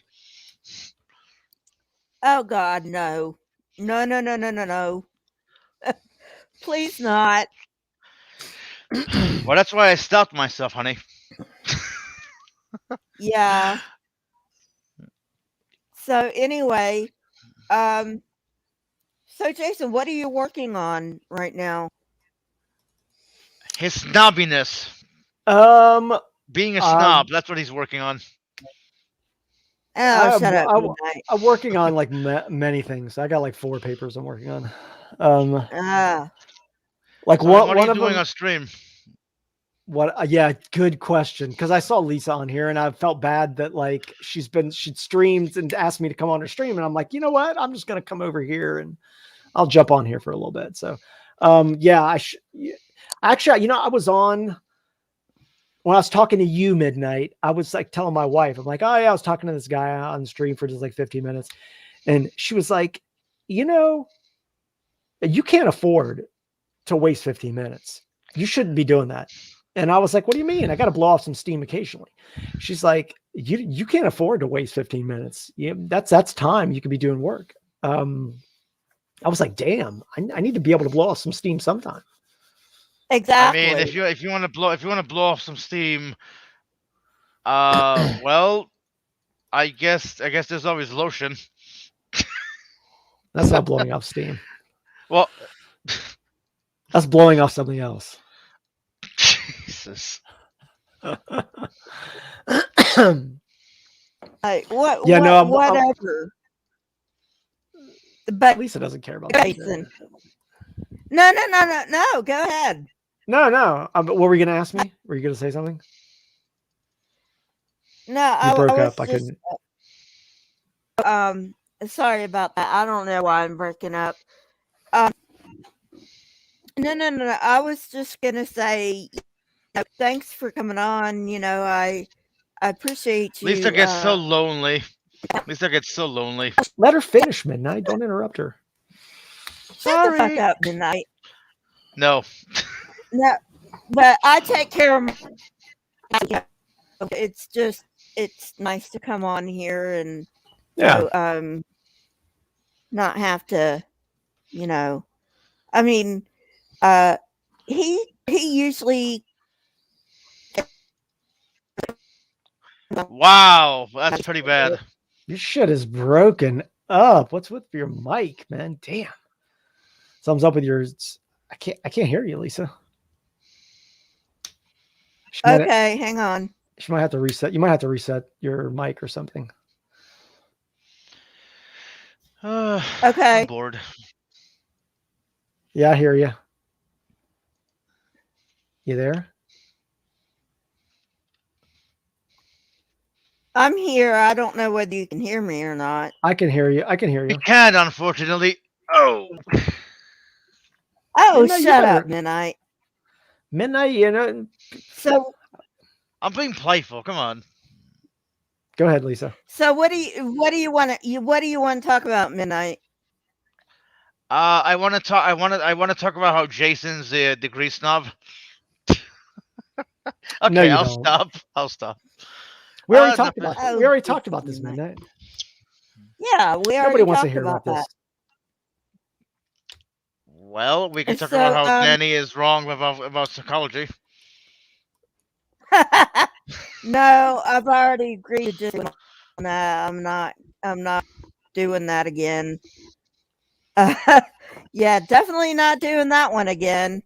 Oh, God, no. No. Please not. Well, that's why I stopped myself, honey. Yeah. So anyway, so Jason, what are you working on right now? His snobbiness, being a snob. That's what he's working on. Oh, shut up. Midnight. I'm working on like many things. I got like 4 papers I'm working on. Like So what are you of doing them, on stream? What? Yeah, good question. Because I saw Lisa on here, and I felt bad that like she'd streamed and asked me to come on her stream, and I'm like, you know what? I'm just gonna come over here and I'll jump on here for a little bit. So, yeah, actually, I was on when I was talking to you Midnight. I was like telling my wife, I'm like, oh yeah, I was talking to this guy on stream for just like 15 minutes, and she was like, you can't afford to waste 15 minutes. You shouldn't be doing that. And I was like, what do you mean? I got to blow off some steam occasionally. She's like, you can't afford to waste 15 minutes. That's time you could be doing work. I was like, damn, I need to be able to blow off some steam sometime. Exactly. I mean, if you want to blow off some steam, well, I guess there's always lotion. That's not blowing off steam. Well, that's blowing off something else. Jesus. Whatever. But Lisa doesn't care about Jason. No. Go ahead. No. What were you going to ask me? Were you going to say something? No, you broke I up. I couldn't. Sorry about that. I don't know why I'm breaking up. No. I was just gonna say, thanks for coming on. I appreciate you. Lisa gets so lonely. Lisa gets so lonely. Let her finish, Midnight. Don't interrupt her. Shut the fuck up, Midnight. No. No, but I take care of my. It's nice to come on here and not have to, I mean, he usually. Wow, that's pretty bad. Your shit is broken up. What's with your mic, man? Damn. Something's up with yours. I can't hear you, Lisa. Okay, hang on. She might have to reset. You might have to reset your mic or something. Okay. I'm bored. Yeah, I hear you. You there? I'm here. I don't know whether you can hear me or not. I can hear you. You can't, unfortunately. Oh, Midnight, shut up, Midnight. Midnight, So I'm being playful. Come on. Go ahead, Lisa. So what do you want to talk about, Midnight? I want to talk. I want to talk about how Jason's a degree snob. Okay, No, you I'll don't. stop. I'll stop. We already talked about Oh, we already talked about this, midnight. Midnight. Yeah, we already Nobody wants to talked hear about that. this. Well, we can talk So, about how Danny is wrong about psychology. No, I've already agreed to just on that. I'm not doing that again. Yeah, definitely not doing that one again.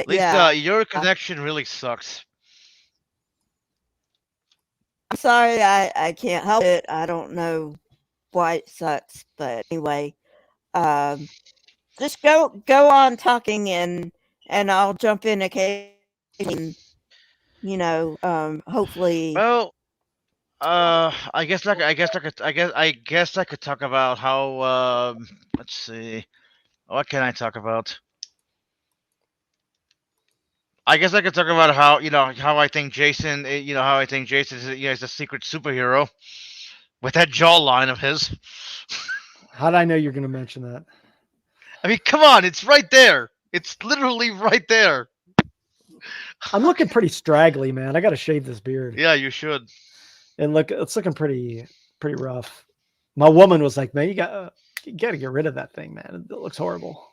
Lisa, yeah, your connection really sucks. I'm sorry, I can't help it. I don't know why it sucks, but anyway, just go on talking and I'll jump in occasionally. You know, hopefully. Well, I guess I could talk about how. Let's see, what can I talk about? I guess I could talk about how how I think Jason, how I think Jason is a secret superhero with that jawline of his. How did I know you're going to mention that? I mean, come on, it's right there. It's literally right there. I'm looking pretty straggly, man. I got to shave this beard. Yeah, you should. And it's looking pretty rough. My woman was like, "Man, you got to get rid of that thing, man. It looks horrible."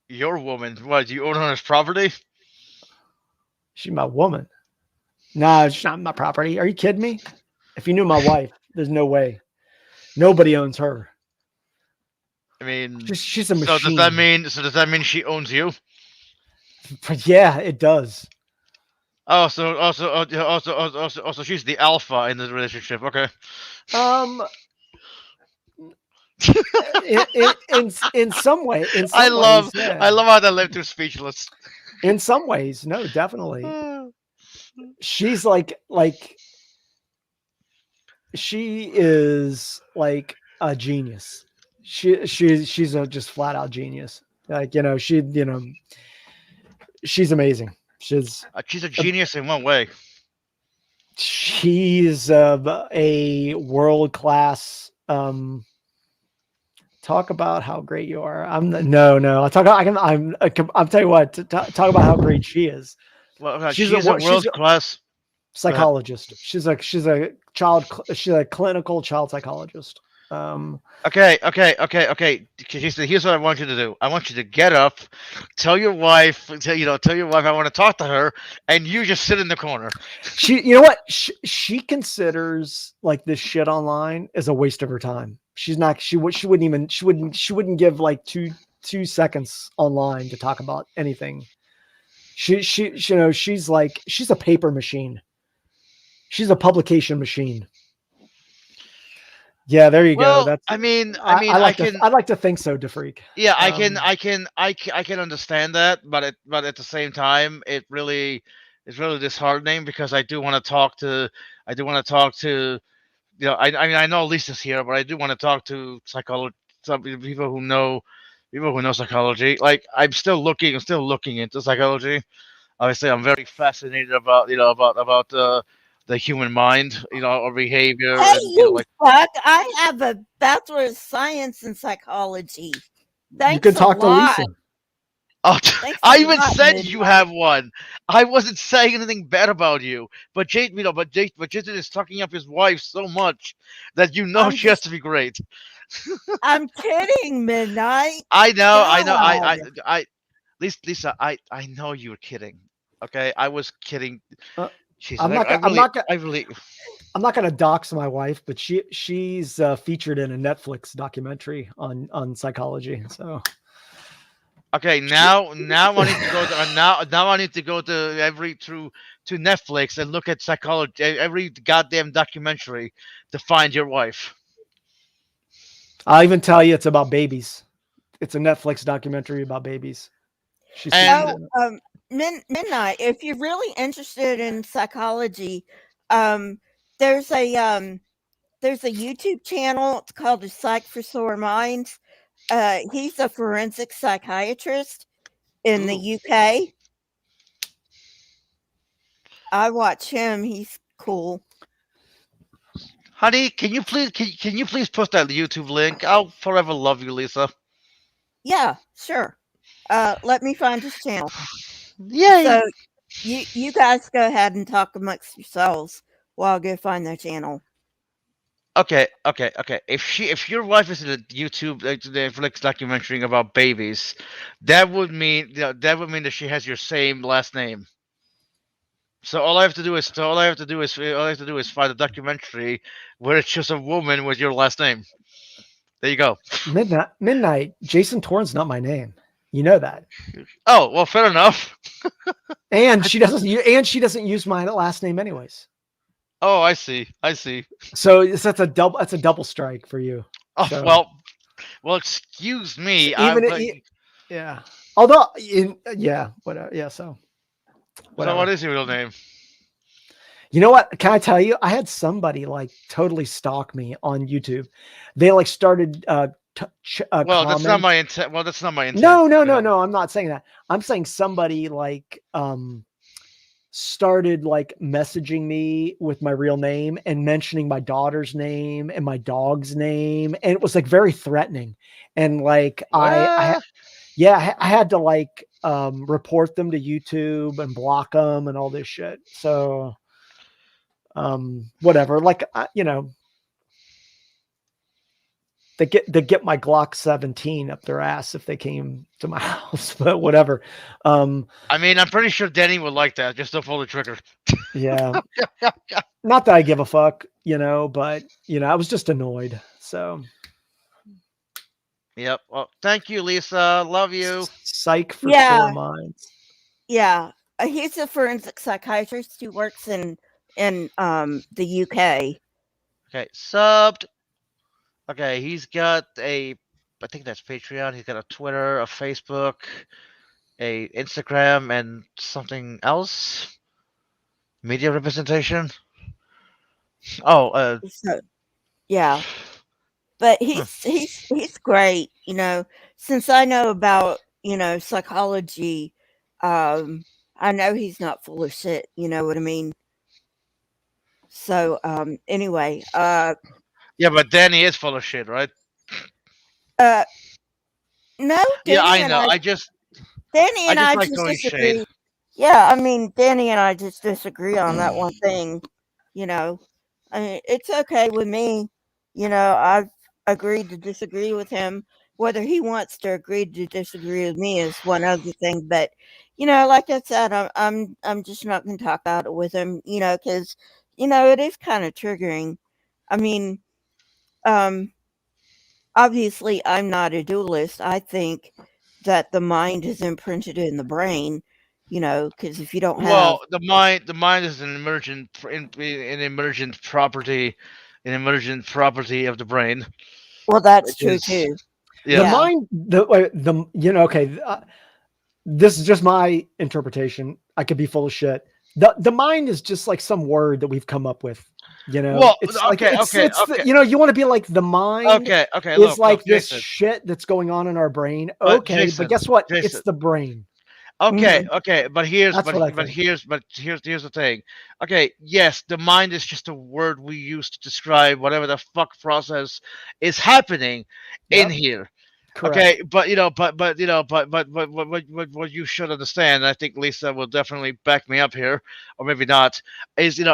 Your woman? What? You own her as property? She's my woman. Nah, she's not my property. Are you kidding me? If you knew my wife, there's no way. Nobody owns her. I mean, she's a machine. So does that mean she owns you? Yeah, it does. Oh, so also she's the alpha in this relationship. Okay. In some way, I love how that left you speechless. In some ways, no, definitely. She's like she is like a genius. She's a just flat out genius. Like, she's amazing. She's a genius in one way. She's a world class. Talk about how great you are. I'm telling you what. Talk about how great she is. Well, she's a world class psychologist. She's a clinical child psychologist. Okay. Here's what I want you to do. I want you to get up, tell your wife I want to talk to her, and you just sit in the corner. You know what? She considers like this shit online as a waste of her time. She's not. She wouldn't give like two seconds online to talk about anything. She's a paper machine. She's a publication machine. Yeah, there you go. That's. I'd like to think so, DeFreak. Yeah, I can understand that, but at the same time, it's really disheartening because I do want to talk to. I know Lisa's here, but I do want to talk to some people who know psychology. Like I'm still looking into psychology. Obviously, I'm very fascinated about the human mind, or behavior. Hey, and, fuck! I have a Bachelor of Science in Psychology. Thanks. You can talk to Lisa. Oh, I even said you have one. I wasn't saying anything bad about you, but Jason is talking up his wife so much that she has to be great. I'm kidding, Midnight. I know. Lisa, I know you were kidding. Okay, I was kidding. I'm not gonna dox my wife, but she's featured in a Netflix documentary on psychology. So okay, now I need to go to now I need to go to Netflix and look at psychology, every goddamn documentary to find your wife. I'll even tell you it's about babies. It's a Netflix documentary about babies. Midnight, if you're really interested in psychology, there's a YouTube channel. It's called The Psych for Sore Minds. He's a forensic psychiatrist in the UK. I watch him. He's cool. Honey, can you please post that YouTube link? I'll forever love you, Lisa. Yeah, sure. Let me find his channel. Yay! So you guys go ahead and talk amongst yourselves while I go find their channel. Okay. If your wife is in a YouTube Netflix documentary about babies, that would mean that she has your same last name. So all I have to do is find a documentary where it's just a woman with your last name. There you go. Midnight. Jason Torn's not my name. You know that. Oh well, fair enough. And she doesn't use my last name anyways. Oh, I see. So that's a double strike for you. Oh So, well, excuse me. Yeah. Although, whatever. Yeah. So, whatever. So what is your real name? You know what? Can I tell you? I had somebody like totally stalk me on YouTube. They like started. That's not my intent. Well, that's not my intent. No. I'm not saying that. I'm saying somebody like started like messaging me with my real name and mentioning my daughter's name and my dog's name, and it was like very threatening. And like I had to like report them to YouTube and block them and all this shit. So whatever. Like they get my Glock 17 up their ass if they came to my house, but whatever. I mean, I'm pretty sure Denny would like that. Just don't pull the trigger. Yeah. Not that I give a fuck, but I was just annoyed. So. Yep. Well, thank you, Lisa. Love you. Psych for sore minds. Yeah. He's a forensic psychiatrist who works in the UK. Okay. Subbed. Okay, he's got I think that's Patreon. He's got a Twitter, a Facebook, a Instagram, and something else. Media representation. Oh, yeah. But he's great, since I know about, psychology, I know he's not full of shit, you know what I mean? So, anyway, yeah, but Danny is full of shit, right? No, Danny I know. Danny and I like just throwing disagree. shade. Yeah, I mean, Danny and I just disagree on that one thing, I mean, it's okay with me. I've agreed to disagree with him. Whether he wants to agree to disagree with me is one other thing. But, like I said, I'm just not going to talk about it with him, because, it is kind of triggering. I mean, obviously, I'm not a dualist. I think that the mind is imprinted in the brain, because if you don't have the mind is an emergent property of the brain. Well, that's true too. Yeah. The mind, this is just my interpretation. I could be full of shit. The mind is just like some word that we've come up with. Well, it's you want to be like the mind. Okay. Is like this shit that's going on in our brain. Okay, but guess what? Jason. It's the brain. Okay. But here's the thing. Okay, yes, the mind is just a word we use to describe whatever the fuck process is happening in here. Correct. Okay, but what you should understand, and I think Lisa will definitely back me up here, or maybe not, is that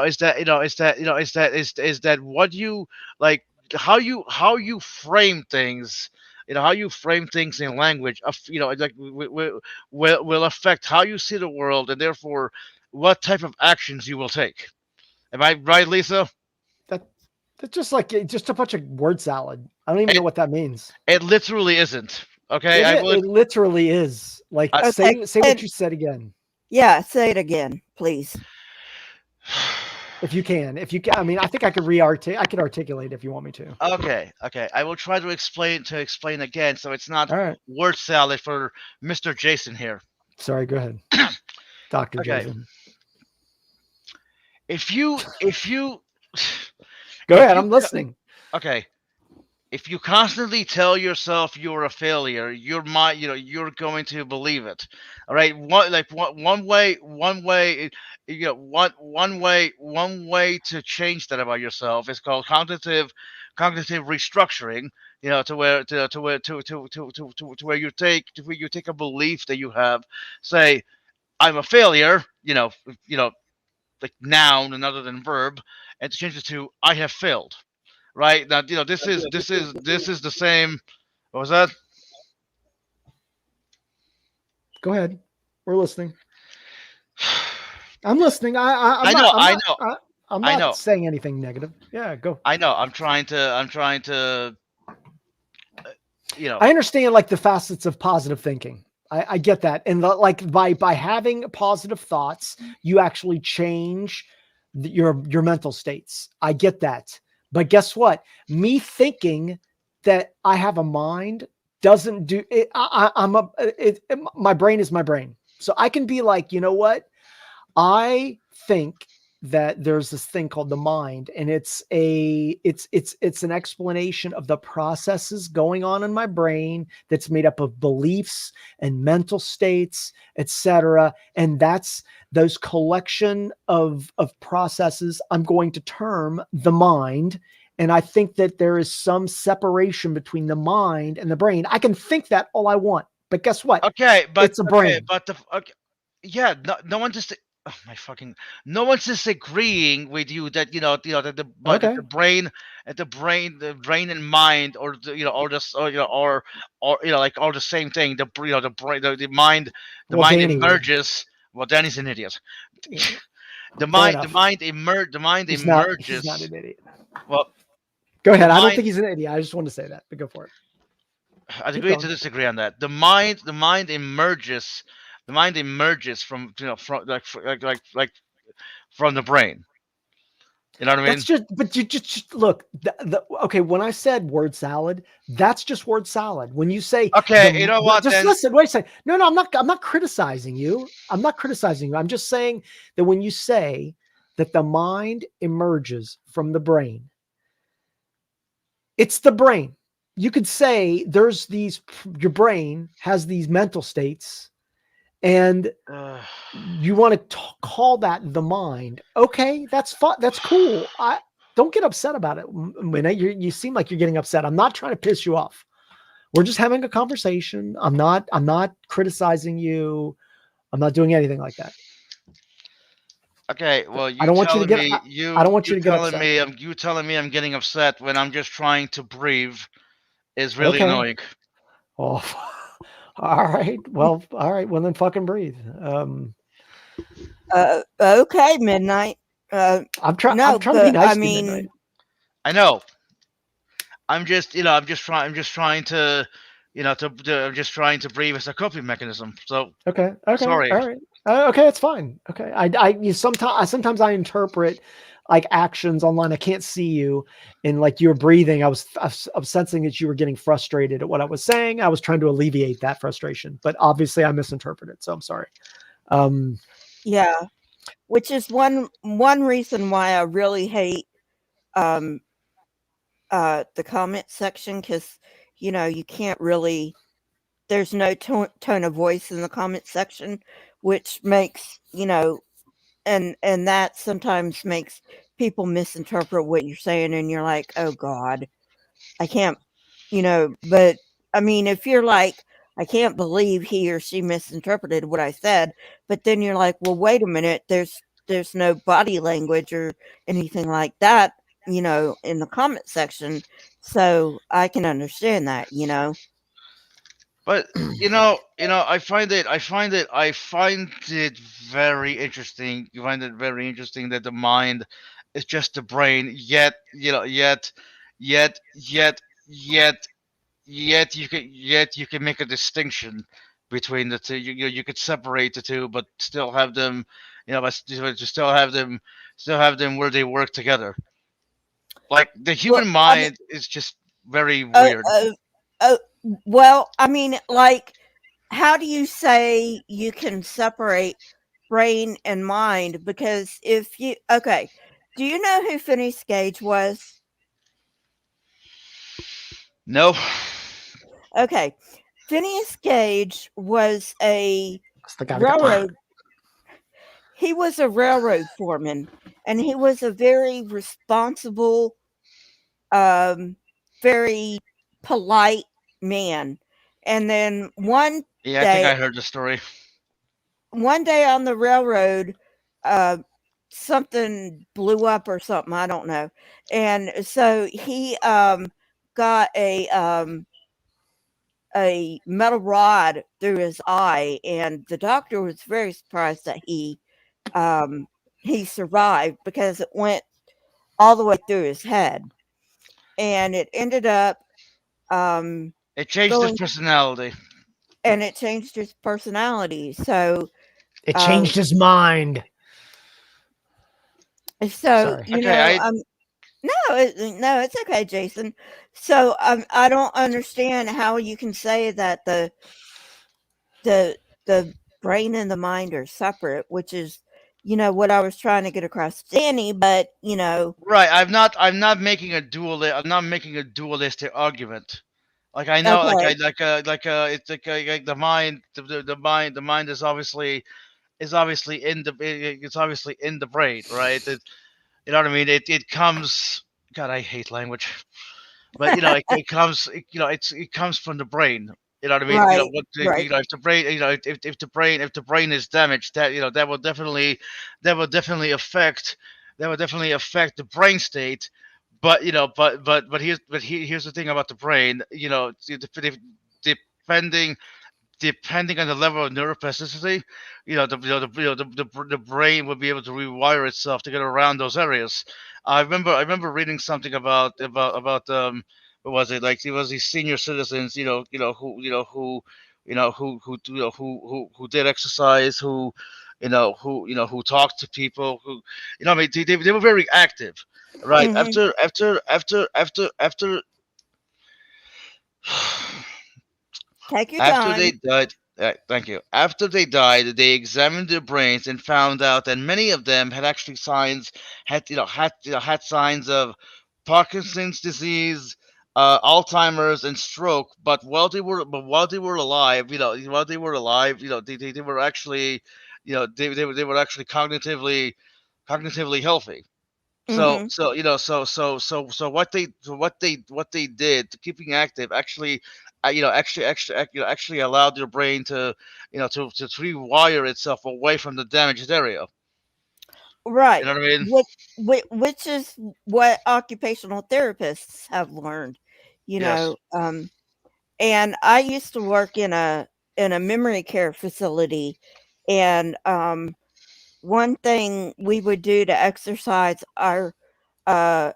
what you like, how you frame things. How you frame things in language, will affect how you see the world, and therefore what type of actions you will take. Am I right, Lisa? That's just a bunch of word salad. I don't even know what that means. It literally isn't. Okay, it literally is. Like, say what you said again. Yeah, say it again, please. If you can, I mean, I think I could I could articulate if you want me to. Okay. I will try to explain again, so it's not word salad for Mr. Jason here. Sorry, go ahead, Dr. Jason. If you go ahead, I'm listening. Okay. if you constantly tell yourself you're a failure, your mind, you're going to believe it. All right. One way, one way to change that about yourself is called cognitive restructuring. To where you take a belief that you have, say, I'm a failure, like noun and other than verb, and to change it to I have failed. Right now, this is the same. What was that? Go ahead. We're listening. I'm listening. I'm not saying anything negative. Yeah, go. I know. I'm trying to. I understand like the facets of positive thinking. I get that, and by having positive thoughts, you actually change your mental states. I get that. But guess what? Me thinking that I have a mind doesn't do it. My brain is my brain. So I can be like, you know what? I think that there's this thing called the mind, and it's an explanation of the processes going on in my brain that's made up of beliefs and mental states, etc. And that's those collection of processes I'm going to term the mind. And I think that there is some separation between the mind and the brain. I can think that all I want, but guess what? Okay, but it's a brain. Yeah, no one just. Oh, no one's disagreeing with you that that the brain and mind, or all the same thing. The brain, the mind, emerges. Well, Danny's an idiot. The mind emerges. He's not an idiot. Well, go ahead. I don't think he's an idiot. I just want to say that, but go for it. I'd agree to disagree on that. The mind emerges. The mind emerges from from the brain. You know what I mean? But you just look. Okay, when I said word salad, that's just word salad. When you say okay, you know what? Just listen. Wait a second. No, I'm not criticizing you. I'm not criticizing you. I'm just saying that when you say that the mind emerges from the brain, it's the brain. You could say there's your brain has these mental states. And you want to call that the mind. Okay, that's fun. That's cool. I don't get upset about it. You seem like you're getting upset. I'm not trying to piss you off. We're just having a conversation. I'm not criticizing you. I'm not doing anything like that. Okay, well, I don't want you to get. I don't want you to get upset. You telling me I'm getting upset when I'm just trying to breathe is really annoying. Oh. All right. Well, then fucking breathe. Okay, Midnight. I'm trying to be nice to Midnight. I know. I'm just trying to breathe as a coping mechanism. So okay. Sorry. All right. Okay, it's fine. Okay. Sometimes I interpret like actions online. I can't see you, and like you're breathing. I was sensing that you were getting frustrated at what I was saying. I was trying to alleviate that frustration, but obviously I misinterpreted. So I'm sorry. Yeah, which is one reason why I really hate the comment section, because you can't really. There's no tone of voice in the comment section, which makes and that sometimes makes people misinterpret what you're saying, and you're like, oh God, I can't, but I mean, if you're like, I can't believe he or she misinterpreted what I said, but then you're like, well, wait a minute, there's no body language or anything like that, in the comment section, so I can understand that, But I find it very interesting. You find it very interesting that the mind is just the brain. Yet you can make a distinction between the two. You could separate the two, but still have them. But still have them where they work together. Like the human mind is just very weird. Well, I mean, like, how do you say you can separate brain and mind? Because do you know who Phineas Gage was? No. Okay. Phineas Gage was a That's the guy that got- railroad. He was a railroad foreman, and he was a very responsible, very polite man. And then one Yeah, I think I heard the story. on the railroad, something blew up or something. I don't know. And so he got a metal rod through his eye, and the doctor was very surprised that he survived, because it went all the way through his head, and it ended up It changed his personality. And it changed his personality. So it changed his mind. So Sorry. you Okay, know, no, it's okay, Jason. So I don't understand how you can say that the brain and the mind are separate, which is, you know, what I was trying to get across to Danny. But you know, Right. I'm not making a dualistic argument. Like I know, okay, it's like the mind, the mind is obviously in the brain, right? You know what I mean? It comes. God, I hate language, but you know, it comes. It comes from the brain. You know what I mean? You know right, what? right, If the brain, if the brain is damaged, that will definitely affect the brain state. But here's the thing about the brain. You know, depending depending on the level of neuroplasticity, the brain will be able to rewire itself to get around those areas. I remember reading something about what was it, like it was these senior citizens, who did exercise, who talked to people, who, I mean, they were very active, right? mm-hmm. After Take your After time. they died, thank you. After they died, they examined their brains and found out that many of them had actually had signs of Parkinson's disease, Alzheimer's, and stroke. But while they were alive, they were actually, they were actually cognitively healthy. So Mm-hmm. what they did to keeping active actually, actually allowed your brain to, to rewire itself away from the damaged area. Right. You know what I mean? Which is what occupational therapists have learned, you Yes. know. And I used to work in a memory care facility, and one thing we would do to exercise our uh,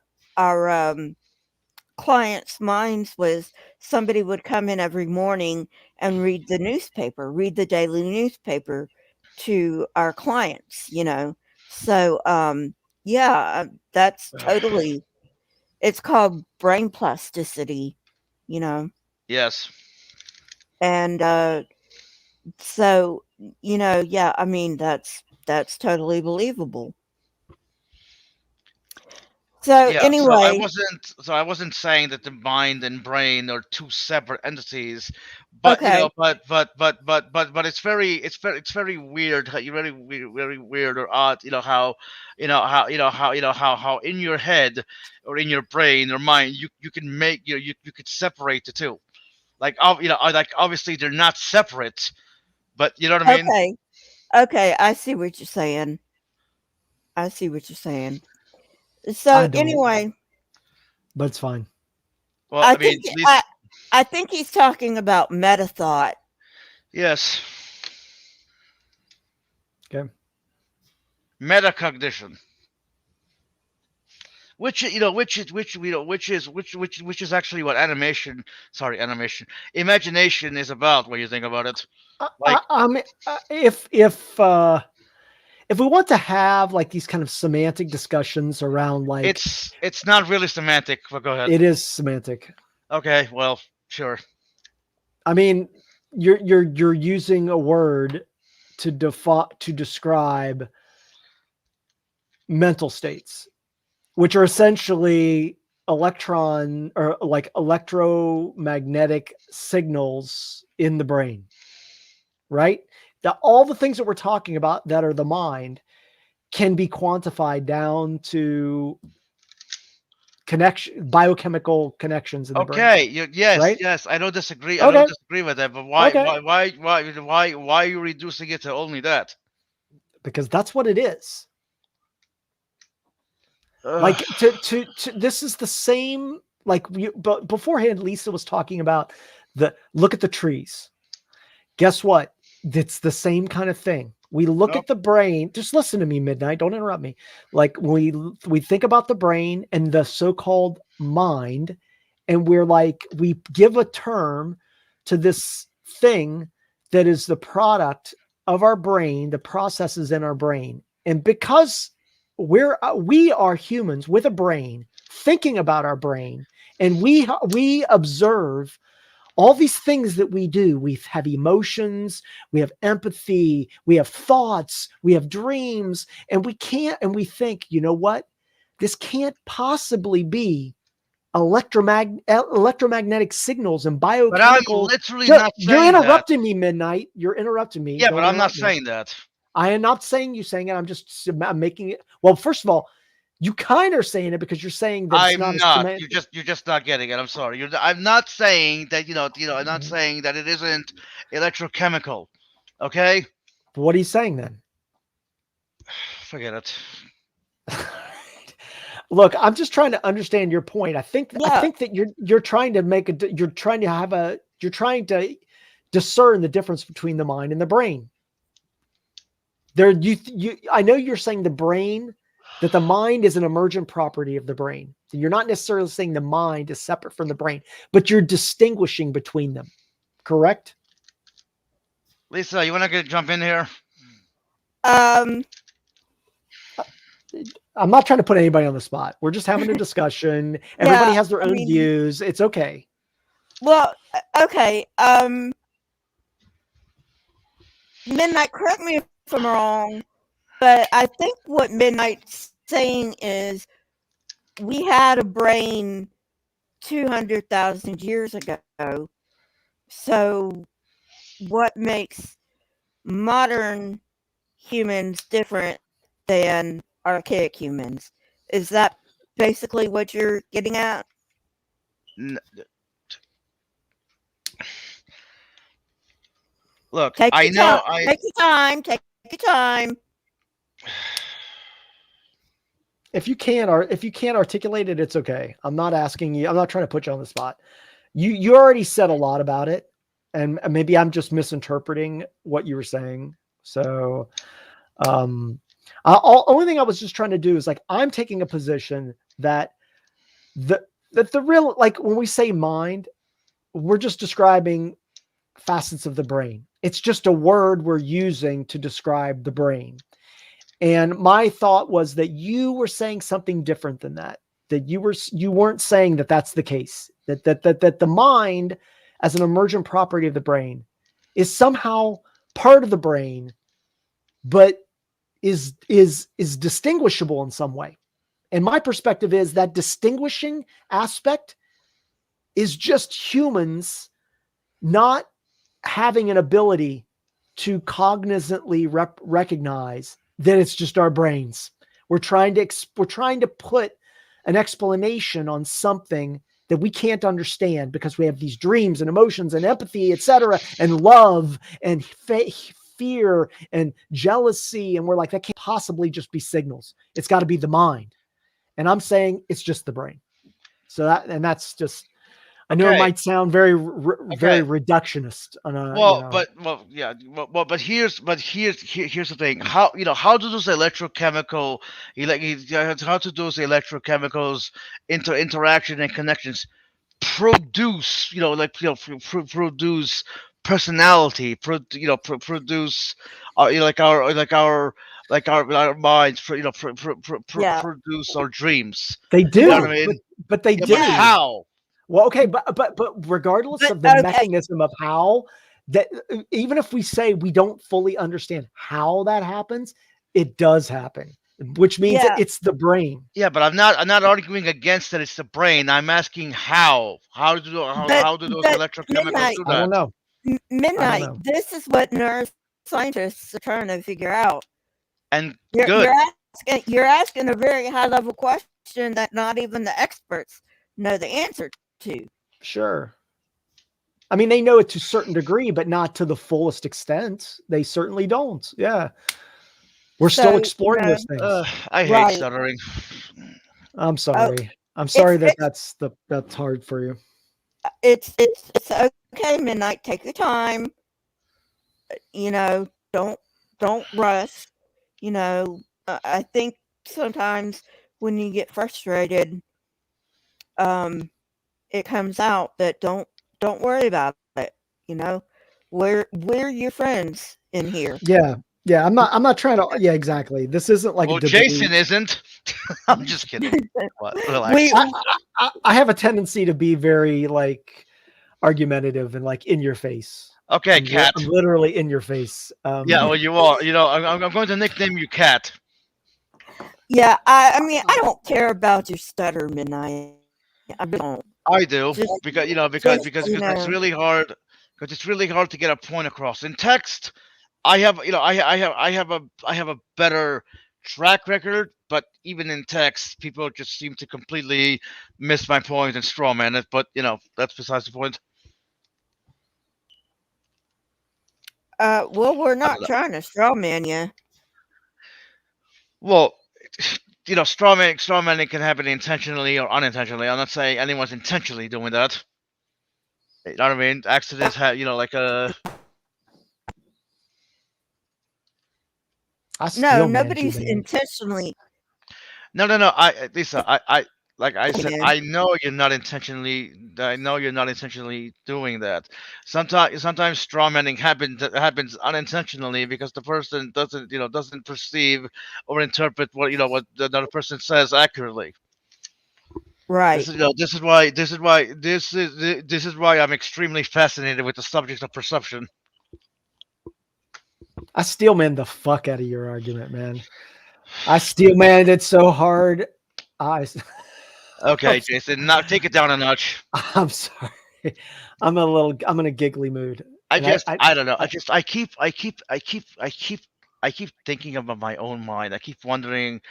clients' minds was somebody would come in every morning and read the daily newspaper to our clients, you know. So yeah, that's totally, it's called brain plasticity, you know. Yes. And so, you know, yeah, I mean, that's totally believable. So Yeah, anyway, so I wasn't saying that the mind and brain are two separate entities, but okay, it's very weird, very weird or odd, how in your head or in your brain or mind you can make, you could separate the two. Like, like obviously they're not separate, but you know what I mean? okay, I see what you're saying. I see what you're saying. I So don't, anyway, but it's fine. Well, I I mean, think at least, I think he's talking about meta thought. yes, Okay. metacognition. Which is actually what imagination is about when you think about it. Like, If we want to have like these kind of semantic discussions around, like, it's not really semantic, but go ahead. it is semantic. Okay, well, sure. I mean, you're using a word to describe mental states, which are essentially electron or like electromagnetic signals in the brain, right? That all the things that we're talking about that are the mind can be quantified down to biochemical connections in the brain. Yes, right? yes. I don't disagree. I Okay. don't disagree with that. But why, Okay. why are you reducing it to only that? Because that's what it is. Like to this is the same. Like but beforehand, Lisa was talking about look at the trees. Guess what? It's the same kind of thing. We look at the brain. Just listen to me, Midnight. Don't interrupt me. Like we think about the brain and the so-called mind, and we're like, we give a term to this thing that is the product of our brain, the processes in our brain. And because we are humans with a brain thinking about our brain, and we observe all these things that we do. We have emotions, we have empathy, we have thoughts, we have dreams, and we think, you know what? This can't possibly be electromagnetic signals and biochemical. But I'm literally not saying You're interrupting me, Midnight. You're interrupting me. Yeah, Don't but I'm not interrupt me. saying that. I am not saying you saying it. I'm making it. Well, first of all, you kind of are saying it because you're saying that it's I'm not. not. You're just not getting it. I'm sorry. I'm not saying that. I'm not saying that it isn't electrochemical. Okay. What are you saying then? Forget it. Look, I'm just trying to understand your point. I think that you're trying to discern the difference between the mind and the brain. I know you're saying the brain, that the mind is an emergent property of the brain. So you're not necessarily saying the mind is separate from the brain, but you're distinguishing between them. Correct? Lisa, you want to jump in here? I'm not trying to put anybody on the spot. We're just having a discussion. Everybody has their own views. It's okay. Well, okay. Midnight, correct me if I'm wrong, but I think what Midnight's saying is we had a brain 200,000 years ago. So what makes modern humans different than archaic humans? Is that basically what you're getting at? Look, Take I your know. Take your time. Take your time. If you can't articulate it, it's okay. I'm not asking you. I'm not trying to put you on the spot. You already said a lot about it, and maybe I'm just misinterpreting what you were saying. So, only thing I was just trying to do is, like, I'm taking a position that the real, like, when we say mind, we're just describing facets of the brain. It's just a word we're using to describe the brain. And my thought was that you were saying something different than that. That you weren't saying that that's the case. That the mind, as an emergent property of the brain, is somehow part of the brain, but is distinguishable in some way. And my perspective is that distinguishing aspect is just humans not having an ability to cognizantly recognize that it's just our brains. We're trying to put an explanation on something that we can't understand because we have these dreams and emotions and empathy, etc., and love and fear and jealousy, and we're like, that can't possibly just be signals. It's got to be the mind. And I'm saying it's just the brain. So that's just. I know it might sound very reductionist. But here's the thing. How do those electrochemicals interaction and connections produce produce personality, produce our minds, produce our dreams. They do, you know what I mean? but they do. But how? Well, okay, but regardless of the mechanism of how, that even if we say we don't fully understand how that happens, it does happen. which means it's the brain. Yeah, but I'm not arguing against that it's the brain. I'm asking how. How do those electrochemicals do that? I don't know. Midnight. This is what neuroscientists are trying to figure out. And you're asking a very high level question that not even the experts know the answer to. Sure. I mean, they know it to a certain degree, but not to the fullest extent. They certainly don't. Yeah. We're still exploring those things. I hate stuttering. I'm sorry. I'm sorry that's hard for you. It's okay, Midnight. Take your time. Don't rush. I think sometimes when you get frustrated, it comes out that don't worry about it. We're your friends in here. Yeah. I'm not trying to. Yeah, exactly. This isn't like a debate. Jason isn't. I'm just kidding. Relax. I have a tendency to be very argumentative and in your face. Okay, Cat. I'm literally in your face. Yeah, well, you are. I'm going to nickname you Cat. Yeah, I mean, I don't care about your stutter, Midnight. I don't. I do because it's really hard. Because it's really hard to get a point across in text. I have a better track record, but even in text, people just seem to completely miss my point and strawman it. But that's besides the point. Well, we're not trying to strawman you. Well, strawmanning can happen intentionally or unintentionally. I'm not saying anyone's intentionally doing that. You know what I mean? Accidents have, No, nobody's intentionally. No. Lisa, like I said, I know you're not intentionally. I know you're not intentionally doing that. Sometimes strawmanning happens unintentionally because the person doesn't perceive or interpret what the other person says accurately. Right. This is why I'm extremely fascinated with the subject of perception. I steelman the fuck out of your argument, man. I steelmaned it so hard. Okay, Jason, now take it down a notch. I'm sorry. I'm in a giggly mood. I don't know. I keep thinking about my own mind. I keep wondering,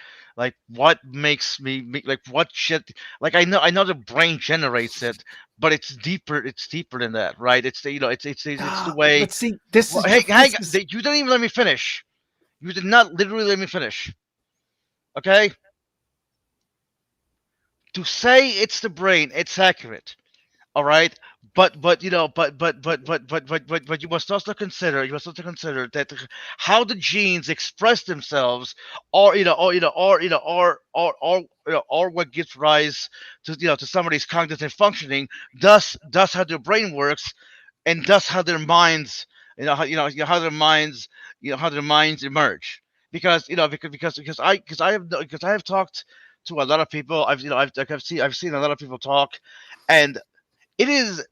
what makes me what shit. I know the brain generates it, but it's deeper. It's deeper than that, right? It's the way. But see, this is. Hey, you didn't even let me finish. You did not literally let me finish. Okay. To say it's the brain, it's accurate. All right, but you must also consider that how the genes express themselves, or what gives rise to somebody's cognitive functioning, thus how their brain works, and thus how their minds how their minds emerge. Because I have talked to a lot of people. I've seen a lot of people talk, and it is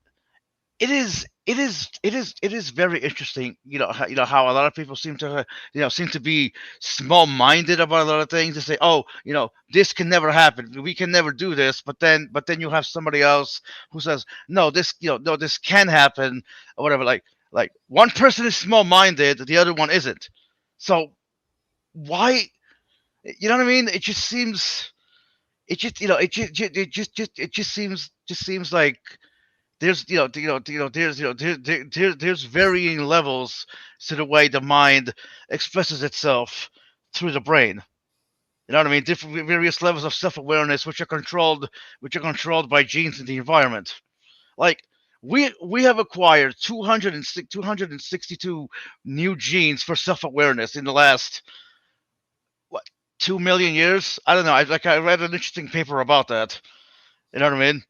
very interesting, how a lot of people seem to be small-minded about a lot of things. They say, oh, this can never happen, we can never do this, but then you have somebody else who says, no, this can happen, or whatever. Like one person is small-minded, the other one isn't. So why, you know what I mean? It just seems, it just seems like there's there's varying levels to the way the mind expresses itself through the brain. You know what I mean? Different various levels of self-awareness, which are controlled by genes in the environment. Like we have acquired 262 new genes for self-awareness in the last 2 million years. I don't know. I read an interesting paper about that. You know what I mean?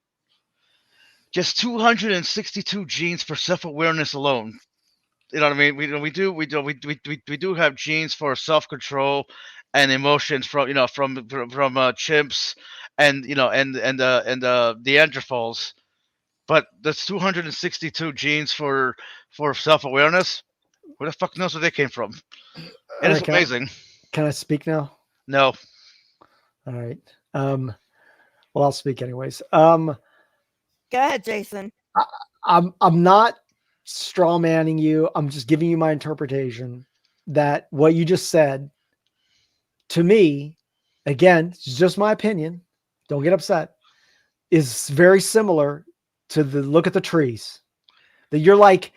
Just 262 genes for self-awareness alone. You know what I mean? We do have genes for self-control and emotions from chimps and Neanderthals, but there's 262 genes for self-awareness. Where the fuck knows where they came from? It is amazing. Can I speak now? No. All right. Well, I'll speak anyways. Go ahead, Jason. I'm not straw manning you. I'm just giving you my interpretation that what you just said to me, again, it's just my opinion. Don't get upset. Is very similar to the look at the trees. That you're like,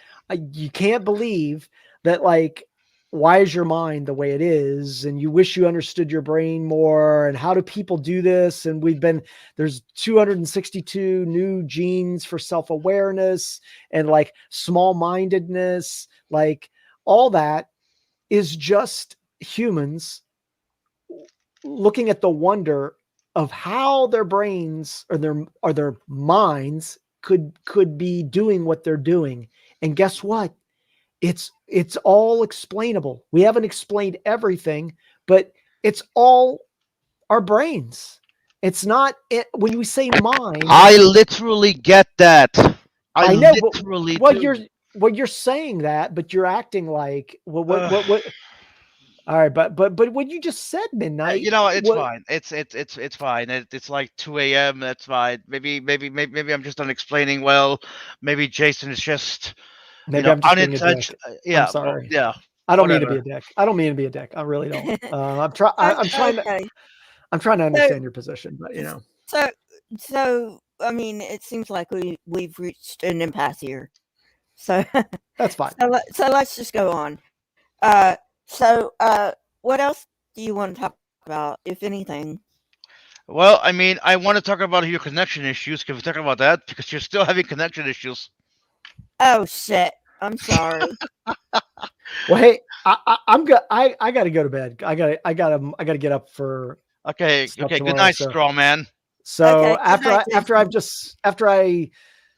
you can't believe that, like, why is your mind the way it is? And you wish you understood your brain more. And how do people do this? And there's 262 new genes for self-awareness and like small-mindedness, like all that is just humans looking at the wonder of how their brains or their minds could be doing what they're doing. And guess what? It's all explainable. We haven't explained everything, but it's all our brains. It's not when we say mind. I literally get that. I know, literally but you're saying that, but you're acting like what? All right, but what you just said, midnight. You know, it's fine. It's fine. It's like 2 a.m. That's fine. Maybe I'm just not explaining well. Maybe Jason is just I'm just being a dick. Yeah, I'm sorry. Yeah. I don't mean to be a dick. I don't mean to be a dick. I really don't. I'm trying to understand your position, but you know. So I mean, it seems like we've reached an impasse here. So that's fine. So let's just go on. So what else do you want to talk about, if anything? Well, I mean, I want to talk about your connection issues. Can we talk about that? Because you're still having connection issues. Oh shit! I'm sorry. Well, hey, I got to go to bed. I got to get up for. Okay. Tomorrow, Good night, straw man. So okay, after I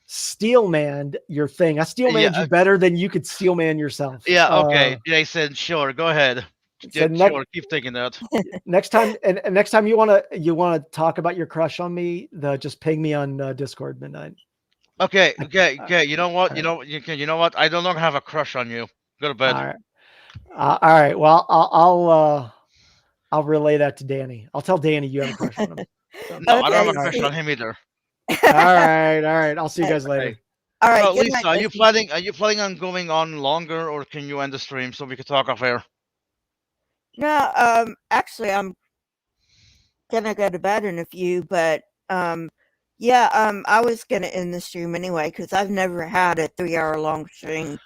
steel manned your thing, I steel manned you better than you could steel man yourself. Yeah. Okay, Jason. Sure. Go ahead. So sure. Keep thinking that. Next time, and next time you want to talk about your crush on me, just ping me on Discord midnight. Okay. You know what? You know what? I no longer have a crush on you. Go to bed. All right. Well, I'll relay that to Danny. I'll tell Danny you have a crush on him. So. No, I don't have a crush on him either. All right. I'll see you guys later. All right. So, Lisa, are you planning on going on longer, or can you end the stream so we can talk off air? No, actually, I'm gonna go to bed in a few, but I was gonna end the stream anyway because I've never had a 3-hour long stream.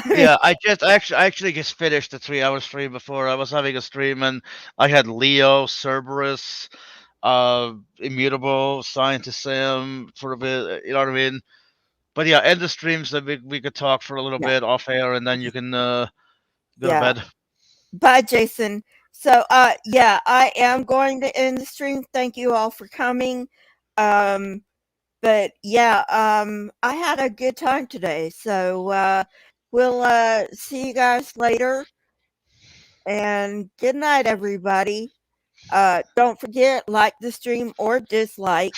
Yeah, I actually just finished the 3-hour stream before. I was having a stream and I had Leo, Cerberus, Immutable, Scientist Sam for a bit. You know what I mean? But yeah, end the stream so we could talk for a little bit off air, and then you can go to bed. Bye, Jason. So I am going to end the stream. Thank you all for coming. But I had a good time today. So we'll see you guys later. And good night, everybody. Don't forget, like the stream or dislike.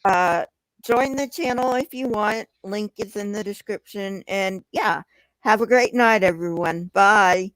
Join the channel if you want. Link is in the description. And have a great night, everyone. Bye.